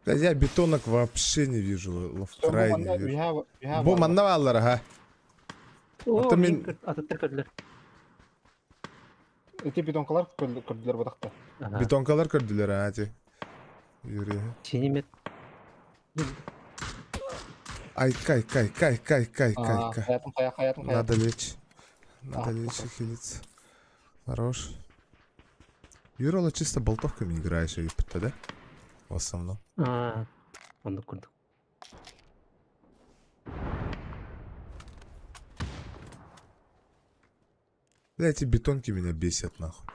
Да я бетонок вообще не вижу. Лофтрай не вижу. Бу Bu манна аллар, ага. О, Аты мен мен- ататтар көрділер. Эти бетонкалар көрділер бұдақта. Бетонкалар көрдүлөр, ага, ти. Юрий. Синий мет. Ай, кай. Хаятын. Надо лечь. Надо А, лечь и хилиться. Хорош. Юрола чисто болтовками играешь, ёпта, да? В основном. Онды көрдік. Да, эти бетонки меня бесят, нахуй.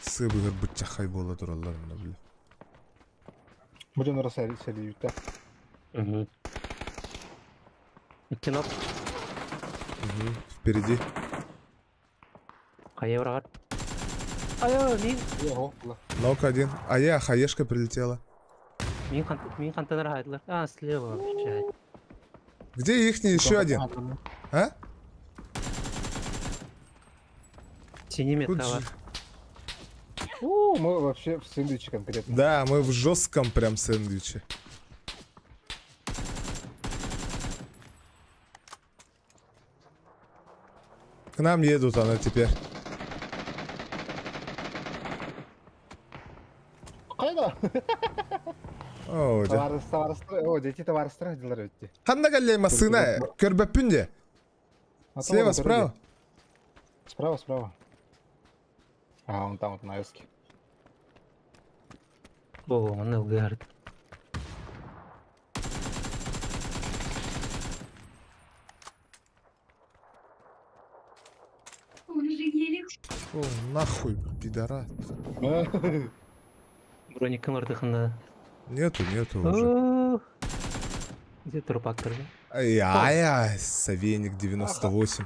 Сыбы бычахай бола туралар, бля. Bu Джонрук'a сәлі үйті. Киноп, Впереди. қая ұрағар. Айо, Нок один. А я, хаешка прилетела. мен қантанар айдылар. Слева вообще. Где ихний еще один? А? Синий мет Тут бар. же- Мы вообще в сэндвиче конкретно. Да, мы в жестком прям сэндвиче. К нам едут она теперь. Қайда? О, да. О, дети товарыстыра дилар өтті. Ханна галлей масына, көрбөппүн де. Слева, справа. Справа. А, он там вот на эске. О, он ЛГР. О, нахуй, пидорат. Броником артыхында. Нету уже. Где трупактор? Ай-яй, Савейник 98.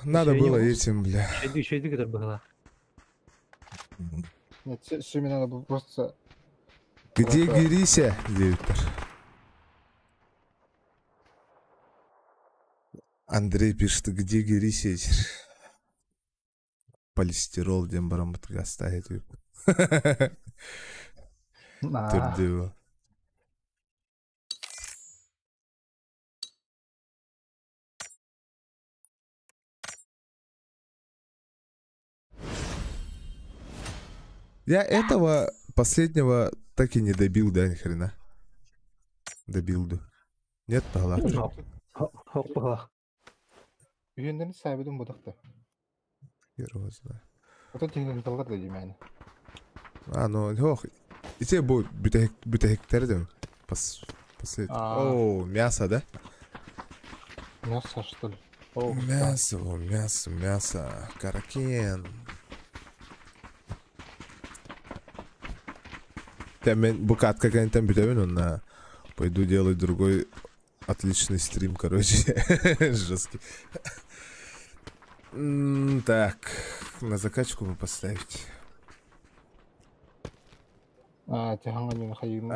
Надо было этим, бля. Еще и который была. Нет, все мне надо было просто... Где Гирися, Виктор? Андрей пишет, где Гирися? Полистирол дембарамытга ставит. Түрдеу. Я этого последнего так и не добил, да, ни хрена. Добилду. Нет, погла. Хоппала. Үйендерін сайбыдың бұдықты. Хер его знает. Ото техникалар да деймәні. А, ну, ох. И тебе будет бита гектар, да? Последний. О, мясо, да? Мясо, что ли? Мясо. Каракен. Мен букатка какая-нибудь битовин, он пойду делать другой отличный стрим, короче. Жесткий. Так, на закачку мы поставить. Тяганга не находил.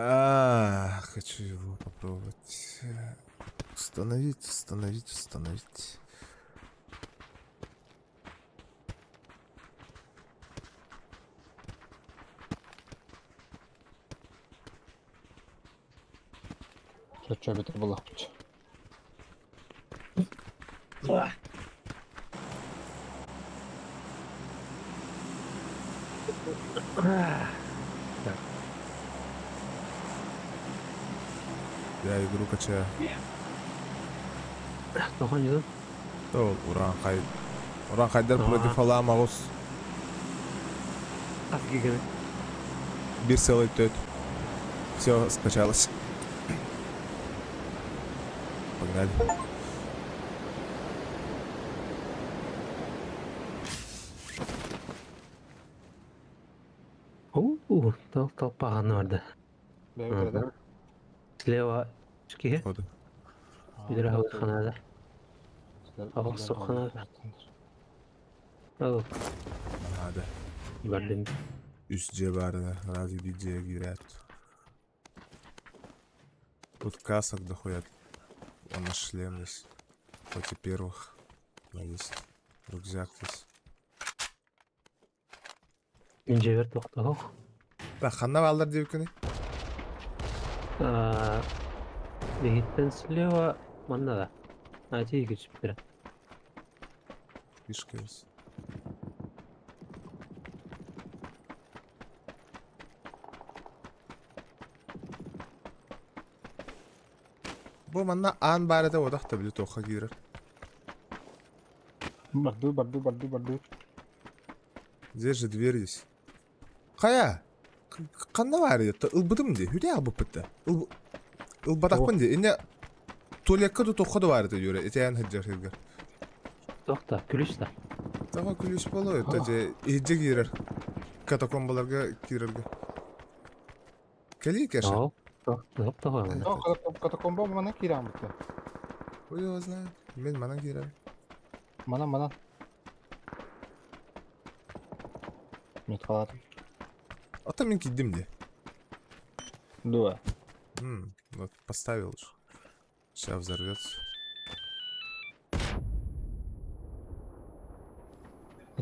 Хочу его попробовать. Установить. Что это было? Я игру качаю. Кто не О, Уран Хайдар против Аламаус. Офигенно. 1,4. Все скачалось. Погнали. Толпа орда. Слева шки. Ходы. Бедра ханада. Авсо ханада. О, Надо. бардым. Üst ceberde. Ради видео гирят. Тут касок доходят. Он наш шлем есть. Хоть и первых. Но есть. Рюкзак есть. Инжевер тоқтау. Да, ханна балдар деп екен. Бегеттен слева манда да. Тиге түсіп береді. Фишка есть. Бұл манна ан бары да одақ та білі тоққа кейрер. Барды. Здесь же дверь есть. Қая? Қанда бар еді? Ұлбыдым де? Хүде абып бітті? Ұлбадақпын де? Инне туалекка да тоққа да бар еді жүре. Эте ян хыджар хыргар. Тоқта, күліш та. Таға күліш болу өтті же ежде кейрер. Катакомбаларға кейрерге. Кәлі кәші? Тоқта ғой. Катакомба мана кирам бұқты. Ой, я знаю. Мен мана кейрер. Мана. Нет, қаладым. Ата мен кейдім де. Дуа. Вот поставил же. Сейчас взорвется.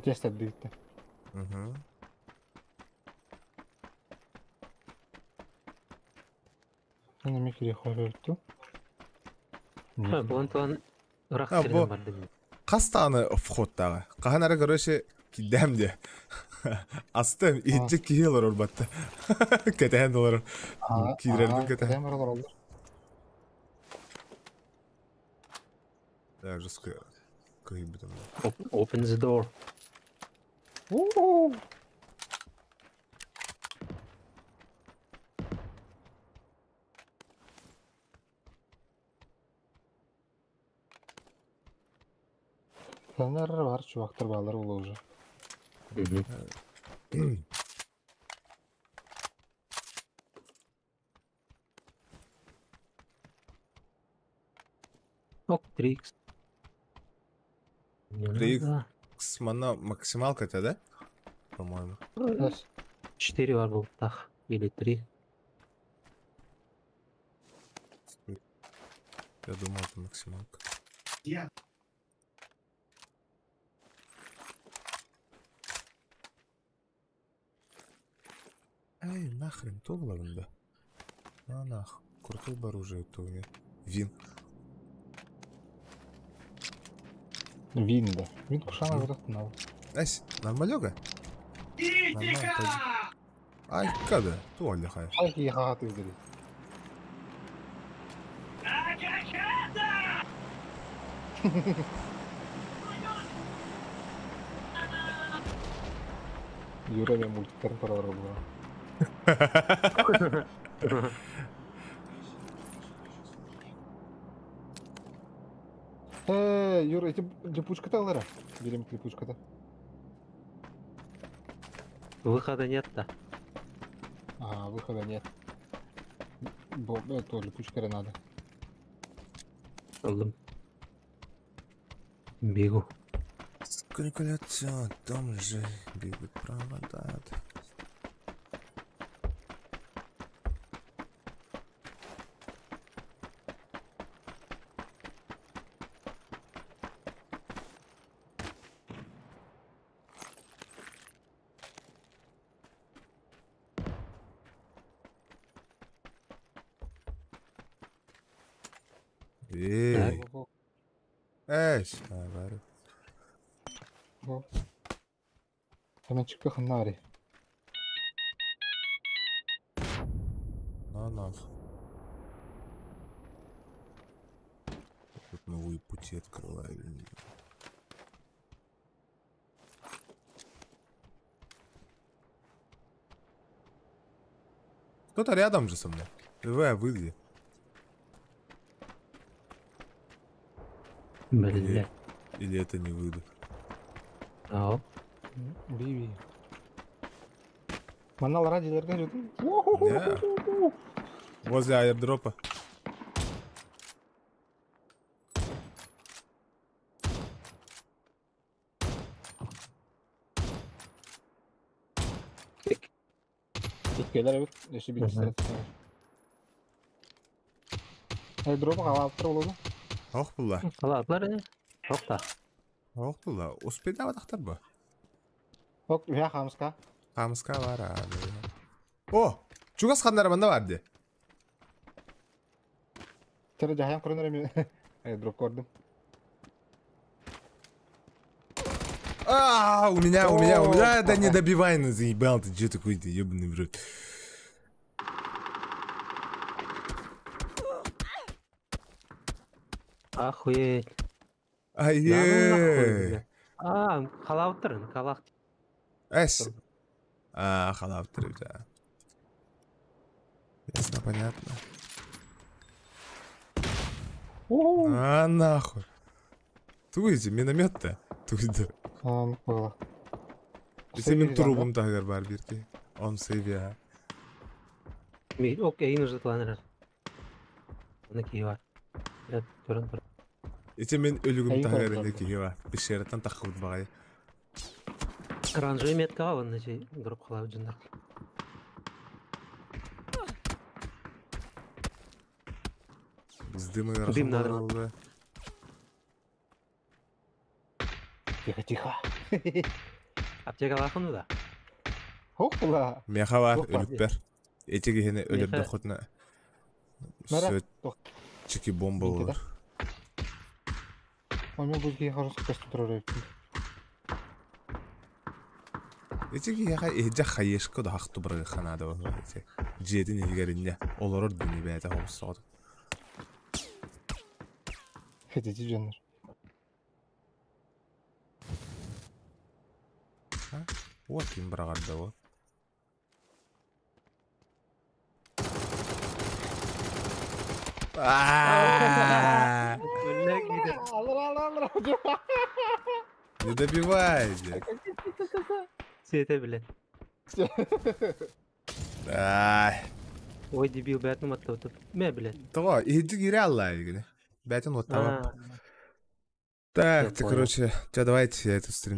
Тест отбить-то. Угу. Ана мекере қойып өтті. Бұлан туан ұрақ А, серден бұл- бардым. Қастаны входтағы. Қаған әрі көрөші киддәм де. Астым, итчі кейелер орбатты. Кәтәйін долар. Кейдерердің кәтәйін. Кәтәйін баралар олар. Да, жесткая. Кайып бітім. Open the door. Планер бар, чувақтар балар ол уже. Ок, 3x. Не 3x. надо. Мана максималка-то, да? По-моему. 4 var бұл тақ. Или 3. Я думал, это максималка. Эй, нахрен, то было да? А нах, крутой бар уже это у меня. Вин. Вин, да. Вин кушана выраттын ал. Эс, нормалёга? Ай, когда? Туалля хай. Ай, иға ты өздері. Юра мен мультиктерін паралар болған. Юра, эти липучка-то алара? Берем липучка-то. Выхода нет-то. А, выхода нет. Это липучка надо. Алдым. Бегу. Сколько летят, там же бегут провода. Эй, эш, бәрі. Hemen çık bakın Nari. На нах. Тут новые пути открываю. Кто-то рядом же со мной. Давай, выйди. Бля. Или это не выйду. Ау. Биби. Манал радилерге жүрдім. Да. Возле аирдропа. Кеткелер evet. Eşi bilgisayar. Drop'a қалап тұр олады. Ох, бұлла. Қаладылар не? Жоқта. Ох, бұлла. Успейді авадақтар ба? Ок, я қамысқа. Қамысқа бар abi. О! Чугас қандар банда барды. Тері жахаян құрыныр еме. Дроп көрдім. У меня. Да не добивай, ну заебал ты, что такой-то, ебаный в рот. Охуеть. Ай-ей. Қалап тұр, қалақ. Эс. Халав ты, да. Ясно, понятно. Нахуй. Туйди, миномет-то. Туйди. Было. Мен турубум тагар бар бирки. Он сейвия. Окей, нужно планер. Накей бар. Я тұрын тұр. Мен өлігім тагар накей бар. Бешереттен таққыбыт бағай. Оранжевый метка алын, нәче дұрып қалау жүндір. Бізді мы рахым болды. Тихо. Аптека лақыны да. Хоқла. Меха бар, өлік бер. Етеге хені өлерді құтына. Сөт чеки бомба олар. У меня будет какие хорошие кастрюли. Эцэг яха эжа хаяшко да хахту барга ханада ба. Жедин хигэриння олорор дини байта хомсоод. Хотите, Дженнер? Вот ким баргада ба. Не добивайте. Сете, блядь. Ой, дебил, блядь, ну вот тут. Ме, блядь. Того, иди гире алла игне. Бятин вот того. А, Так, я ты, понял. короче, давайте я это стрим